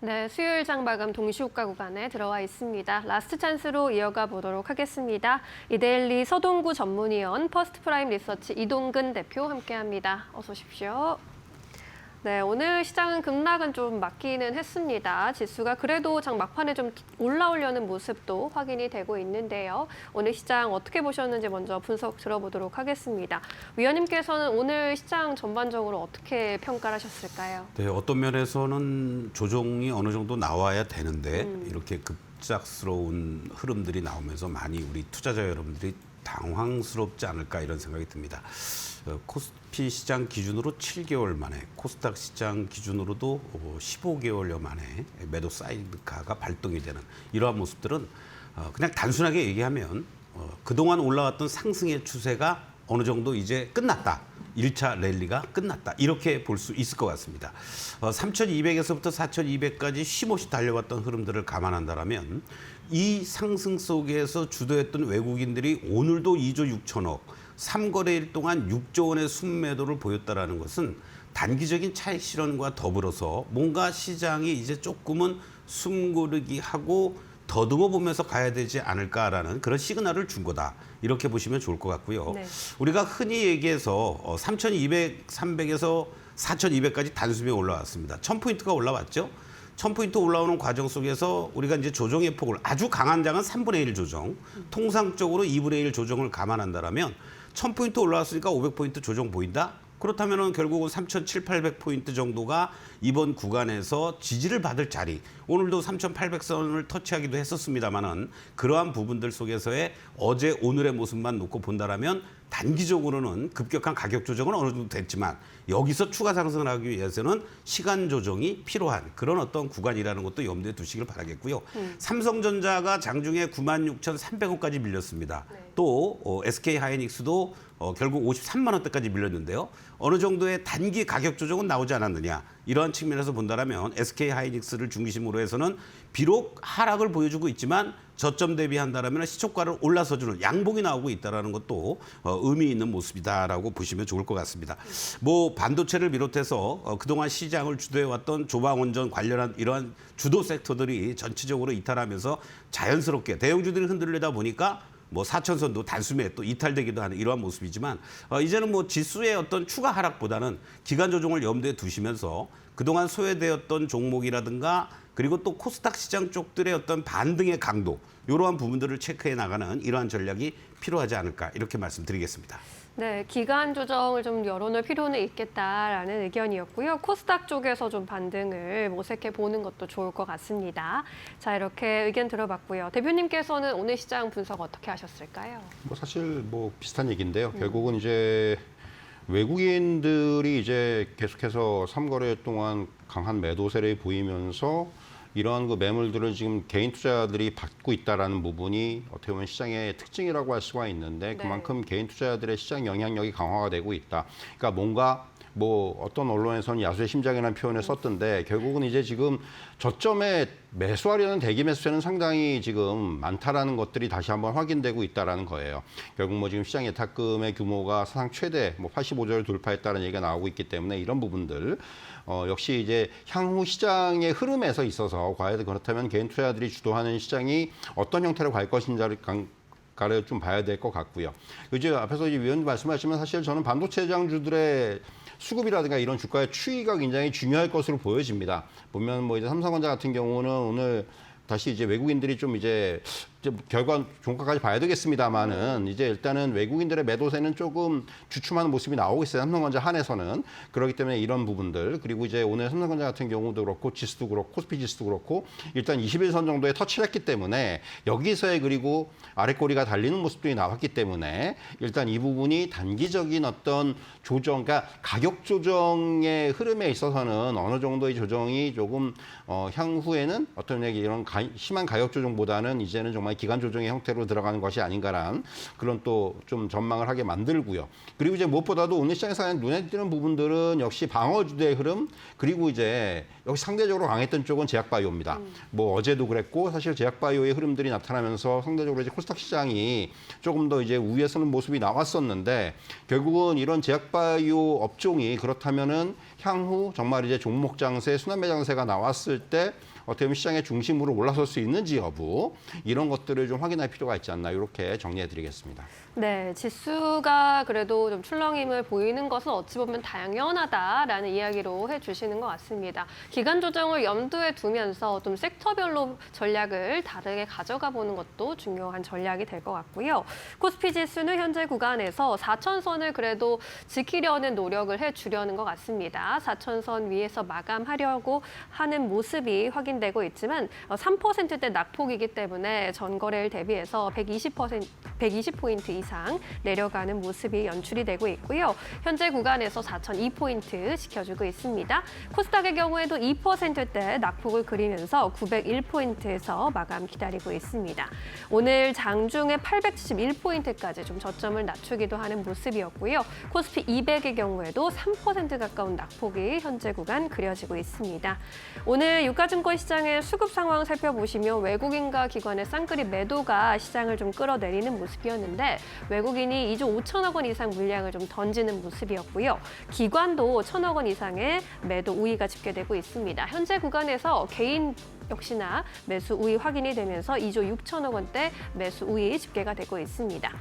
네, 수요일 장마감 동시호가 구간에 들어와 있습니다. 라스트 찬스로 이어가 보도록 하겠습니다. 이데일리 서동구 전문위원, 퍼스트프라임 리서치 이동근 대표 함께합니다. 어서 오십시오. 네, 오늘 시장은 급락은 좀 맞기는 했습니다. 지수가 그래도 장 막판에 좀 올라오려는 모습도 확인이 되고 있는데요. 오늘 시장 어떻게 보셨는지 먼저 분석 들어보도록 하겠습니다. 위원님께서는 오늘 시장 전반적으로 어떻게 평가를 하셨을까요? 네, 어떤 면에서는 조정이 어느 정도 나와야 되는데 이렇게 급작스러운 흐름들이 나오면서 많이 우리 투자자 여러분들이 당황스럽지 않을까 이런 생각이 듭니다. 코스피 시장 기준으로 7개월 만에, 코스닥 시장 기준으로도 15개월여 만에 매도 사이드카가 발동이 되는 이러한 모습들은 그냥 단순하게 얘기하면 그동안 올라왔던 상승의 추세가 어느 정도 이제 끝났다. 1차 랠리가 끝났다. 이렇게 볼 수 있을 것 같습니다. 3,200에서부터 4,200까지 쉼없이 달려왔던 흐름들을 감안한다면 이 상승 속에서 주도했던 외국인들이 오늘도 2조 6천억, 3거래일 동안 6조 원의 순매도를 보였다는 것은 단기적인 차익 실현과 더불어서 뭔가 시장이 이제 조금은 숨고르기 하고 더듬어 보면서 가야 되지 않을까라는 그런 시그널을 준 거다. 이렇게 보시면 좋을 것 같고요. 네. 우리가 흔히 얘기해서 3,200, 300에서 4,200까지 단숨에 올라왔습니다. 1,000포인트가 올라왔죠. 1,000포인트 올라오는 과정 속에서 우리가 이제 조정의 폭을 아주 강한 장은 3분의 1 조정, 통상적으로 2분의 1 조정을 감안한다면 1,000포인트 올라왔으니까 500포인트 조정 보인다? 그렇다면 결국은 3,700-800포인트 정도가 이번 구간에서 지지를 받을 자리, 오늘도 3,800선을 터치하기도 했었습니다만은 그러한 부분들 속에서의 어제 오늘의 모습만 놓고 본다라면 단기적으로는 급격한 가격 조정은 어느 정도 됐지만 여기서 추가 상승을 하기 위해서는 시간 조정이 필요한 그런 어떤 구간이라는 것도 염두에 두시길 바라겠고요. 삼성전자가 장중에 96,300원까지 밀렸습니다. 또 SK하이닉스도 결국 53만 원대까지 밀렸는데요. 어느 정도의 단기 가격 조정은 나오지 않았느냐. 이러한 측면에서 본다면 SK하이닉스를 중심으로 해서는 비록 하락을 보여주고 있지만 저점 대비한다면 시초가를 올라서주는 양봉이 나오고 있다는 것도 의미 있는 모습이다라고 보시면 좋을 것 같습니다. 뭐 반도체를 비롯해서 그동안 시장을 주도해왔던 조방원전 관련한 이러한 주도 섹터들이 전체적으로 이탈하면서 자연스럽게 대형주들이 흔들리다 보니까 뭐 4천선도 단숨에 또 이탈되기도 하는 이러한 모습이지만 이제는 뭐 지수의 어떤 추가 하락보다는 기간 조정을 염두에 두시면서 그동안 소외되었던 종목이라든가 그리고 또 코스닥 시장 쪽들의 어떤 반등의 강도 이러한 부분들을 체크해 나가는 이러한 전략이 필요하지 않을까 이렇게 말씀드리겠습니다. 네, 기간 조정을 좀 열어놓을 필요는 있겠다라는 의견이었고요. 코스닥 쪽에서 좀 반등을 모색해 보는 것도 좋을 것 같습니다. 자, 이렇게 의견 들어봤고요. 대표님께서는 오늘 시장 분석 어떻게 하셨을까요? 뭐 사실 뭐 비슷한 얘기인데요. 결국은 이제 외국인들이 이제 계속해서 3거래 동안 강한 매도세를 보이면서 이러한 그 매물들을 지금 개인 투자자들이 받고 있다라는 부분이 어떻게 보면 시장의 특징이라고 할 수가 있는데 그만큼 개인 투자자들의 시장 영향력이 강화가 되고 있다. 그러니까 뭔가 뭐 어떤 언론에서는 야수의 심장이라는 표현을 썼던데 결국은 이제 지금 저점에 매수하려는 대기 매수세는 상당히 지금 많다라는 것들이 다시 한번 확인되고 있다라는 거예요. 결국 뭐 지금 시장 예탁금의 규모가 사상 최대 뭐 85조를 돌파했다는 얘기가 나오고 있기 때문에 이런 부분들 역시 이제 향후 시장의 흐름에서 있어서 과연 그렇다면 개인 투자자들이 주도하는 시장이 어떤 형태로 갈 것인지를 가를 좀 봐야 될 것 같고요. 이제 앞에서 이제 위원님 말씀하시면 사실 저는 반도체 장주들의 수급이라든가 이런 주가의 추이가 굉장히 중요할 것으로 보여집니다. 보면 뭐 이제 삼성전자 같은 경우는 오늘 다시 이제 외국인들이 좀 이제 이제 결과 종가까지 봐야 되겠습니다만은 이제 일단은 외국인들의 매도세는 조금 주춤하는 모습이 나오고 있어요. 삼성전자 한에서는. 그렇기 때문에 이런 부분들 그리고 이제 오늘 삼성전자 같은 경우도 그렇고 지수도 그렇고 코스피 지수도 그렇고 일단 21선 정도에 터치를 했기 때문에 여기서의 그리고 아랫꼬리가 달리는 모습들이 나왔기 때문에 일단 이 부분이 단기적인 어떤 조정, 그러니까 가격 조정의 흐름에 있어서는 어느 정도의 조정이 조금 향후에는 어떤 이런 심한 가격 조정보다는 이제는 정말 기간 조정의 형태로 들어가는 것이 아닌가란 그런 또 좀 전망을 하게 만들고요. 그리고 이제 무엇보다도 오늘 시장에서 눈에 띄는 부분들은 역시 방어주도의 흐름 그리고 이제 역시 상대적으로 강했던 쪽은 제약바이오입니다. 뭐 어제도 그랬고 사실 제약바이오의 흐름들이 나타나면서 상대적으로 이제 코스닥 시장이 조금 더 이제 우위에 서는 모습이 나왔었는데 결국은 이런 제약바이오 업종이 그렇다면은 향후 정말 이제 종목 장세, 순환매 장세가 나왔을 때 어떻게 보면 시장의 중심으로 올라설 수 있는지 여부 이런 것들을 좀 확인할 필요가 있지 않나 이렇게 정리해드리겠습니다. 네, 지수가 그래도 좀 출렁임을 보이는 것은 어찌 보면 당연하다라는 이야기로 해주시는 것 같습니다. 기간 조정을 염두에 두면서 좀 섹터별로 전략을 다르게 가져가 보는 것도 중요한 전략이 될 것 같고요. 코스피 지수는 현재 구간에서 4천선을 그래도 지키려는 노력을 해주려는 것 같습니다. 4천선 위에서 마감하려고 하는 모습이 확인되고 있지만 3%대 낙폭이기 때문에 전거래일 대비해서 120포인트 이상 내려가는 모습이 연출이 되고 있고요. 현재 구간에서 4,002포인트 지켜주고 있습니다. 코스닥의 경우에도 2%대 낙폭을 그리면서 901포인트에서 마감 기다리고 있습니다. 오늘 장중에 871포인트까지 좀 저점을 낮추기도 하는 모습이었고요. 코스피 200의 경우에도 3% 가까운 낙폭이 현재 구간 그려지고 있습니다. 오늘 유가증권 시장의 수급 상황 살펴보시면 외국인과 기관의 쌍끌이 매도가 시장을 좀 끌어내리는 모습이었는데 외국인이 2조 5천억 원 이상 물량을 좀 던지는 모습이었고요. 기관도 1천억 원 이상의 매도 우위가 집계되고 있습니다. 현재 구간에서 개인 역시나 매수 우위 확인이 되면서 2조 6천억 원대 매수 우위 집계가 되고 있습니다.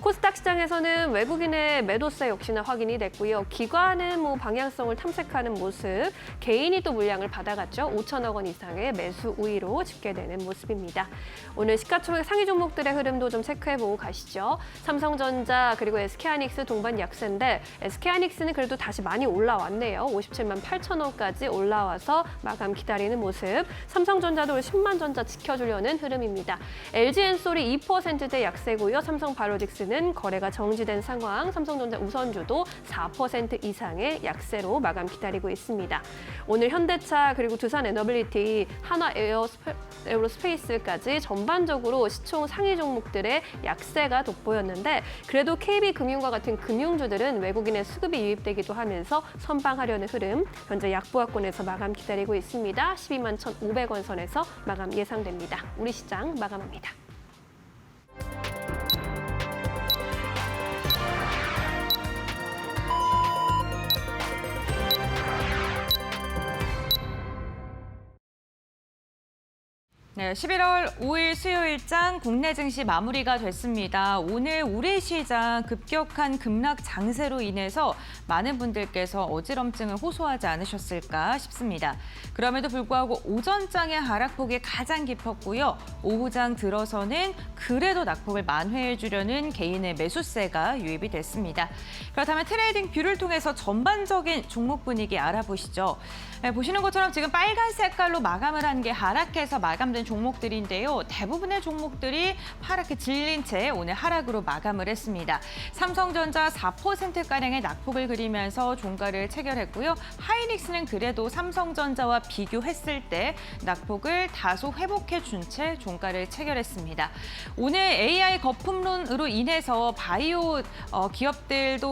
코스닥 시장에서는 외국인의 매도세 역시나 확인이 됐고요. 기관은 방향성을 탐색하는 모습, 개인이 또 물량을 받아갔죠. 5천억 원 이상의 매수 우위로 집계되는 모습입니다. 오늘 시가총액 상위 종목들의 흐름도 좀 체크해보고 가시죠. 삼성전자 그리고 SK하이닉스 동반 약세인데 SK하이닉스는 그래도 다시 많이 올라왔네요. 57만 8천 원까지 올라와서 마감 기다리는 모습. 삼성전자도 10만 전자 지켜주려는 흐름입니다. LG엔솔이 2%대 약세고요. 삼성바이오직스는 거래가 정지된 상황. 삼성전자 우선주도 4% 이상의 약세로 마감 기다리고 있습니다. 오늘 현대차 그리고 두산에너빌리티, 한화에어로스페이스까지 전반적으로 시총 상위 종목들의 약세가 돋보였는데 그래도 KB금융과 같은 금융주들은 외국인의 수급이 유입되기도 하면서 선방하려는 흐름. 현재 약보합권에서 마감 기다리고 있습니다. 12만 1,500원 선에서 마감 예상됩니다. 우리 시장 마감합니다. 네, 11월 5일 수요일장 국내 증시 마무리가 됐습니다. 오늘 우리 시장 급격한 급락 장세로 인해서 많은 분들께서 어지럼증을 호소하지 않으셨을까 싶습니다. 그럼에도 불구하고 오전장의 하락폭이 가장 깊었고요. 오후장 들어서는 그래도 낙폭을 만회해 주려는 개인의 매수세가 유입이 됐습니다. 그렇다면 트레이딩 뷰를 통해서 전반적인 종목 분위기 알아보시죠. 네, 보시는 것처럼 지금 빨간 색깔로 마감을 한 게 하락해서 마감된 종목들인데요. 대부분의 종목들이 파랗게 질린 채 오늘 하락으로 마감을 했습니다. 삼성전자 4%가량의 낙폭을 그리면서 종가를 체결했고요. 하이닉스는 그래도 삼성전자와 비교했을 때 낙폭을 다소 회복해 준 채 종가를 체결했습니다. 오늘 AI 거품론으로 인해서 바이오 기업들은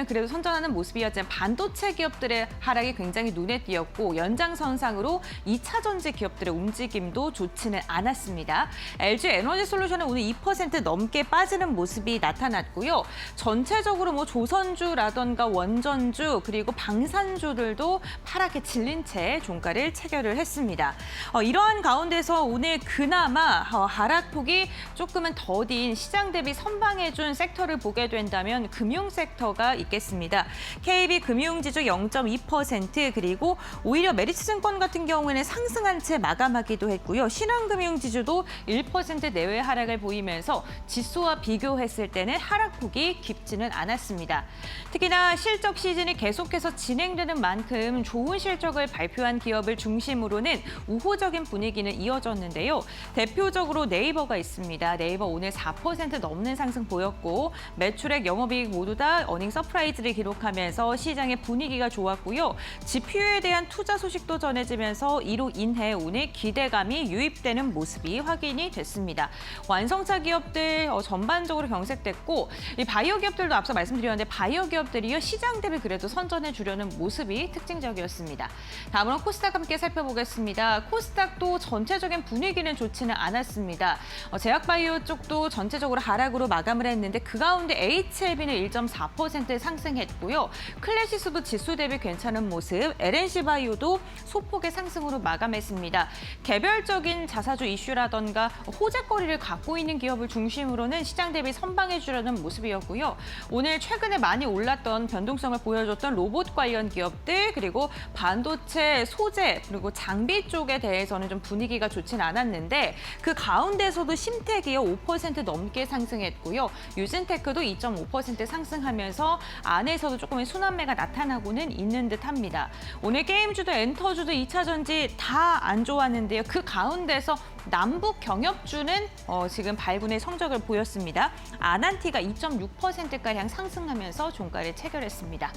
그래도 선전하는 모습이었지만 반도체 기업들의 하락이 굉장히 눈에 띄었고 연장선상으로 2차 전지 기업들의 움직임도 좋지는 않았습니다. LG 에너지솔루션은 오늘 2% 넘게 빠지는 모습이 나타났고요. 전체적으로 조선주라던가 원전주 그리고 방산주들도 파랗게 질린 채 종가를 체결을 했습니다. 이러한 가운데서 오늘 그나마 하락폭이 조금은 더딘 시장 대비 선방해준 섹터를 보게 된다면 금융 섹터 팩터가 있겠습니다. KB금융지주 0.2% 그리고 오히려 메리츠증권 같은 경우에는 상승한 채 마감하기도 했고요. 신한금융지주도 1% 내외 하락을 보이면서 지수와 비교했을 때는 하락폭이 깊지는 않았습니다. 특히나 실적 시즌이 계속해서 진행되는 만큼 좋은 실적을 발표한 기업을 중심으로는 우호적인 분위기는 이어졌는데요. 대표적으로 네이버가 있습니다. 네이버 오늘 4% 넘는 상승 보였고 매출액, 영업이익 모두 다 어닝 서프라이즈를 기록하면서 시장의 분위기가 좋았고요. GPU에 대한 투자 소식도 전해지면서 이로 인해 오늘 기대감이 유입되는 모습이 확인이 됐습니다. 완성차 기업들 전반적으로 경색됐고 이 바이오 기업들도 앞서 말씀드렸는데 바이오 기업들이요 시장 대비 그래도 선전해 주려는 모습이 특징적이었습니다. 다음으로 코스닥 함께 살펴보겠습니다. 코스닥도 전체적인 분위기는 좋지는 않았습니다. 제약바이오 쪽도 전체적으로 하락으로 마감을 했는데 그 가운데 HLB는 1.4% 상승했고요. 클래시스도 지수 대비 괜찮은 모습, LNC바이오도 소폭의 상승으로 마감했습니다. 개별적인 자사주 이슈라던가 호재거리를 갖고 있는 기업을 중심으로는 시장 대비 선방해 주려는 모습이었고요. 오늘 최근에 많이 올랐던 변동성을 보여줬던 로봇 관련 기업들 그리고 반도체, 소재 그리고 장비 쪽에 대해서는 좀 분위기가 좋진 않았는데 그 가운데서도 심텍이요 5% 넘게 상승했고요. 유진테크도 2.5% 상승하면서 안에서도 조금의 순환매가 나타나고는 있는 듯합니다. 오늘 게임주도 엔터주도 2차 전지 다 안 좋았는데요. 그 가운데서 남북 경협주는 지금 발군의 성적을 보였습니다. 아난티가 2.6%가량 상승하면서 종가를 체결했습니다.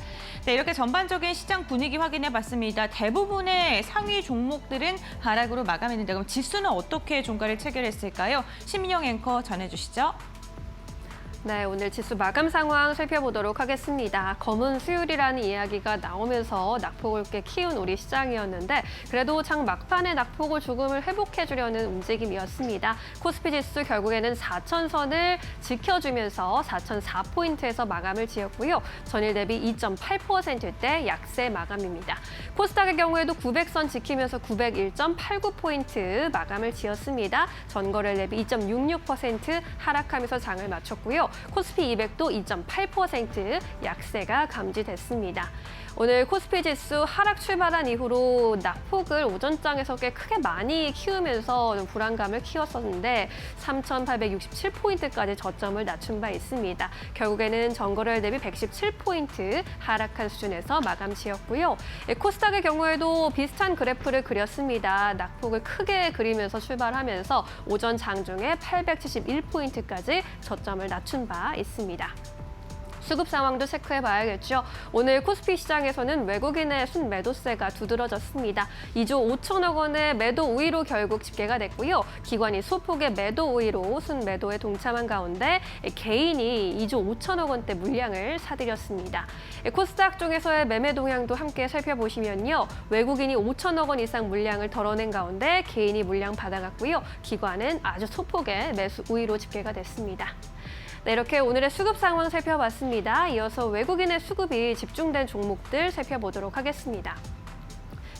네, 이렇게 전반적인 시장 분위기 확인해봤습니다. 대부분의 상위 종목들은 하락으로 마감했는데 그럼 지수는 어떻게 종가를 체결했을까요? 신민영 앵커 전해주시죠. 네, 오늘 지수 마감 상황 살펴보도록 하겠습니다. 검은 수율이라는 이야기가 나오면서 낙폭을 꽤 키운 우리 시장이었는데 그래도 장 막판에 낙폭을 조금을 회복해주려는 움직임이었습니다. 코스피 지수 결국에는 4,000선을 지켜주면서 4,004포인트에서 마감을 지었고요. 전일 대비 2.8%대 약세 마감입니다. 코스닥의 경우에도 900선 지키면서 901.89포인트 마감을 지었습니다. 전거래 대비 2.66% 하락하면서 장을 마쳤고요. 코스피 200도 2.8% 약세가 감지됐습니다. 오늘 코스피 지수 하락 출발한 이후로 낙폭을 오전장에서 꽤 크게 많이 키우면서 좀 불안감을 키웠었는데 3,867포인트까지 저점을 낮춘 바 있습니다. 결국에는 전거래일 대비 117포인트 하락한 수준에서 마감 지었고요. 코스닥의 경우에도 비슷한 그래프를 그렸습니다. 낙폭을 크게 그리면서 출발하면서 오전 장중에 871포인트까지 저점을 낮춘 바 있습니다. 수급 상황도 체크해 봐야겠죠. 오늘 코스피 시장에서는 외국인의 순매도세가 두드러졌습니다. 2조 5천억 원의 매도 우위로 결국 집계가 됐고요. 기관이 소폭의 매도 우위로 순매도에 동참한 가운데 개인이 2조 5천억 원대 물량을 사들였습니다. 코스닥 쪽에서의 매매 동향도 함께 살펴보시면요. 외국인이 5천억 원 이상 물량을 덜어낸 가운데 개인이 물량 받아갔고요. 기관은 아주 소폭의 매수 우위로 집계가 됐습니다. 네, 이렇게 오늘의 수급 상황 살펴봤습니다. 이어서 외국인의 수급이 집중된 종목들 살펴보도록 하겠습니다.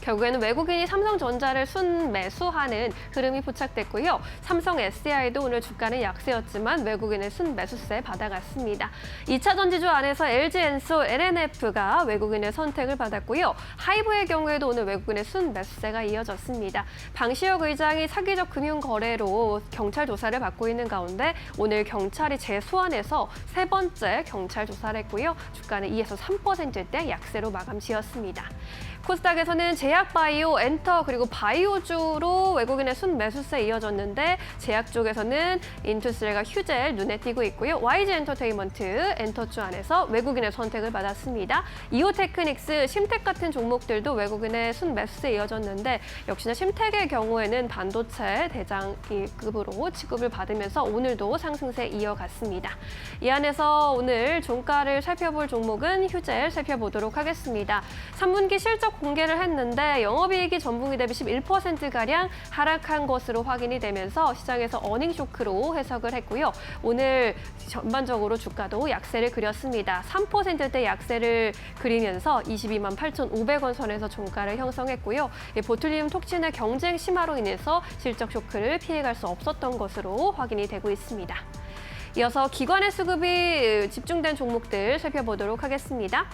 결국에는 외국인이 삼성전자를 순매수하는 흐름이 포착됐고요. 삼성 SDI도 오늘 주가는 약세였지만 외국인의 순매수세 받아갔습니다. 2차 전지주 안에서 LG엔솔, LNF가 외국인의 선택을 받았고요. 하이브의 경우에도 오늘 외국인의 순매수세가 이어졌습니다. 방시혁 의장이 사기적 금융거래로 경찰 조사를 받고 있는 가운데 오늘 경찰이 재소환해서 세 번째 경찰 조사를 했고요. 주가는 2에서 3%대 약세로 마감 지었습니다. 코스닥에서는 제약바이오, 엔터 그리고 바이오주로 외국인의 순매수세 이어졌는데 제약 쪽에서는 인투스레가 휴젤 눈에 띄고 있고요. YG엔터테인먼트, 엔터주 안에서 외국인의 선택을 받았습니다. 이오테크닉스, 심텍 같은 종목들도 외국인의 순매수세 이어졌는데 역시나 심텍의 경우에는 반도체 대장급으로 취급을 받으면서 오늘도 상승세 이어갔습니다. 이 안에서 오늘 종가를 살펴볼 종목은 휴젤 살펴보도록 하겠습니다. 3분기 실적 공개를 했는데 영업이익이 전분기 대비 11%가량 하락한 것으로 확인이 되면서 시장에서 어닝 쇼크로 해석을 했고요. 오늘 전반적으로 주가도 약세를 그렸습니다. 3%대 약세를 그리면서 22만 8,500원 선에서 종가를 형성했고요. 보툴리움 톡신의 경쟁 심화로 인해서 실적 쇼크를 피해갈 수 없었던 것으로 확인이 되고 있습니다. 이어서 기관의 수급이 집중된 종목들 살펴보도록 하겠습니다.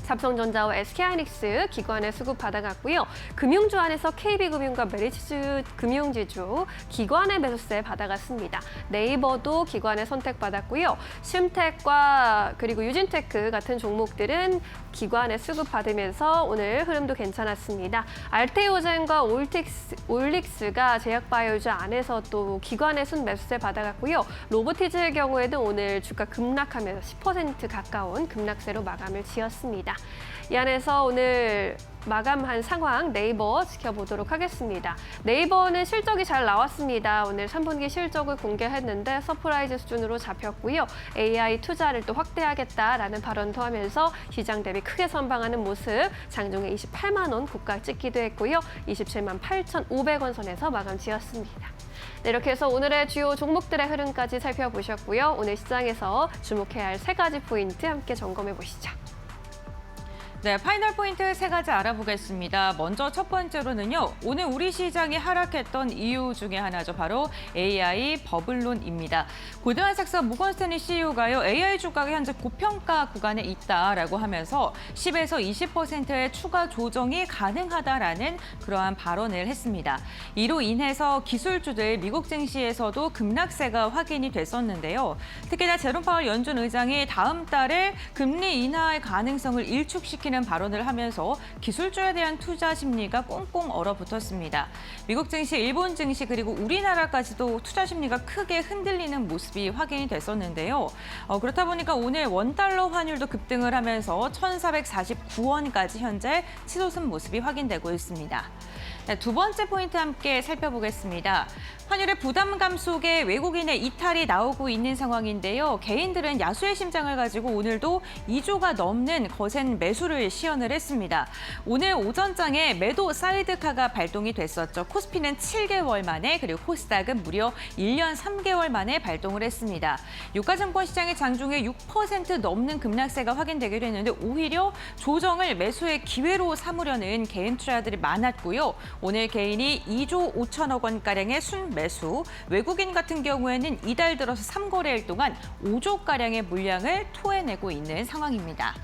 삼성전자와 SK하이닉스 기관의 수급 받아갔고요. 금융주 안에서 KB금융과 메리츠 금융지주 기관의 매수세 받아갔습니다. 네이버도 기관의 선택 받았고요. 심텍과 그리고 유진테크 같은 종목들은 기관의 수급 받으면서 오늘 흐름도 괜찮았습니다. 알테오젠과 올릭스가 제약바이오주 안에서 또 기관의 순매수세 받아갔고요. 로보티즈의 경우에도 오늘 주가 급락하면서 10% 가까운 급락세로 마감을 지었습니다. 이 안에서 오늘 마감한 상황 네이버 지켜보도록 하겠습니다. 네이버는 실적이 잘 나왔습니다. 오늘 3분기 실적을 공개했는데 서프라이즈 수준으로 잡혔고요. AI 투자를 또 확대하겠다라는 발언도 하면서 시장 대비 크게 선방하는 모습, 장중에 28만 원 고가 찍기도 했고요. 27만 8,500원 선에서 마감 지었습니다. 네, 이렇게 해서 오늘의 주요 종목들의 흐름까지 살펴보셨고요. 오늘 시장에서 주목해야 할 3가지 포인트 함께 점검해 보시죠. 네, 파이널 포인트 3가지 알아보겠습니다. 먼저 첫 번째로는요. 오늘 우리 시장이 하락했던 이유 중에 하나죠. 바로 AI 버블론입니다. 골드만삭스와 모건스탠리 CEO가요. AI 주가가 현재 고평가 구간에 있다라고 하면서 10에서 20%의 추가 조정이 가능하다라는 그러한 발언을 했습니다. 이로 인해서 기술주들 미국 증시에서도 급락세가 확인이 됐었는데요. 특히나 제롬 파월 연준 의장이 다음 달에 금리 인하의 가능성을 일축시키는 발언을 하면서 기술주에 대한 투자 심리가 꽁꽁 얼어붙었습니다. 미국 증시, 일본 증시 그리고 우리나라까지도 투자 심리가 크게 흔들리는 모습이 확인이 됐었는데요. 그렇다 보니까 오늘 원달러 환율도 급등을 하면서 1,449원까지 현재 치솟은 모습이 확인되고 있습니다. 네, 두 번째 포인트 함께 살펴보겠습니다. 환율의 부담감 속에 외국인의 이탈이 나오고 있는 상황인데요. 개인들은 야수의 심장을 가지고 오늘도 2조가 넘는 거센 매수를 시연을 했습니다. 오늘 오전장에 매도 사이드카가 발동이 됐었죠. 코스피는 7개월 만에 그리고 코스닥은 무려 1년 3개월 만에 발동을 했습니다. 유가증권 시장의 장중에 6% 넘는 급락세가 확인되기도 했는데 오히려 조정을 매수의 기회로 삼으려는 개인 투자자들이 많았고요. 오늘 개인이 2조 5천억 원가량의 순매수, 외국인 같은 경우에는 이달 들어서 3거래일 동안 5조가량의 물량을 토해내고 있는 상황입니다.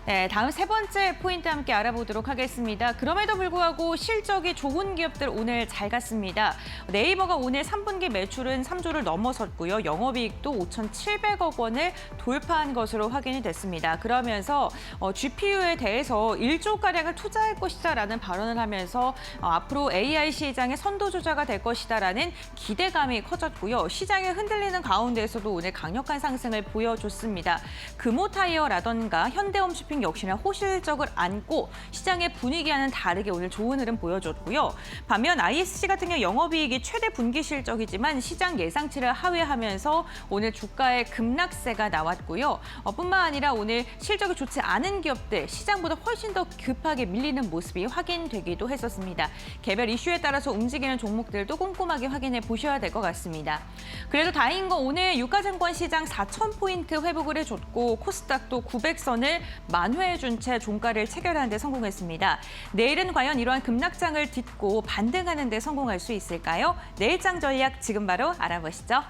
네, 다음 세 번째 포인트 함께 알아보도록 하겠습니다. 그럼에도 불구하고 실적이 좋은 기업들 오늘 잘 갔습니다. 네이버가 오늘 3분기 매출은 3조를 넘어섰고요. 영업이익도 5,700억 원을 돌파한 것으로 확인이 됐습니다. 그러면서 GPU에 대해서 1조가량을 투자할 것이다라는 발언을 하면서 앞으로 AI 시장의 선도주자가 될 것이다라는 기대감이 커졌고요. 시장이 흔들리는 가운데에서도 오늘 강력한 상승을 보여줬습니다. 금호타이어라던가 현대홈쇼핑 역시나 호실적을 안고 시장의 분위기와는 다르게 오늘 좋은 흐름 보여줬고요. 반면 ISC 같은 경우 영업이익이 최대 분기 실적이지만 시장 예상치를 하회하면서 오늘 주가의 급락세가 나왔고요. 뿐만 아니라 오늘 실적이 좋지 않은 기업들 시장보다 훨씬 더 급하게 밀리는 모습이 확인되기도 했었습니다. 개별 이슈에 따라서 움직이는 종목들도 꼼꼼하게 확인해 보셔야 될 것 같습니다. 그래도 다행인 건 오늘 유가증권 시장 4,000포인트 회복을 해줬고 코스닥도 900선을 만회해준 채 종가를 체결하는 데 성공했습니다. 내일은 과연 이러한 급락장을 딛고 반등하는 데 성공할 수 있을까요? 내일장 전략 지금 바로 알아보시죠.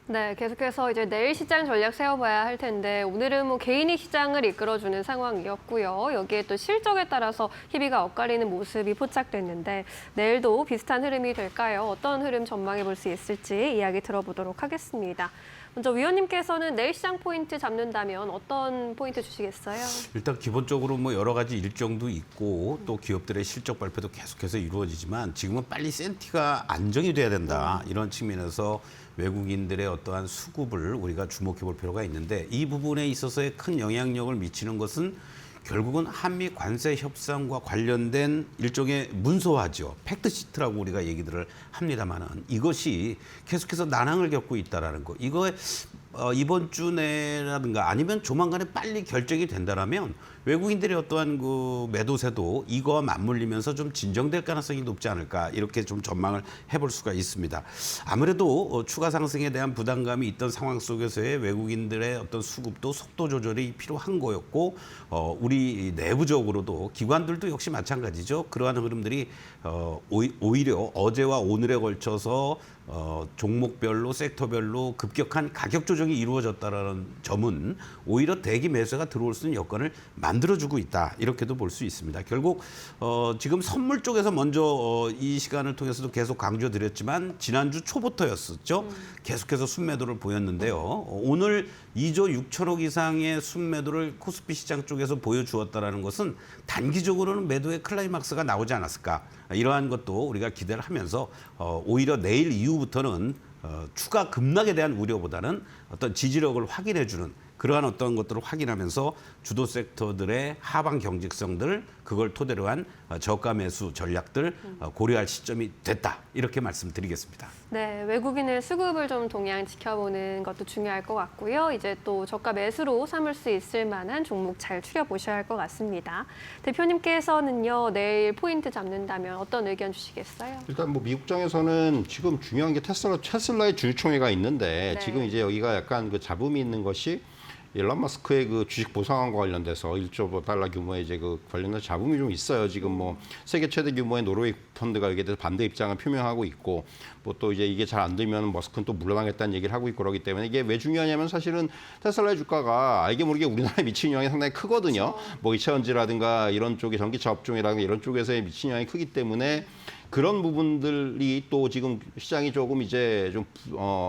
네, 계속해서 이제 내일 시장 전략 세워봐야 할 텐데 오늘은 뭐 개인이 시장을 이끌어주는 상황이었고요. 여기에 또 실적에 따라서 희비가 엇갈리는 모습이 포착됐는데 내일도 비슷한 흐름이 될까요? 어떤 흐름 전망해 볼 수 있을지 이야기 들어보도록 하겠습니다. 먼저 위원님께서는 내일 시장 포인트 잡는다면 어떤 포인트 주시겠어요? 일단 기본적으로 뭐 여러 가지 일정도 있고 또 기업들의 실적 발표도 계속해서 이루어지지만 지금은 빨리 센티가 안정이 돼야 된다. 이런 측면에서 외국인들의 어떠한 수급을 우리가 주목해 볼 필요가 있는데 이 부분에 있어서의 큰 영향력을 미치는 것은 결국은 한미 관세 협상과 관련된 일종의 문서화죠. 팩트시트라고 우리가 얘기들을 합니다만은 이것이 계속해서 난항을 겪고 있다라는 거. 이거 이번 주 내라든가 아니면 조만간에 빨리 결정이 된다라면 외국인들의 어떠한 그 매도세도 이거와 맞물리면서 좀 진정될 가능성이 높지 않을까 이렇게 좀 전망을 해볼 수가 있습니다. 아무래도 추가 상승에 대한 부담감이 있던 상황 속에서의 외국인들의 어떤 수급도 속도 조절이 필요한 거였고 우리 내부적으로도 기관들도 역시 마찬가지죠. 그러한 흐름들이 오히려 어제와 오늘에 걸쳐서 종목별로 섹터별로 급격한 가격 조정이 이루어졌다라는 점은 오히려 대기 매수가 들어올 수 있는 여건을 만들어주고 있다. 이렇게도 볼 수 있습니다. 결국 지금 선물 쪽에서 먼저 이 시간을 통해서도 계속 강조드렸지만 지난주 초부터였었죠. 계속해서 순매도를 보였는데요. 오늘 2조 6천억 이상의 순매도를 코스피 시장 쪽에서 보여주었다라는 것은 단기적으로는 매도의 클라이막스가 나오지 않았을까. 이러한 것도 우리가 기대를 하면서 오히려 내일 이후부터는 추가 급락에 대한 우려보다는 어떤 지지력을 확인해주는 그러한 어떤 것들을 확인하면서 주도 섹터들의 하방 경직성들 그걸 토대로 한 저가 매수 전략들 고려할 시점이 됐다. 이렇게 말씀드리겠습니다. 네, 외국인의 수급을 좀 동향 지켜보는 것도 중요할 것 같고요. 이제 또 저가 매수로 삼을 수 있을 만한 종목 잘 추려보셔야 할 것 같습니다. 대표님께서는요, 내일 포인트 잡는다면 어떤 의견 주시겠어요? 일단 뭐 미국장에서는 지금 중요한 게 테슬라의 주주총회가 있는데 네. 지금 이제 여기가 약간 그 잡음이 있는 것이 일론 머스크의 그 주식 보상안과 관련돼서 1조 달러 규모의 이제 그 관련된 잡음이 좀 있어요. 지금 뭐 세계 최대 규모의 노르웨이 펀드가 여기에 대해서 반대 입장을 표명하고 있고 뭐 또 이제 이게 잘 안 되면 머스크는 또 물러나겠다는 얘기를 하고 있고 그러기 때문에 이게 왜 중요하냐면 사실은 테슬라의 주가가 알게 모르게 우리나라에 미치는 영향이 상당히 크거든요. 뭐 2차 전지라든가 이런 쪽의 전기차 업종이라든가 이런 쪽에서의 미치는 영향이 크기 때문에 그런 부분들이 또 지금 시장이 조금 이제 좀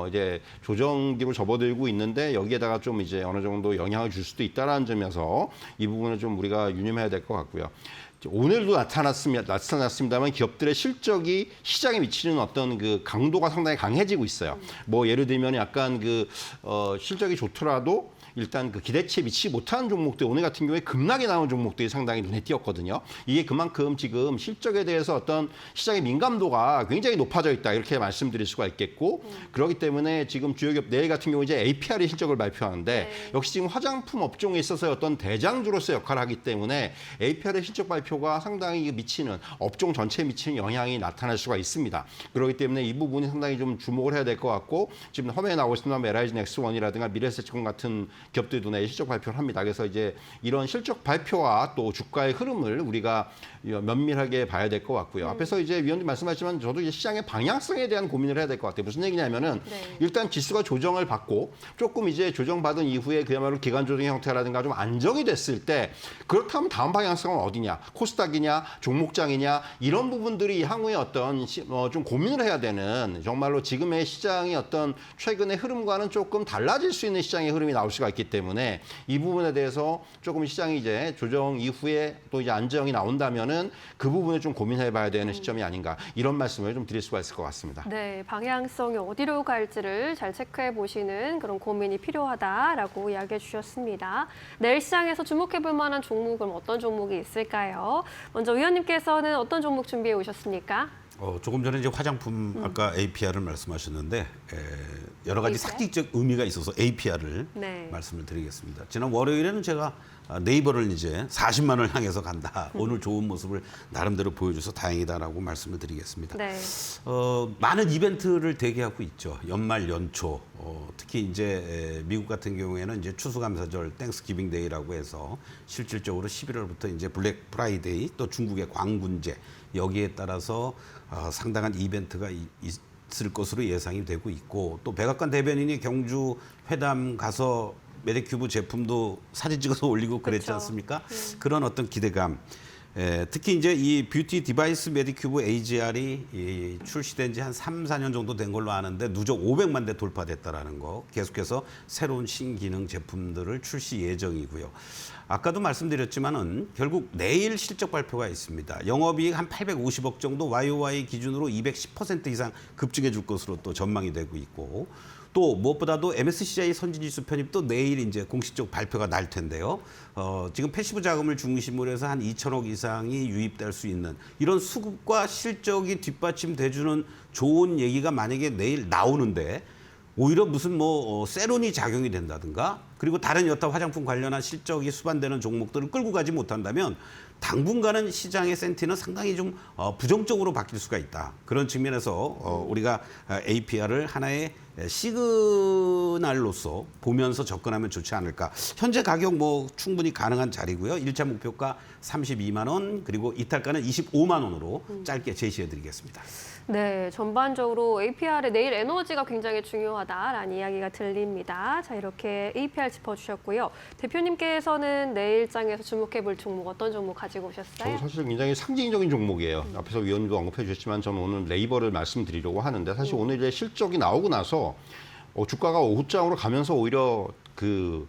이제 조정기로 접어들고 있는데 여기에다가 좀 이제 어느 정도 영향을 줄 수도 있다라는 점에서 이 부분을 좀 우리가 유념해야 될 것 같고요. 오늘도 나타났습니다만 기업들의 실적이 시장에 미치는 어떤 그 강도가 상당히 강해지고 있어요. 뭐 예를 들면 약간 그 실적이 좋더라도 일단 그 기대치에 미치지 못하는 종목들 오늘 같은 경우에 급락이 나온 종목들이 상당히 눈에 띄었거든요. 이게 그만큼 지금 실적에 대해서 어떤 시장의 민감도가 굉장히 높아져 있다 이렇게 말씀드릴 수가 있겠고 그렇기 때문에 지금 주요 기업 내일 같은 경우 이제 APR의 실적을 발표하는데 역시 지금 화장품 업종에 있어서 어떤 대장주로서 역할을 하기 때문에 APR의 실적 발표가 상당히 미치는 업종 전체에 미치는 영향이 나타날 수가 있습니다. 그렇기 때문에 이 부분이 상당히 좀 주목을 해야 될 것 같고 지금 화면에 나오고 있습니다. LIG 넥스원이라든가 미래에셋증권 같은 기업들도 내일 실적 발표를 합니다. 그래서 이제 이런 실적 발표와 또 주가의 흐름을 우리가 면밀하게 봐야 될 것 같고요. 앞에서 이제 위원님 말씀하셨지만 저도 이제 시장의 방향성에 대한 고민을 해야 될 것 같아요. 무슨 얘기냐면은 일단 지수가 조정을 받고 조금 이제 조정받은 이후에 그야말로 기간 조정 형태라든가 좀 안정이 됐을 때 그렇다면 다음 방향성은 어디냐? 코스닥이냐? 종목장이냐? 이런 부분들이 향후에 어떤 좀 고민을 해야 되는 정말로 지금의 시장의 어떤 최근의 흐름과는 조금 달라질 수 있는 시장의 흐름이 나올 수가 있기 때문에 이 부분에 대해서 조금 시장이 이제 조정 이후에 또 이제 안정이 나온다면은 그 부분을 좀 고민해봐야 되는 시점이 아닌가 이런 말씀을 좀 드릴 수가 있을 것 같습니다. 네, 방향성이 어디로 갈지를 잘 체크해 보시는 그런 고민이 필요하다라고 이야기해 주셨습니다. 내일 시장에서 주목해 볼 만한 종목은 어떤 종목이 있을까요? 먼저 위원님께서는 어떤 종목 준비해 오셨습니까? 조금 전에 이제 화장품 아까 APR을 말씀하셨는데 여러 가지 상징적 의미가 있어서 APR을 말씀을 드리겠습니다. 지난 월요일에는 제가 네이버를 이제 40만 원을 향해서 간다. 오늘 좋은 모습을 나름대로 보여줘서 다행이다라고 말씀을 드리겠습니다. 네. 많은 이벤트를 대기하고 있죠. 연말 연초 특히 이제 미국 같은 경우에는 이제 추수감사절 땡스기빙 데이라고 해서 실질적으로 11월부터 이제 블랙 프라이데이 또 중국의 광군제 여기에 따라서 상당한 이벤트가 있을 것으로 예상이 되고 있고 또 백악관 대변인이 경주 회담 가서 메디큐브 제품도 사진 찍어서 올리고 그랬지 그렇죠. 않습니까? 그런 어떤 기대감. 특히 이제 이 뷰티 디바이스 메디큐브 AGR이 출시된 지 한 3, 4년 정도 된 걸로 아는데 누적 500만 대 돌파됐다라는 거. 계속해서 새로운 신기능 제품들을 출시 예정이고요. 아까도 말씀드렸지만은 결국 내일 실적 발표가 있습니다. 영업이익 한 850억 정도 YOY 기준으로 210% 이상 급증해 줄 것으로 또 전망이 되고 있고 또 무엇보다도 MSCI 선진지수 편입도 내일 이제 공식적 발표가 날 텐데요. 지금 패시브 자금을 중심으로 해서 한 2천억 이상이 유입될 수 있는 이런 수급과 실적이 뒷받침돼주는 좋은 얘기가 만약에 내일 나오는데 오히려 무슨 뭐 세론이 작용이 된다든가 그리고 다른 여타 화장품 관련한 실적이 수반되는 종목들을 끌고 가지 못한다면 당분간은 시장의 센티는 상당히 좀 부정적으로 바뀔 수가 있다. 그런 측면에서 우리가 APR을 하나의 시그널로서 보면서 접근하면 좋지 않을까. 현재 가격 뭐 충분히 가능한 자리고요. 1차 목표가 32만 원, 그리고 이탈가는 25만 원으로 짧게 제시해드리겠습니다. 네, 전반적으로 APR의 내일 에너지가 굉장히 중요하다라는 이야기가 들립니다. 자, 이렇게 APR 짚어주셨고요. 대표님께서는 내일장에서 주목해볼 종목 어떤 종목 가지고 오셨어요? 저는 사실 굉장히 상징적인 종목이에요. 앞에서 위원님도 언급해 주셨지만 저는 오늘 네이버를 말씀드리려고 하는데 사실 오늘 이제 실적이 나오고 나서 주가가 오후장으로 가면서 오히려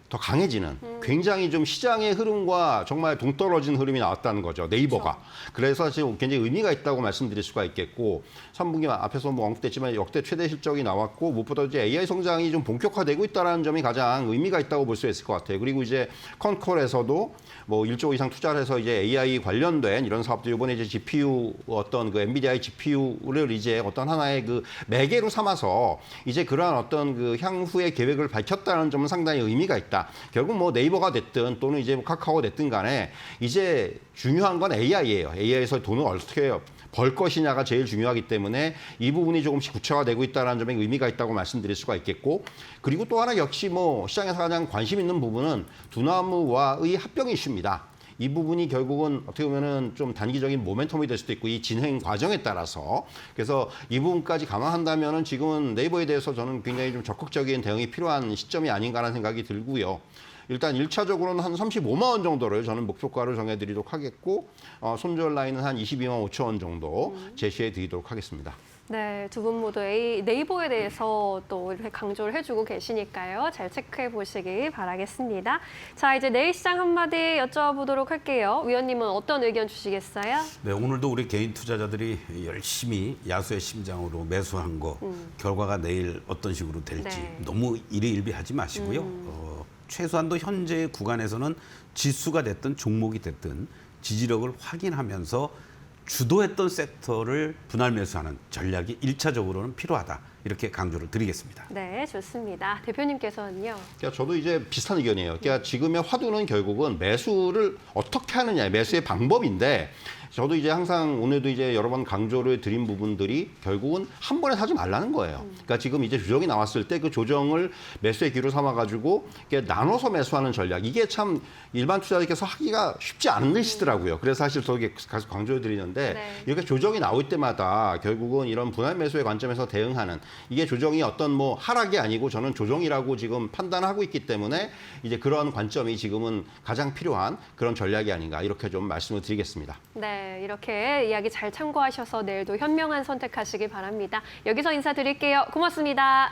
더 강해지는 굉장히 좀 시장의 흐름과 정말 동떨어진 흐름이 나왔다는 거죠. 네이버가. 그래서 사실 굉장히 의미가 있다고 말씀드릴 수가 있겠고 3분기 앞에서 뭐 언급됐지만 역대 최대 실적이 나왔고 무엇보다 이제 AI 성장이 좀 본격화되고 있다는 점이 가장 의미가 있다고 볼 수 있을 것 같아요. 그리고 이제 컨콜에서도 뭐 1조 이상 투자를 해서 이제 AI 관련된 이런 사업들 이번에 이제 GPU 어떤 그 엔비디아의 GPU를 이제 어떤 하나의 그 매개로 삼아서 이제 그러한 어떤 그 향후의 계획을 밝혔다는 점은 상당히 의미가 있다. 결국 뭐 네이버가 됐든 또는 이제 뭐 카카오가 됐든 간에 이제 중요한 건 AI예요. AI에서 돈을 어떻게 벌 것이냐가 제일 중요하기 때문에 이 부분이 조금씩 구체화되고 있다는 점에 의미가 있다고 말씀드릴 수가 있겠고 그리고 또 하나 역시 뭐 시장에서 가장 관심 있는 부분은 두나무와의 합병 이슈입니다. 이 부분이 결국은 어떻게 보면은 좀 단기적인 모멘텀이 될 수도 있고 이 진행 과정에 따라서 그래서 이 부분까지 감안한다면은 지금은 네이버에 대해서 저는 굉장히 좀 적극적인 대응이 필요한 시점이 아닌가라는 생각이 들고요. 일단 1차적으로는 한 35만 원 정도를 저는 목표가를 정해드리도록 하겠고 손절 라인은 한 22만 5천 원 정도 제시해드리도록 하겠습니다. 네, 두 분 모두 네이버에 대해서 또 이렇게 강조를 해주고 계시니까요. 잘 체크해 보시기 바라겠습니다. 자, 이제 내일 시장 한마디 여쭤보도록 할게요. 위원님은 어떤 의견 주시겠어요? 네, 오늘도 우리 개인 투자자들이 열심히 야수의 심장으로 매수한 거 결과가 내일 어떤 식으로 될지 네. 너무 일희일비하지 마시고요. 최소한도 현재 구간에서는 지수가 됐든 종목이 됐든 지지력을 확인하면서 주도했던 섹터를 분할 매수하는 전략이 1차적으로는 필요하다. 이렇게 강조를 드리겠습니다. 네, 좋습니다. 대표님께서는요? 그러니까 저도 이제 비슷한 의견이에요. 그러니까 지금의 화두는 결국은 매수를 어떻게 하느냐, 매수의 방법인데 저도 이제 항상 오늘도 이제 여러 번 강조를 드린 부분들이 결국은 한 번에 사지 말라는 거예요. 그러니까 지금 이제 조정이 나왔을 때 그 조정을 매수의 기로 삼아가지고 나눠서 매수하는 전략. 이게 참 일반 투자자들께서 하기가 쉽지 않으시더라고요. 그래서 사실 저게 계속 강조해 드리는데 네. 이렇게 조정이 나올 때마다 결국은 이런 분할 매수의 관점에서 대응하는 이게 조정이 어떤 뭐 하락이 아니고 저는 조정이라고 지금 판단하고 있기 때문에 이제 그런 관점이 지금은 가장 필요한 그런 전략이 아닌가 이렇게 좀 말씀을 드리겠습니다. 네, 이렇게 이야기 잘 참고하셔서 내일도 현명한 선택하시기 바랍니다. 여기서 인사드릴게요. 고맙습니다.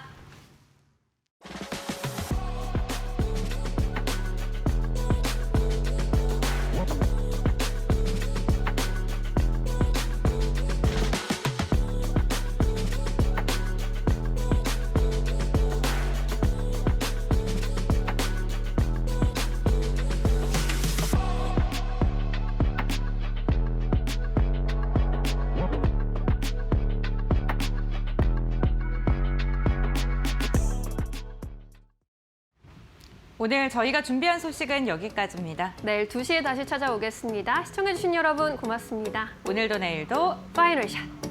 오늘 저희가 준비한 소식은 여기까지입니다. 내일 2시에 다시 찾아오겠습니다. 시청해주신 여러분 고맙습니다. 오늘도 내일도 파이널 샷.